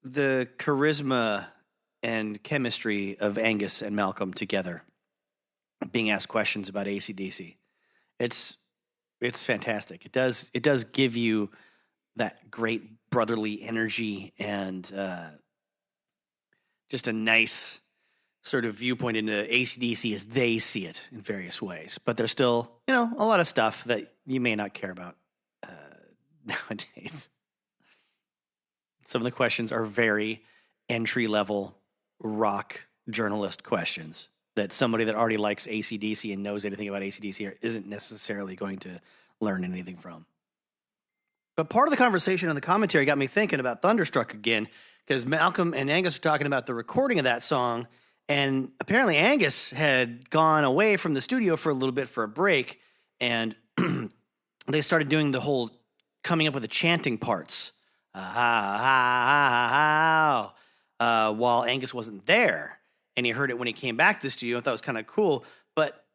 charisma and chemistry of Angus and Malcolm together, being asked questions about AC/DC. It's fantastic. It does give you that great brotherly energy and just a nice sort of viewpoint into AC/DC as they see it in various ways. But there's still, a lot of stuff that you may not care about nowadays. Some of the questions are very entry-level rock journalist questions that somebody that already likes AC/DC and knows anything about AC/DC isn't necessarily going to learn anything from. But part of the conversation and the commentary got me thinking about Thunderstruck again, because Malcolm and Angus were talking about the recording of that song, and apparently Angus had gone away from the studio for a little bit for a break, and they started doing the whole coming up with the chanting parts. While Angus wasn't there, and he heard it when he came back to the studio. I thought it was kind of cool, but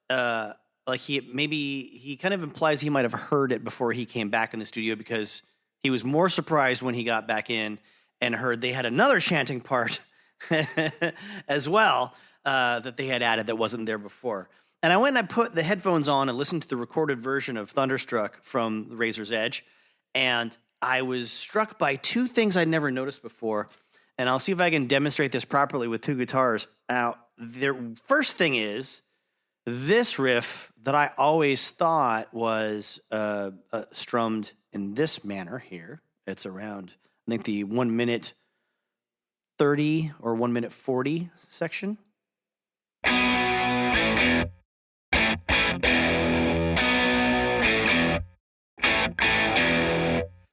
he kind of implies he might have heard it before he came back in the studio, because he was more surprised when he got back in and heard they had another chanting part as well that they had added that wasn't there before. And I went and I put the headphones on and listened to the recorded version of Thunderstruck from Razor's Edge, and I was struck by two things I'd never noticed before, and I'll see if I can demonstrate this properly with two guitars. Now, the first thing is this riff that I always thought was strummed in this manner here. It's around, I think, the 1 minute 30 or 1 minute 40 section.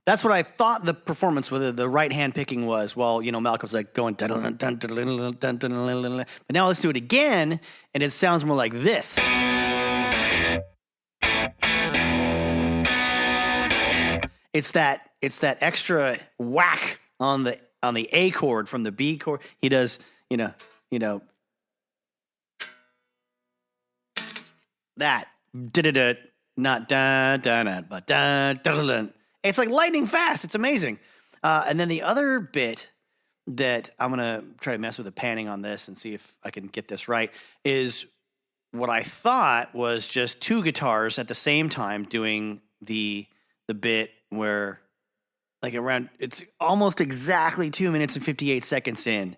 That's what I thought the performance with the right hand picking was. While Malcolm's like going dun dun dun dun dun dun. But now let's do it again, and it sounds more like this. It's that extra whack on the A chord from the B chord. He does that not dun dun but dun dun dun. It's like lightning fast. It's amazing. And then the other bit that I'm going to try to mess with the panning on this and see if I can get this right is what I thought was just two guitars at the same time doing the bit where, like, around, it's almost exactly 2 minutes and 58 seconds in.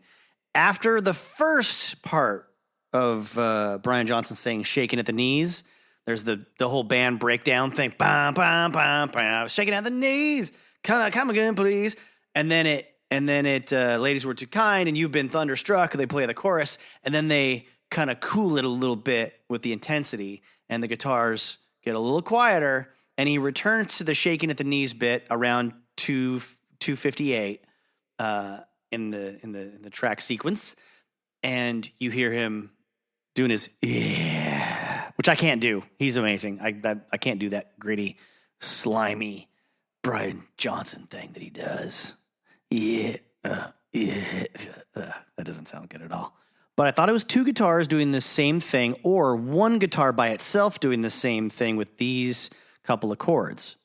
After the first part of Brian Johnson saying shaking at the knees, there's the whole band breakdown thing. Bam, bam, bam, bam. Shaking at the knees. Come again, please. And then it, Ladies Were Too Kind, and You've Been Thunderstruck. They play the chorus, and then they kind of cool it a little bit with the intensity, and the guitars get a little quieter, and he returns to the shaking at the knees bit around 2:58 in the track sequence, and you hear him doing his which I can't do. He's amazing. I can't do that gritty, slimy Brian Johnson thing that he does. That doesn't sound good at all. But I thought it was two guitars doing the same thing, or one guitar by itself doing the same thing with these couple of chords.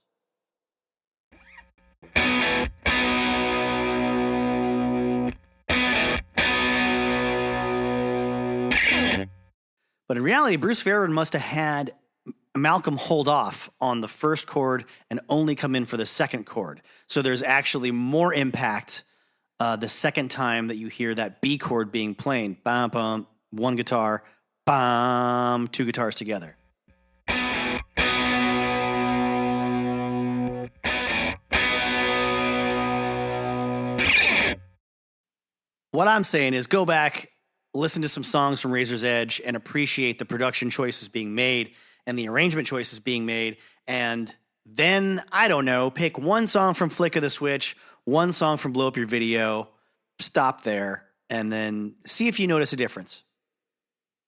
But in reality, Bruce Fairbairn must have had Malcolm hold off on the first chord and only come in for the second chord. So there's actually more impact the second time that you hear that B chord being played. Bam, bam, one guitar, bam, two guitars together. What I'm saying is go back, listen to some songs from Razor's Edge, and appreciate the production choices being made and the arrangement choices being made. And then, I don't know, pick one song from Flick of the Switch, one song from Blow Up Your Video, stop there, and then see if you notice a difference.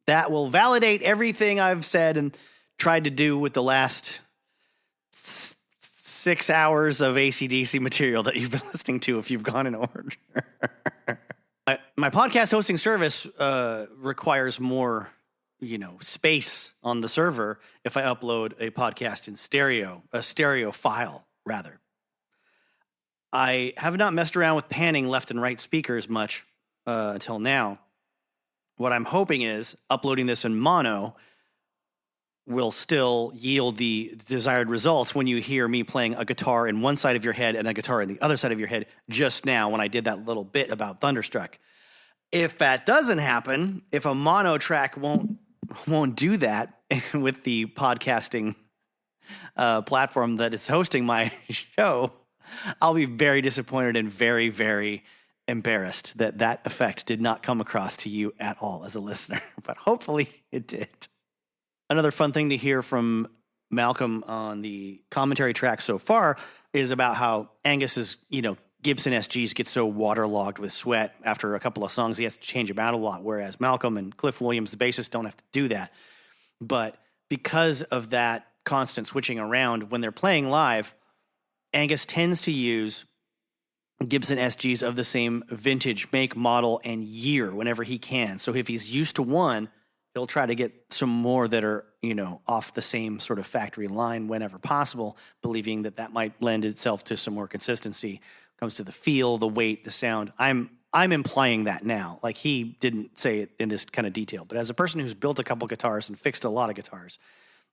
That will validate everything I've said and tried to do with the last 6 6 hours of AC/DC material that you've been listening to if you've gone in order. My podcast hosting service requires more, space on the server if I upload a podcast in a stereo file, rather. I have not messed around with panning left and right speakers much until now. What I'm hoping is uploading this in mono will still yield the desired results when you hear me playing a guitar in one side of your head and a guitar in the other side of your head just now when I did that little bit about Thunderstruck. If that doesn't happen, if a mono track won't do that with the podcasting platform that is hosting my show, I'll be very disappointed and very, very embarrassed that effect did not come across to you at all as a listener, but hopefully it did. Another fun thing to hear from Malcolm on the commentary track so far is about how Angus's, Gibson SGs get so waterlogged with sweat after a couple of songs, he has to change them out a lot, whereas Malcolm and Cliff Williams, the bassist, don't have to do that. But because of that constant switching around, when they're playing live, Angus tends to use Gibson SGs of the same vintage, make, model, and year whenever he can. So if he's used to one, he'll try to get some more that are, off the same sort of factory line whenever possible, believing that might lend itself to some more consistency. When it comes to the feel, the weight, the sound. I'm implying that now. Like, he didn't say it in this kind of detail, but as a person who's built a couple guitars and fixed a lot of guitars,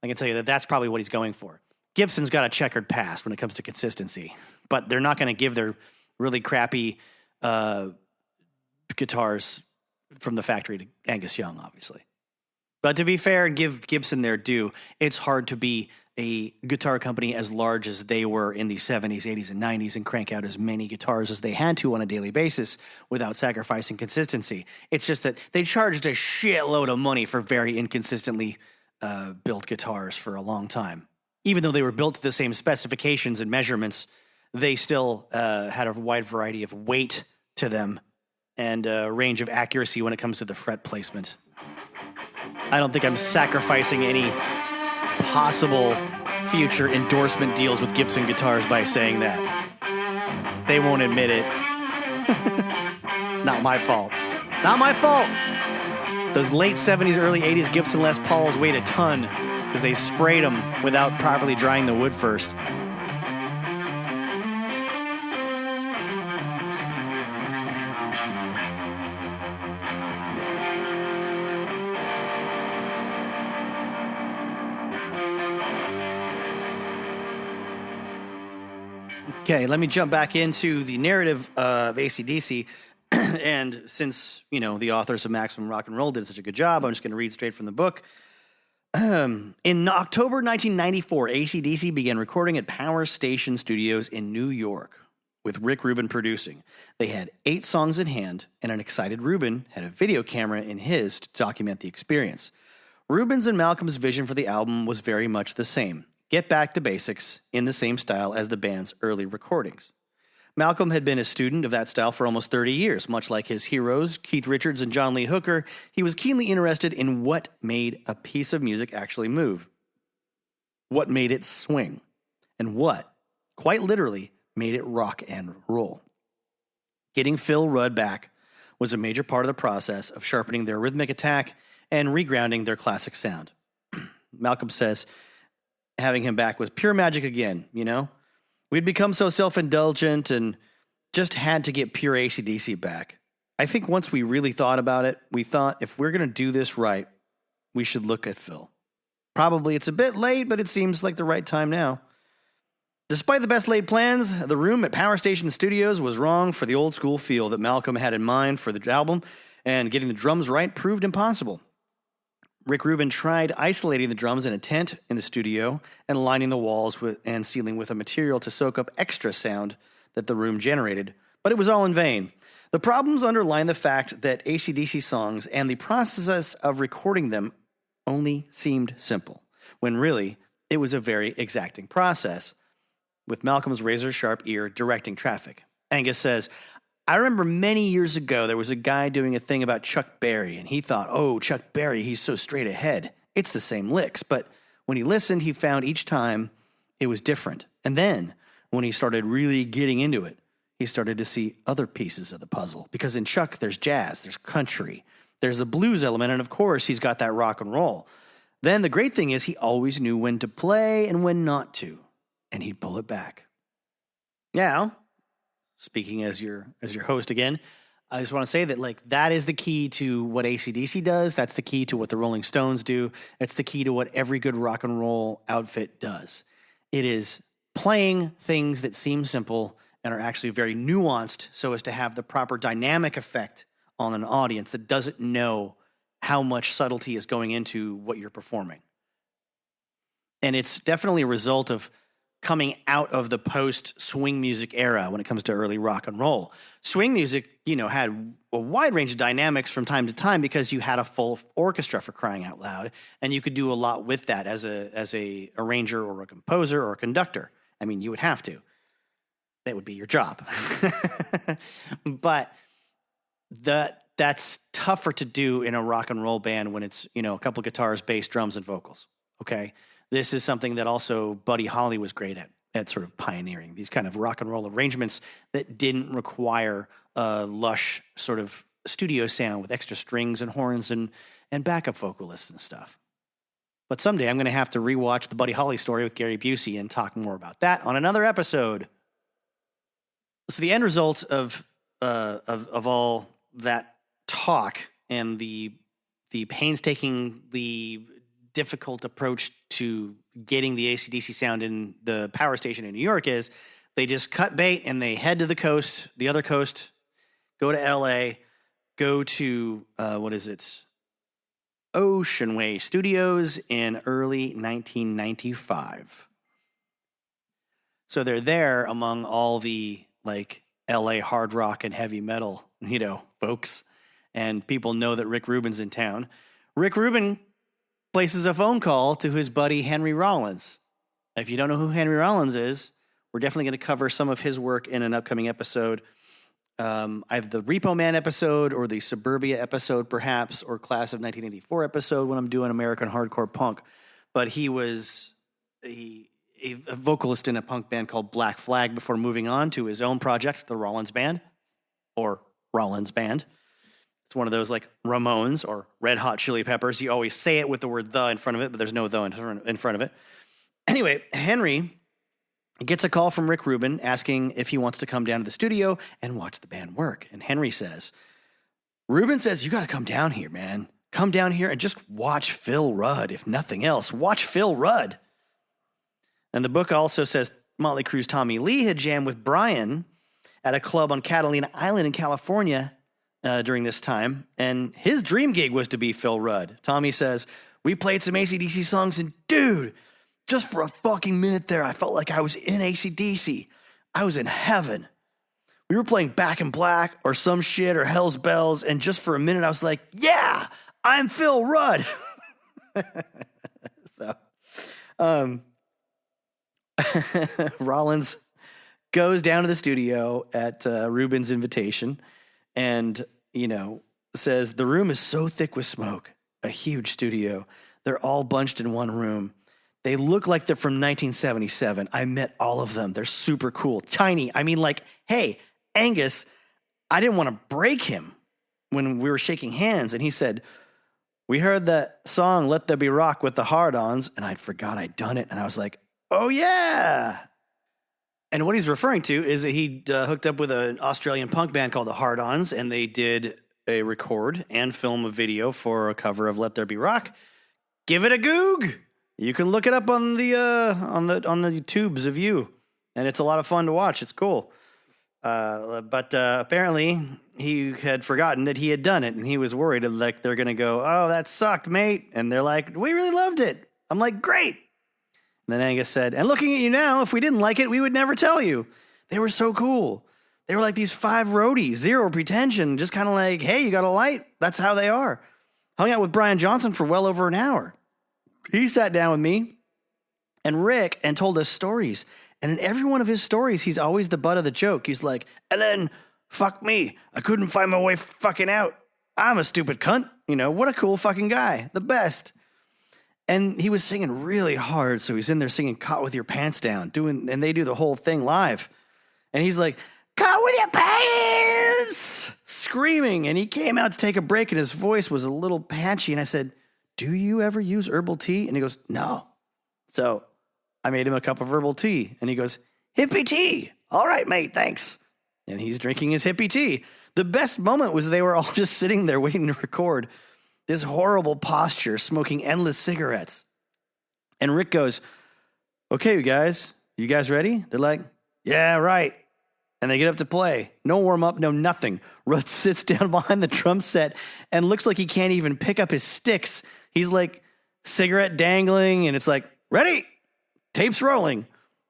I can tell you that that's probably what he's going for. Gibson's got a checkered past when it comes to consistency, but they're not going to give their really crappy guitars from the factory to Angus Young, obviously. But to be fair and give Gibson their due, it's hard to be a guitar company as large as they were in the 70s, 80s, and 90s and crank out as many guitars as they had to on a daily basis without sacrificing consistency. It's just that they charged a shitload of money for very inconsistently built guitars for a long time. Even though they were built to the same specifications and measurements, they still had a wide variety of weight to them and a range of accuracy when it comes to the fret placement. I don't think I'm sacrificing any possible future endorsement deals with Gibson guitars by saying that. They won't admit it. It's not my fault. Not my fault! Those late 70s, early 80s Gibson Les Pauls weighed a ton because they sprayed them without properly drying the wood first. Okay, let me jump back into the narrative of AC/DC. And since, the authors of Maximum Rock and Roll did such a good job, I'm just going to read straight from the book. In October 1994, AC/DC began recording at Power Station Studios in New York, with Rick Rubin producing. They had 8 songs in hand, and an excited Rubin had a video camera in his to document the experience. Rubin's and Malcolm's vision for the album was very much the same. Get back to basics in the same style as the band's early recordings. Malcolm had been a student of that style for almost 30 years. Much like his heroes, Keith Richards and John Lee Hooker, he was keenly interested in what made a piece of music actually move, what made it swing, and what, quite literally, made it rock and roll. Getting Phil Rudd back was a major part of the process of sharpening their rhythmic attack and regrounding their classic sound. Malcolm says having him back was pure magic again, We'd become so self-indulgent and just had to get pure AC/DC back. I think once we really thought about it, we thought if we're going to do this right, we should look at Phil. Probably it's a bit late, but it seems like the right time now. Despite the best laid plans, the room at Power Station Studios was wrong for the old school feel that Malcolm had in mind for the album, and getting the drums right proved impossible. Rick Rubin tried isolating the drums in a tent in the studio and lining the walls and ceiling with a material to soak up extra sound that the room generated, but it was all in vain. The problems underline the fact that AC/DC songs and the process of recording them only seemed simple, when really it was a very exacting process, with Malcolm's razor-sharp ear directing traffic. Angus says, I remember many years ago there was a guy doing a thing about Chuck Berry, and he thought, oh, Chuck Berry, he's so straight ahead. It's the same licks. But when he listened, he found each time it was different. And then, when he started really getting into it, he started to see other pieces of the puzzle. Because in Chuck, there's jazz, there's country, there's a blues element, and of course, he's got that rock and roll. Then the great thing is he always knew when to play and when not to, and he'd pull it back. Now, speaking as your host again, I just want to say that that is the key to what AC/DC does. That's the key to what the Rolling Stones do. It's the key to what every good rock and roll outfit does. It is playing things that seem simple and are actually very nuanced so as to have the proper dynamic effect on an audience that doesn't know how much subtlety is going into what you're performing. And it's definitely a result of coming out of the post-swing music era when it comes to early rock and roll. Swing music, had a wide range of dynamics from time to time because you had a full orchestra, for crying out loud, and you could do a lot with that as a arranger or a composer or a conductor. I mean, you would have to. That would be your job. But that's tougher to do in a rock and roll band when it's, a couple guitars, bass, drums, and vocals. Okay? This is something that also Buddy Holly was great at sort of pioneering, these kind of rock and roll arrangements that didn't require a lush sort of studio sound with extra strings and horns and backup vocalists and stuff. But someday I'm going to have to rewatch the Buddy Holly story with Gary Busey and talk more about that on another episode. So the end result of all that talk and the painstakingly difficult approach to getting the AC/DC sound in the power station in New York is they just cut bait and they head to the other coast, go to LA, go to, Ocean Way Studios in early 1995. So they're there among all the LA hard rock and heavy metal, folks. And people know that Rick Rubin's in town. Rick Rubin places a phone call to his buddy Henry Rollins. If you don't know who Henry Rollins is, we're definitely going to cover some of his work in an upcoming episode. Either the Repo Man episode or the Suburbia episode, perhaps, or Class of 1984 episode when I'm doing American Hardcore Punk. But he was a vocalist in a punk band called Black Flag before moving on to his own project, the Rollins Band, or Rollins Band. It's one of those like Ramones or Red Hot Chili Peppers. You always say it with the word "the" in front of it, but there's no "the" in front of it. Anyway, Henry gets a call from Rick Rubin asking if he wants to come down to the studio and watch the band work. And Henry says, Rubin says, you got to come down here, man. Come down here and just watch Phil Rudd. If nothing else, watch Phil Rudd. And the book also says Motley Crue's Tommy Lee had jammed with Brian at a club on Catalina Island in California during this time. And his dream gig was to be Phil Rudd. Tommy says, we played some AC/DC songs and dude, just for a fucking minute there, I felt like I was in AC/DC. I was in heaven. We were playing Back in Black or some shit or Hell's Bells. And just for a minute, I was like, yeah, I'm Phil Rudd. Rollins goes down to the studio at Rubin's invitation and, says, the room is so thick with smoke, a huge studio. They're all bunched in one room. They look like they're from 1977. I met all of them. They're super cool. Tiny. I mean, hey, Angus, I didn't want to break him when we were shaking hands. And he said, we heard that song, Let There Be Rock with the Hard-Ons. And I forgot I'd done it. And I was like, oh, yeah. And what he's referring to is that he hooked up with an Australian punk band called the Hard-Ons. And they did a record and film a video for a cover of Let There Be Rock. Give it a goog. You can look it up on the tubes of you, and it's a lot of fun to watch. It's cool. But apparently he had forgotten that he had done it, and he was worried like they're going to go, oh, that sucked, mate. And they're like, we really loved it. I'm like, great. And then Angus said, and looking at you now, if we didn't like it, we would never tell you. They were so cool. They were like these 5 roadies, zero pretension, just kind of like, hey, you got a light? That's how they are. Hung out with Brian Johnson for well over an hour. He sat down with me and Rick and told us stories. And in every one of his stories, he's always the butt of the joke. He's like, and then, fuck me. I couldn't find my way fucking out. I'm a stupid cunt. What a cool fucking guy. The best. And he was singing really hard, so he's in there singing Caught With Your Pants Down, and they do the whole thing live. And he's like, Caught with your pants! Screaming. And he came out to take a break, and his voice was a little patchy. And I said, do you ever use herbal tea? And he goes, no. So I made him a cup of herbal tea. And he goes, hippie tea. All right, mate, thanks. And he's drinking his hippie tea. The best moment was they were all just sitting there waiting to record this horrible posture, smoking endless cigarettes. And Rick goes, okay, you guys ready? They're like, yeah, right. And they get up to play. No warm-up, no nothing. Rudd sits down behind the drum set and looks like he can't even pick up his sticks. He's like cigarette dangling, and it's like, ready? Tape's rolling.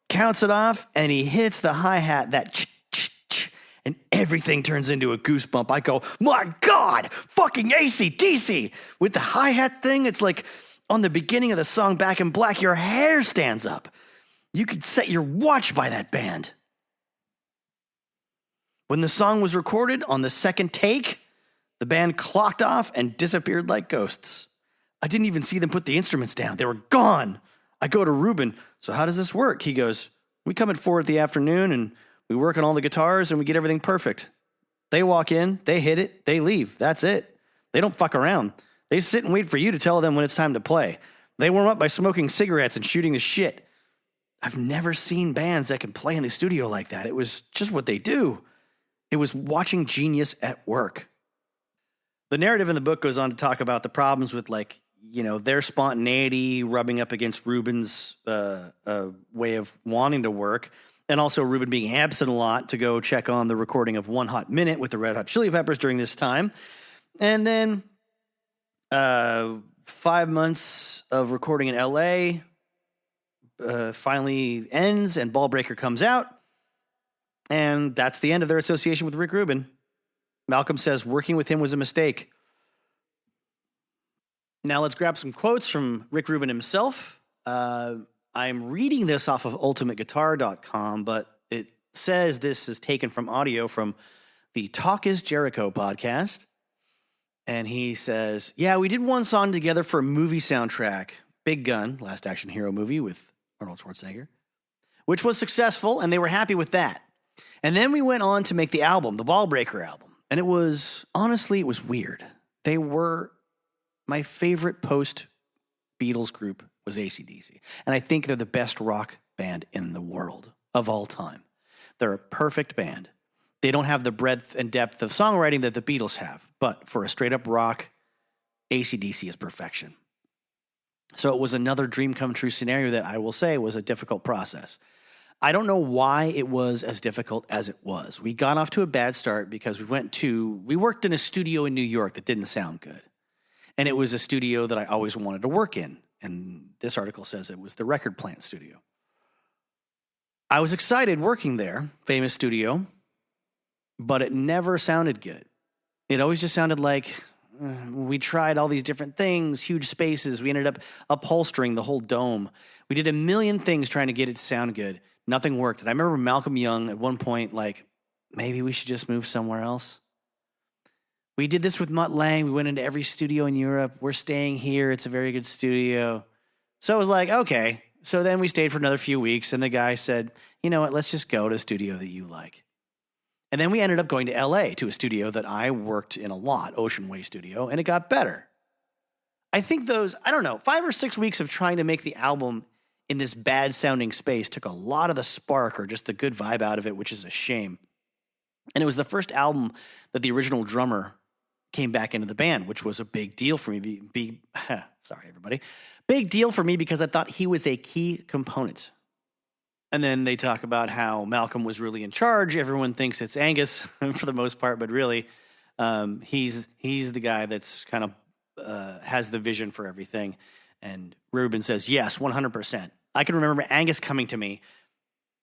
Counts it off, and he hits the hi-hat, that ch-ch-ch, and everything turns into a goosebump. I go, my God, fucking AC/DC. With the hi-hat thing, it's like on the beginning of the song Back in Black, your hair stands up. You could set your watch by that band. When the song was recorded on the second take, the band clocked off and disappeared like ghosts. I didn't even see them put the instruments down. They were gone. I go to Ruben, so how does this work? He goes, we come at 4 in the afternoon and we work on all the guitars and we get everything perfect. They walk in, they hit it, they leave. That's it. They don't fuck around. They sit and wait for you to tell them when it's time to play. They warm up by smoking cigarettes and shooting the shit. I've never seen bands that can play in the studio like that. It was just what they do. It was watching genius at work. The narrative in the book goes on to talk about the problems with, like, you know, their spontaneity rubbing up against Ruben's way of wanting to work, and also Ruben being absent a lot to go check on the recording of One Hot Minute with the Red Hot Chili Peppers during this time. And then 5 months of recording in L.A. Finally ends, and Ballbreaker comes out. And that's the end of their association with Rick Rubin. Malcolm says working with him was a mistake. Now let's grab some quotes from Rick Rubin himself. I'm reading this off of ultimateguitar.com, but it says this is taken from audio from the Talk is Jericho podcast. And he says, yeah, we did one song together for a movie soundtrack, Big Gun, Last Action Hero movie with Arnold Schwarzenegger, which was successful, and they were happy with that. And then we went on to make the album, the Ballbreaker album. And it was, honestly, it was weird. They were, my favorite post-Beatles group was AC/DC. And I think they're the best rock band in the world of all time. They're a perfect band. They don't have the breadth and depth of songwriting that the Beatles have. But for a straight-up rock, AC/DC is perfection. So it was another dream come true scenario that I will say was a difficult process. I don't know why it was as difficult as it was. We got off to a bad start because we worked in a studio in New York that didn't sound good. And it was a studio that I always wanted to work in. And this article says it was the Record Plant studio. I was excited working there, famous studio, but it never sounded good. It always just sounded like we tried all these different things, huge spaces. We ended up upholstering the whole dome. We did a million things trying to get it to sound good. Nothing worked. And I remember Malcolm Young at one point, like, maybe we should just move somewhere else. We did this with Mutt Lange. We went into every studio in Europe. We're staying here. It's a very good studio. So I was like, okay. So then we stayed for another few weeks, and the guy said, you know what, let's just go to a studio that you like. And then we ended up going to L.A. to a studio that I worked in a lot, Ocean Way Studio, and it got better. I think those, 5 or 6 weeks of trying to make the album in this bad-sounding space took a lot of the spark or just the good vibe out of it, which is a shame. And it was the first album that the original drummer came back into the band, which was a big deal for me. Sorry, everybody. Big deal for me because I thought he was a key component. And then they talk about how Malcolm was really in charge. Everyone thinks it's Angus for the most part, but really he's the guy that's kind of has the vision for everything. And Rubin says, yes, 100%. I can remember Angus coming to me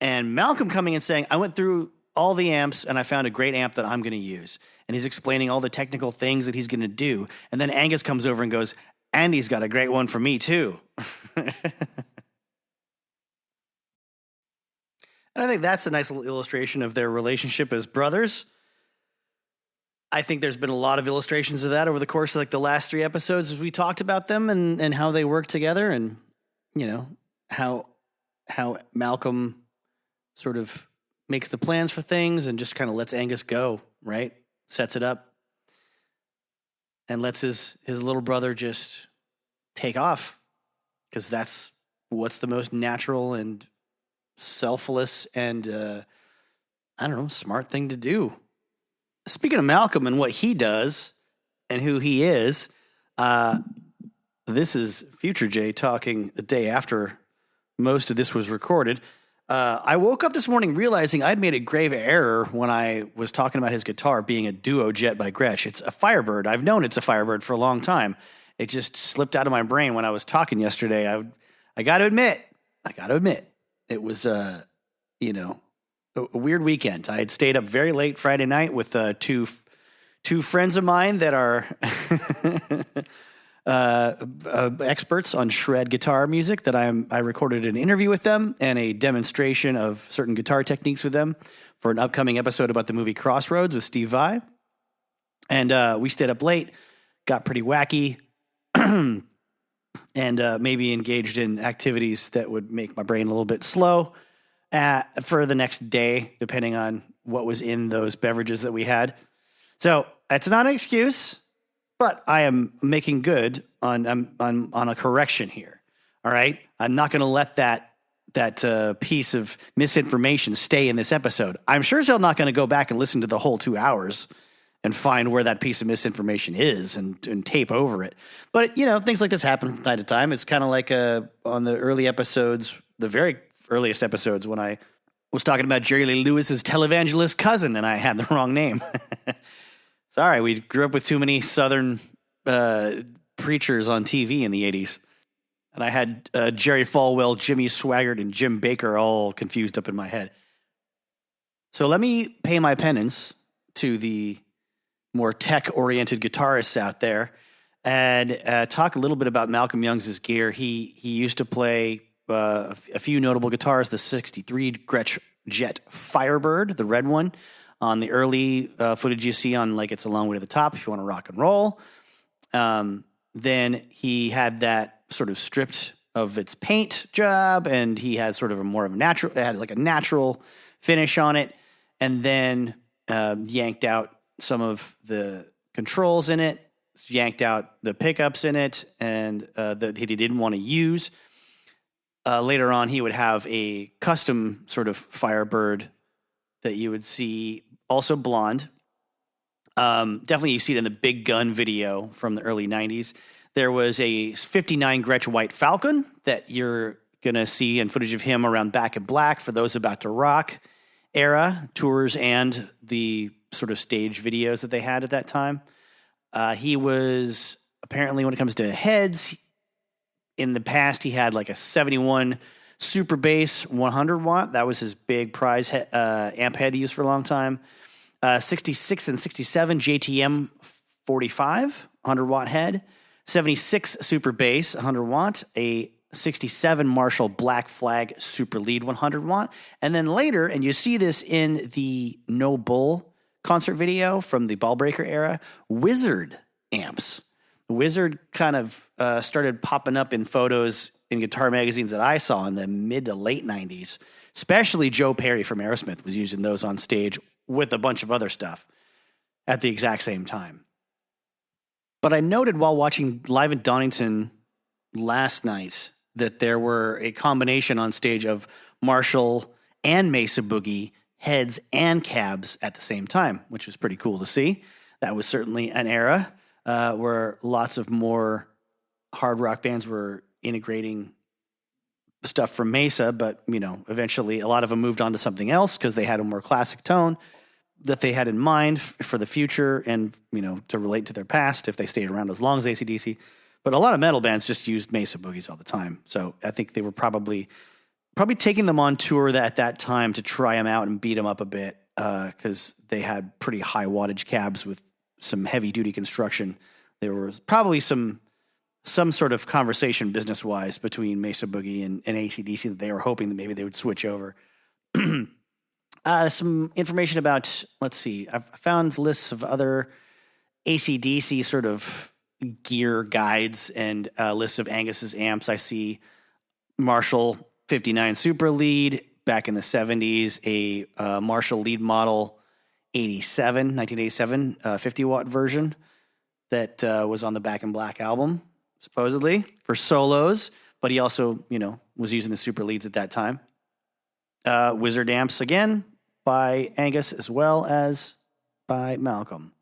and Malcolm coming and saying, I went through all the amps and I found a great amp that I'm going to use. And he's explaining all the technical things that he's going to do. And then Angus comes over and goes, Andy's got a great one for me too. And I think that's a nice little illustration of their relationship as brothers. I think there's been a lot of illustrations of that over the course of like the last 3 episodes as we talked about them and how they work together, and how Malcolm sort of makes the plans for things and just kind of lets Angus go, right? Sets it up and lets his little brother just take off, because that's what's the most natural and selfless and smart thing to do. Speaking of Malcolm and what he does and who he is, this is Future Jay talking the day after most of this was recorded. I woke up this morning realizing I'd made a grave error when I was talking about his guitar being a Duo Jet by Gretsch. It's a Firebird. I've known it's a Firebird for a long time. It just slipped out of my brain when I was talking yesterday. I got to admit, it was a weird weekend. I had stayed up very late Friday night with two friends of mine that are experts on shred guitar music. That I recorded an interview with them and a demonstration of certain guitar techniques with them for an upcoming episode about the movie Crossroads with Steve Vai. And we stayed up late, got pretty wacky, and maybe engaged in activities that would make my brain a little bit slow for the next day, depending on what was in those beverages that we had. So that's not an excuse, but I am making good on a correction here. All right, I'm not going to let that piece of misinformation stay in this episode. I'm sure as hell not going to go back and listen to the whole 2 hours and find where that piece of misinformation is and tape over it. But, things like this happen from time to time. It's kind of like on the early episodes, the very earliest episodes, when I was talking about Jerry Lee Lewis's televangelist cousin and I had the wrong name. Sorry, we grew up with too many Southern preachers on TV in the 80s. And I had Jerry Falwell, Jimmy Swaggart, and Jim Baker all confused up in my head. So let me pay my penance to the more tech-oriented guitarists out there and talk a little bit about Malcolm Young's gear. He used to play a few notable guitars, the 63 Gretsch Jet Firebird, the red one, on the early footage you see on Like It's a Long Way to the Top if you want to rock and roll. Then he had that sort of stripped of its paint job, and he had sort of a natural finish on it, and then yanked out some of the controls in it, yanked out the pickups in it, and that he didn't want to use. Later on, he would have a custom sort of Firebird that you would see, also blonde. Definitely you see it in the Big Gun video from the early 90s. There was a 59 Gretsch White Falcon that you're going to see in footage of him around Back in Black for those about to rock era, tours, and the sort of stage videos that they had at that time. He was apparently, when it comes to heads, in the past, he had like a 71 Super Bass 100 watt. That was his big prize amp head he used for a long time. 66 and 67 JTM 45 100 watt head. 76 Super Bass 100 watt. A 67 Marshall Black Flag Super Lead 100 watt. And then later, and you see this in the No Bull concert video from the Ballbreaker era, Wizard amps. Wizard kind of started popping up in photos in guitar magazines that I saw in the mid to late 90s. Especially Joe Perry from Aerosmith was using those on stage with a bunch of other stuff at the exact same time. But I noted while watching Live in Donnington last night that there were a combination on stage of Marshall and Mesa Boogie heads and cabs at the same time, which was pretty cool to see. That was certainly an era where lots of more hard rock bands were integrating stuff from Mesa, but, eventually a lot of them moved on to something else because they had a more classic tone that they had in mind for the future and, to relate to their past if they stayed around as long as AC/DC. But a lot of metal bands just used Mesa Boogies all the time. So I think they were probably taking them on tour at that time to try them out and beat them up a bit because they had pretty high wattage cabs with some heavy-duty construction. There was probably some sort of conversation business-wise between Mesa Boogie and AC/DC that they were hoping that maybe they would switch over. Some information about, let's see, I found lists of other AC/DC sort of gear guides and lists of Angus's amps, I see Marshall 59 Super Lead back in the 70s, a Marshall Lead Model 1987 50-watt version that was on the Back in Black album, supposedly, for solos. But he also, was using the Super Leads at that time. Wizard amps, again, by Angus as well as by Malcolm.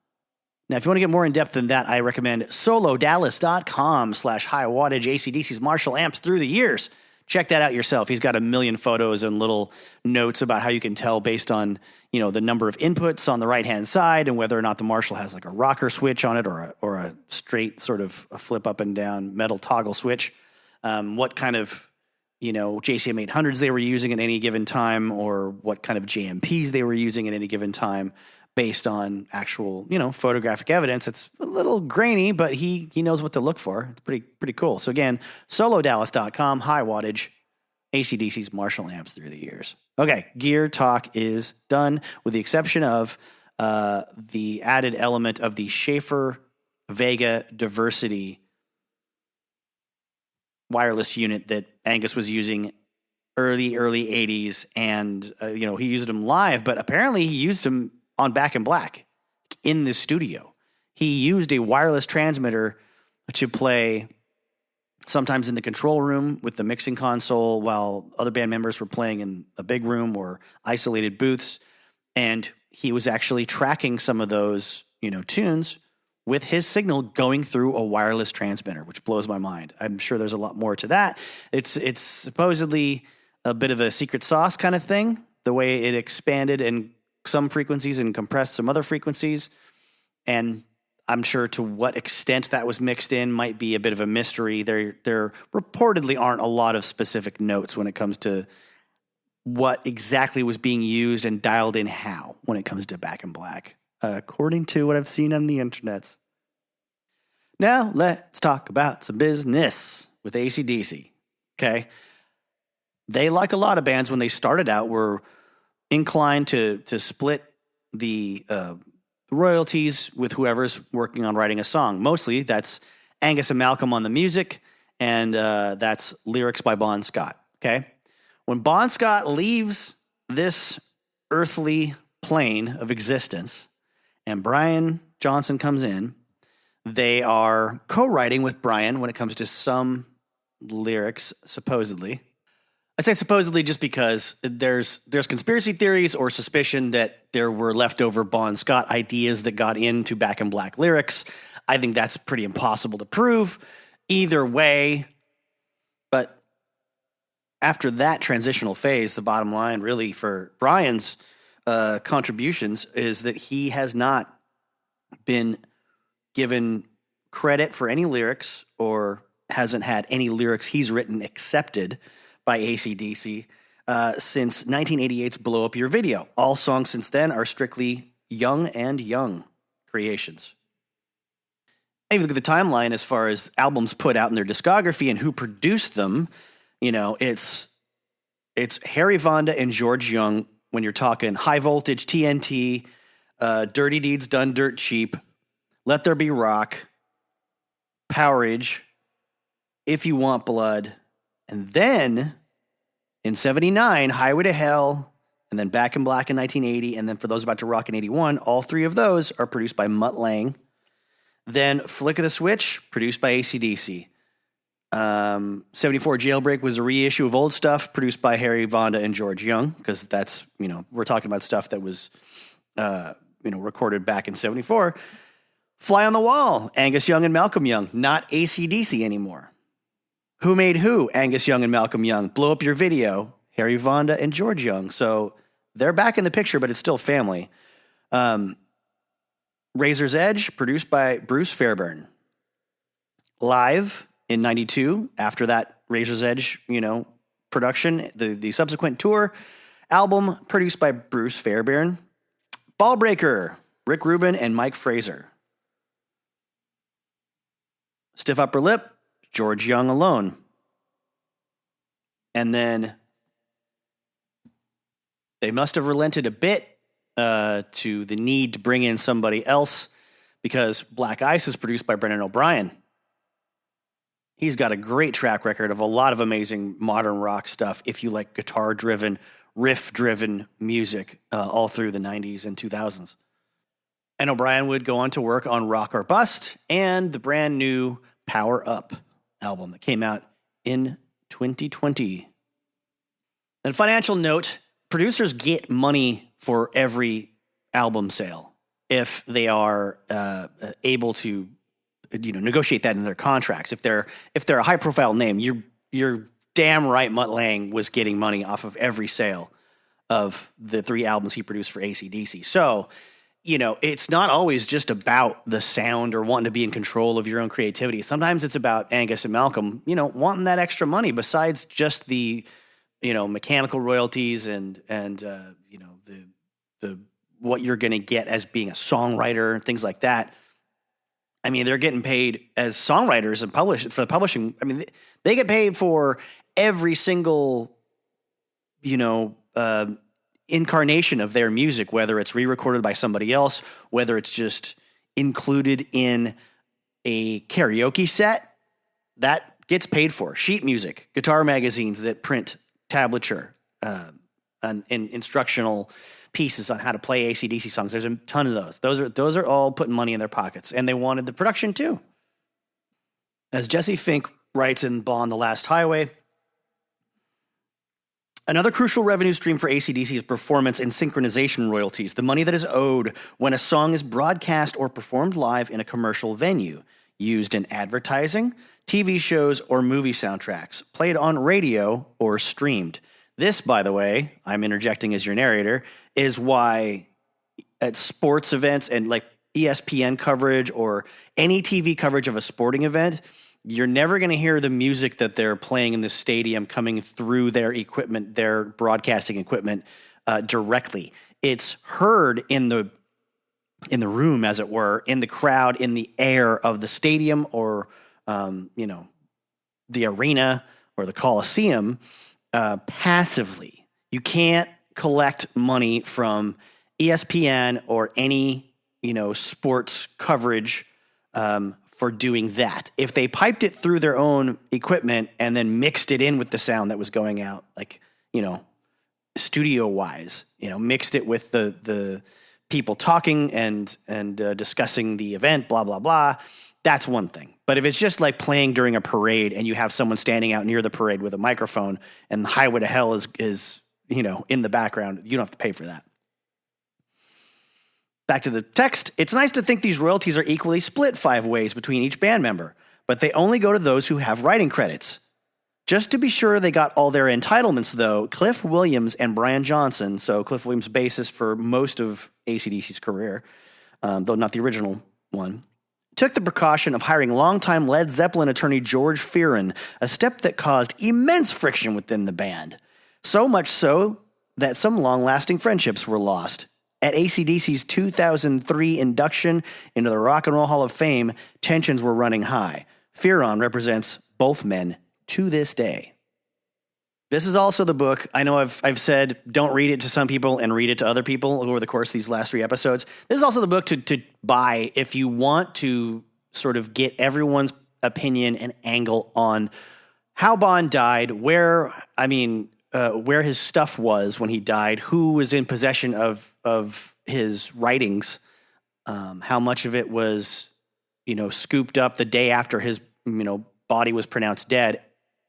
Now, if you want to get more in-depth than that, I recommend solodallas.com/high wattage AC/DC's Marshall amps through the years. Check that out yourself. He's got a million photos and little notes about how you can tell based on, the number of inputs on the right-hand side and whether or not the Marshall has like a rocker switch on it or a straight sort of a flip up and down metal toggle switch. What kind of, JCM 800s they were using at any given time, or what kind of JMPs they were using at any given time based on actual, photographic evidence. It's a little grainy, but he knows what to look for. It's pretty cool. So again, solodallas.com, high wattage, AC/DC's Marshall amps through the years. Okay, gear talk is done, with the exception of the added element of the Schaefer Vega Diversity wireless unit that Angus was using early 80s, and he used them live, but apparently he used them on Back in Black in the studio. He used a wireless transmitter to play sometimes in the control room with the mixing console while other band members were playing in a big room or isolated booths. And he was actually tracking some of those, tunes with his signal going through a wireless transmitter, which blows my mind. I'm sure there's a lot more to that. It's supposedly a bit of a secret sauce kind of thing, the way it expanded in some frequencies and compressed some other frequencies. And I'm sure to what extent that was mixed in might be a bit of a mystery. There reportedly aren't a lot of specific notes when it comes to what exactly was being used and dialed in how when it comes to Back in Black, according to what I've seen on the internets. Now let's talk about some business with AC/DC. Okay. They, like a lot of bands when they started out, were inclined to split the royalties with whoever's working on writing a song. Mostly that's Angus and Malcolm on the music, and that's lyrics by Bon Scott. Okay. When Bon Scott leaves this earthly plane of existence and Brian Johnson comes in, they are co-writing with Brian when it comes to some lyrics, supposedly. I say supposedly just because there's conspiracy theories or suspicion that there were leftover Bon Scott ideas that got into Back in Black lyrics. I think that's pretty impossible to prove either way. But after that transitional phase, the bottom line really for Brian's contributions is that he has not been given credit for any lyrics or hasn't had any lyrics he's written accepted by AC/DC since 1988's Blow Up Your Video. All songs since then are strictly Young creations. And if you look at the timeline as far as albums put out in their discography and who produced them, it's Harry Vonda and George Young when you're talking High Voltage, TNT, Dirty Deeds Done Dirt Cheap, Let There Be Rock, Powerage, If You Want Blood, and then in 79, Highway to Hell, and then Back in Black in 1980, and then For Those About to Rock in 81, all three of those are produced by Mutt Lange. Then Flick of the Switch, produced by AC/DC. 74 Jailbreak was a reissue of old stuff produced by Harry Vonda and George Young, because that's, we're talking about stuff that was, recorded back in 74. Fly on the Wall, Angus Young and Malcolm Young, not AC/DC anymore. Who Made Who, Angus Young and Malcolm Young. Blow Up Your Video, Harry Vonda and George Young. So they're back in the picture, but it's still family. Razor's Edge, produced by Bruce Fairbairn. Live in 92, after that Razor's Edge, production, the subsequent tour. Album produced by Bruce Fairbairn. Ballbreaker, Rick Rubin and Mike Fraser. Stiff Upper Lip, George Young alone. And then they must have relented a bit to the need to bring in somebody else because Black Ice is produced by Brendan O'Brien. He's got a great track record of a lot of amazing modern rock stuff if you like guitar-driven, riff-driven music all through the 90s and 2000s. And O'Brien would go on to work on Rock or Bust and the brand new Power Up album that came out in 2020. And financial note, producers get money for every album sale if they are able to negotiate that in their contracts. If they're a high profile name, you're damn right Mutt Lange was getting money off of every sale of the 3 albums he produced for AC/DC. So, it's not always just about the sound or wanting to be in control of your own creativity. Sometimes it's about Angus and Malcolm, wanting that extra money besides just the, mechanical royalties and the what you're going to get as being a songwriter and things like that. I mean, they're getting paid as songwriters and for the publishing. I mean, they get paid for every single, incarnation of their music, whether it's re-recorded by somebody else, whether it's just included in a karaoke set, that gets paid for. Sheet music, guitar magazines that print tablature, and instructional pieces on how to play AC/DC songs. There's a ton of those. Those are all putting money in their pockets, and they wanted the production too. As Jesse Fink writes in Bond: The Last Highway, another crucial revenue stream for AC/DC is performance and synchronization royalties, the money that is owed when a song is broadcast or performed live in a commercial venue, used in advertising, TV shows, or movie soundtracks, played on radio, or streamed. This, by the way, I'm interjecting as your narrator, is why at sports events and like ESPN coverage or any TV coverage of a sporting event, you're never going to hear the music that they're playing in the stadium coming through their equipment, their broadcasting equipment, directly. It's heard in the room, as it were, in the crowd, in the air of the stadium or, the arena or the Coliseum, passively. You can't collect money from ESPN or any, sports coverage for doing that. If they piped it through their own equipment and then mixed it in with the sound that was going out, like, studio wise, mixed it with the people talking and discussing the event, blah, blah, blah, that's one thing. But if it's just like playing during a parade and you have someone standing out near the parade with a microphone and Highway to Hell is in the background, you don't have to pay for that. Back to the text. It's nice to think these royalties are equally split 5 ways between each band member, but they only go to those who have writing credits. Just to be sure they got all their entitlements, though, Cliff Williams and Brian Johnson, so Cliff Williams, bassist for most of AC/DC's career, though not the original one, took the precaution of hiring longtime Led Zeppelin attorney George Fearon, a step that caused immense friction within the band. So much so that some long-lasting friendships were lost. At AC/DC's 2003 induction into the Rock and Roll Hall of Fame, tensions were running high. Fearon represents both men to this day. This is also the book. I know I've said don't read it to some people and read it to other people over the course of these last 3 episodes. This is also the book to buy if you want to sort of get everyone's opinion and angle on how Bond died, where his stuff was when he died, who was in possession of his writings, how much of it was, scooped up the day after his, body was pronounced dead,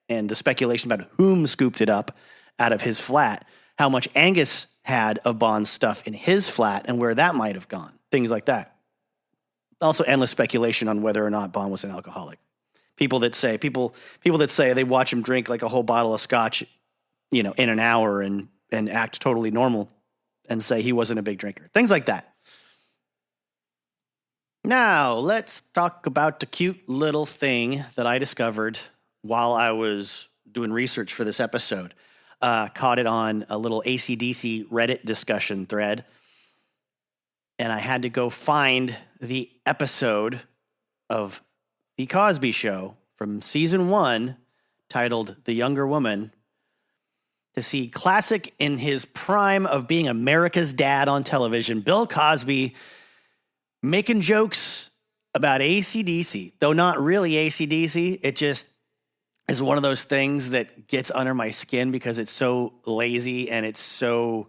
and the speculation about whom scooped it up out of his flat, how much Angus had of Bond's stuff in his flat and where that might have gone, things like that. Also endless speculation on whether or not Bond was an alcoholic. People that say they watch him drink like a whole bottle of scotch, in an hour and act totally normal and say he wasn't a big drinker. Things like that. Now, let's talk about the cute little thing that I discovered while I was doing research for this episode. Caught it on a little AC/DC Reddit discussion thread. And I had to go find the episode of The Cosby Show from season 1 titled The Younger Woman to see classic in his prime of being America's dad on television, Bill Cosby, making jokes about AC/DC, though not really AC/DC. It just is one of those things that gets under my skin because it's so lazy and it's so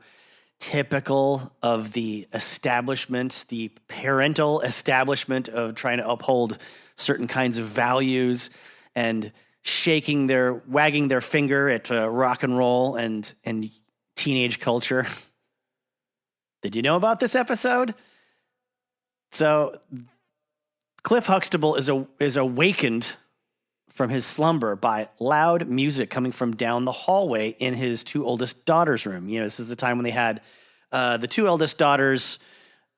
typical of the establishment, the parental establishment of trying to uphold certain kinds of values and wagging their finger at rock and roll and teenage culture. Did you know about this episode? So Cliff Huxtable is awakened from his slumber by loud music coming from down the hallway in his two oldest daughters' room. You know, this is the time when they had the two eldest daughters.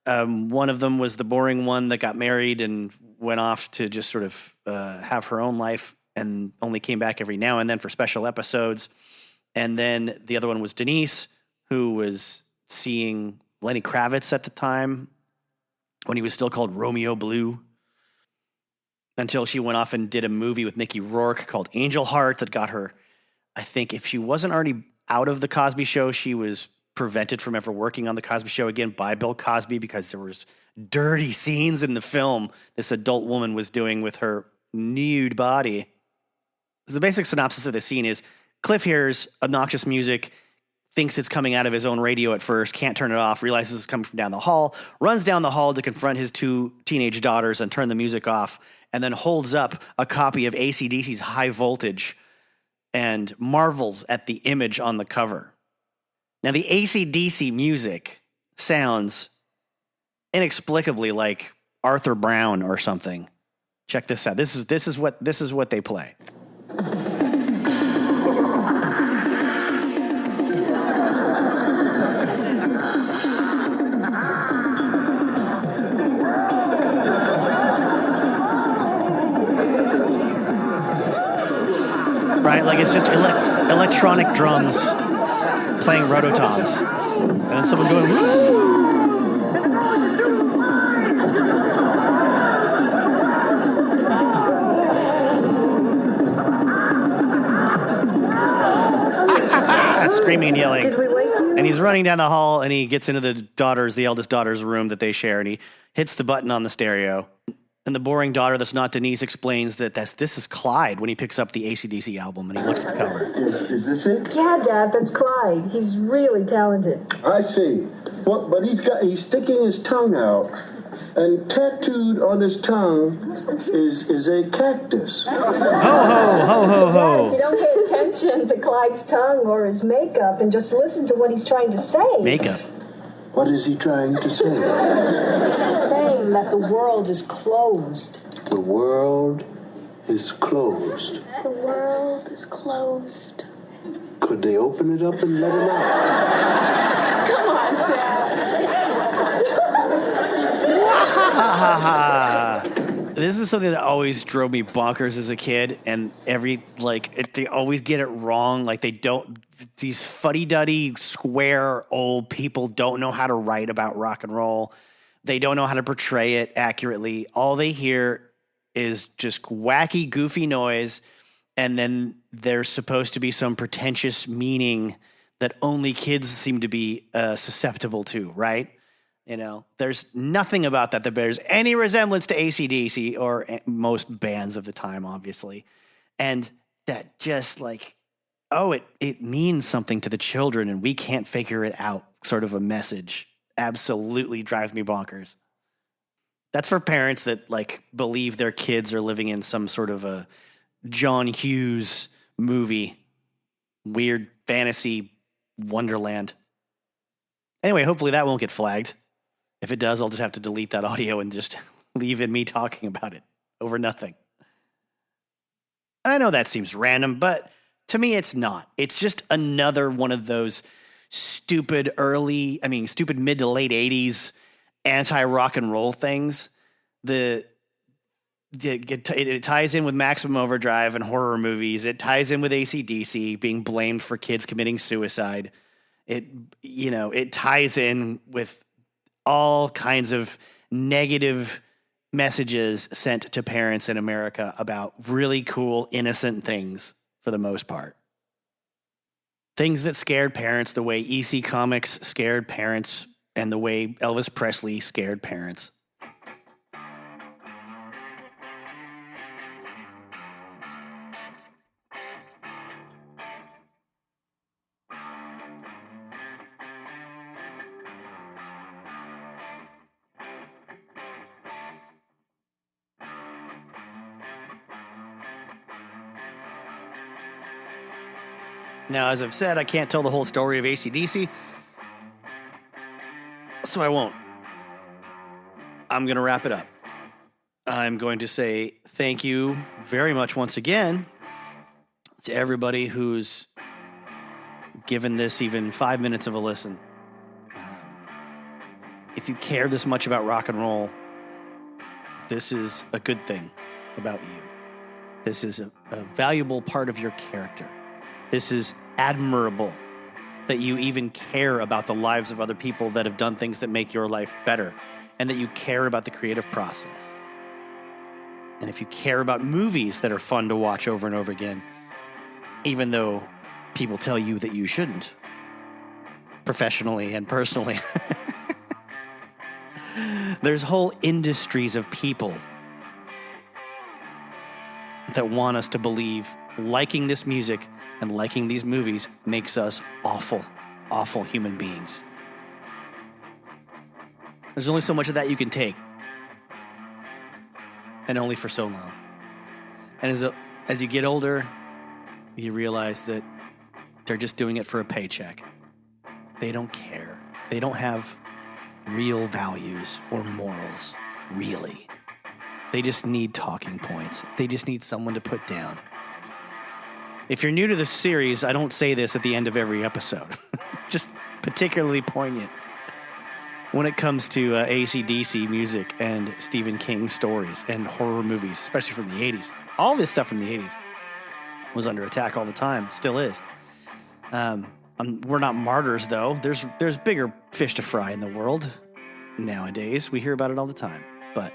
One of them was the boring one that got married and went off to just sort of have her own life and only came back every now and then for special episodes. And then the other one was Denise, who was seeing Lenny Kravitz at the time when he was still called Romeo Blue, until she went off and did a movie with Mickey Rourke called Angel Heart that got her, I think if she wasn't already out of The Cosby Show, she was prevented from ever working on The Cosby Show again by Bill Cosby because there was dirty scenes in the film this adult woman was doing with her nude body. The basic synopsis of the scene is Cliff hears obnoxious music, thinks it's coming out of his own radio at first, can't turn it off, realizes it's coming from down the hall, runs down the hall to confront his two teenage daughters and turn the music off, and then holds up a copy of AC/DC's High Voltage and marvels at the image on the cover. Now, the AC/DC music sounds inexplicably like Arthur Brown or something. Check this out. This is what they play. Right? Like it's just electronic drums playing rototoms. And then someone going, woo! Screaming and yelling. Did we wake you? And he's running down the hall and he gets into the eldest daughter's room that they share, and he hits the button on the stereo. And the boring daughter that's not Denise explains that this is Clyde when he picks up the AC/DC album and he looks at the cover. Is this it? Yeah, Dad, that's Clyde. He's really talented. I see. Well, but he's sticking his tongue out, and tattooed on his tongue is a cactus. Ho, ho, ho, ho, ho. Dad, you don't pay attention to Clyde's tongue or his makeup and just listen to what he's trying to say. Makeup. What is he trying to say? He's saying that the world is closed. The world is closed. The world is closed. Could they open it up and let him out? Come on, Dad. This is something that always drove me bonkers as a kid, and they always get it wrong. Like these fuddy-duddy, square old people don't know how to write about rock and roll. They don't know how to portray it accurately. All they hear is just wacky, goofy noise, and then there's supposed to be some pretentious meaning that only kids seem to be susceptible to, right? You know, there's nothing about that bears any resemblance to AC/DC or most bands of the time, obviously. And that just it means something to the children and we can't figure it out sort of a message absolutely drives me bonkers. That's for parents that believe their kids are living in some sort of a John Hughes movie, weird fantasy wonderland. Anyway, hopefully that won't get flagged. If it does, I'll just have to delete that audio and just leave in me talking about it over nothing. I know that seems random, but to me it's not. It's just another one of those stupid mid to late 80s anti-rock and roll things. It ties in with Maximum Overdrive and horror movies. It ties in with AC/DC being blamed for kids committing suicide. It ties in with all kinds of negative messages sent to parents in America about really cool, innocent things for the most part. Things that scared parents the way EC Comics scared parents and the way Elvis Presley scared parents. Now, as I've said, I can't tell the whole story of AC/DC, so I won't. I'm going to wrap it up. I'm going to say thank you very much once again to everybody who's given this even 5 minutes of a listen. If you care this much about rock and roll, this is a good thing about you. This is a valuable part of your character. This is admirable that you even care about the lives of other people that have done things that make your life better, and that you care about the creative process. And if you care about movies that are fun to watch over and over again, even though people tell you that you shouldn't, professionally and personally, there's whole industries of people that want us to believe liking this music and liking these movies makes us awful, awful human beings. There's only so much of that you can take, and only for so long. And as you get older, you realize that they're just doing it for a paycheck. They don't care. They don't have real values or morals, really. They just need talking points. They just need someone to put down. If you're new to this series, I don't say this at the end of every episode. It's just particularly poignant when it comes to AC/DC music and Stephen King stories and horror movies, especially from the 80s. All this stuff from the 80s was under attack all the time, still is. We're not martyrs, though. There's bigger fish to fry in the world nowadays. We hear about it all the time. But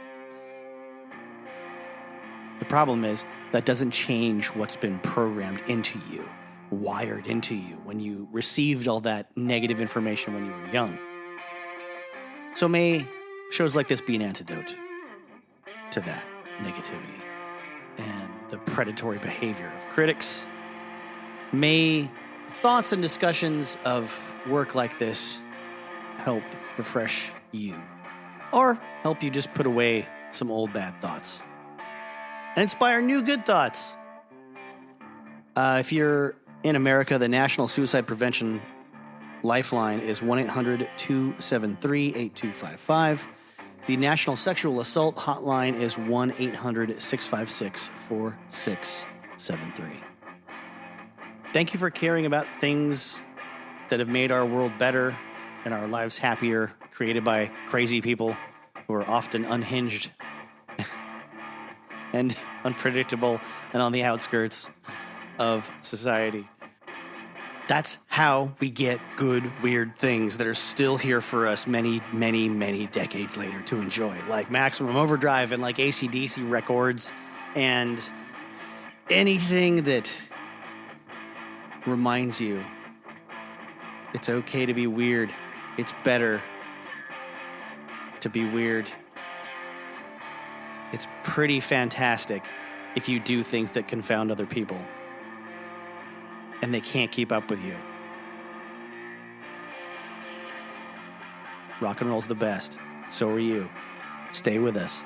the problem is that doesn't change what's been programmed into you, wired into you when you received all that negative information when you were young. So may shows like this be an antidote to that negativity and the predatory behavior of critics. May thoughts and discussions of work like this help refresh you, or help you just put away some old bad thoughts and inspire new good thoughts. If you're in America, the National Suicide Prevention Lifeline is 1-800-273-8255. The National Sexual Assault Hotline is 1-800-656-4673. Thank you for caring about things that have made our world better and our lives happier, created by crazy people who are often unhinged and unpredictable and on the outskirts of society. That's how we get good, weird things that are still here for us many, many, many decades later to enjoy, like Maximum Overdrive and like AC/DC records and anything that reminds you it's okay to be weird. It's better to be weird. It's pretty fantastic if you do things that confound other people and they can't keep up with you. Rock and roll's the best. So are you. Stay with us.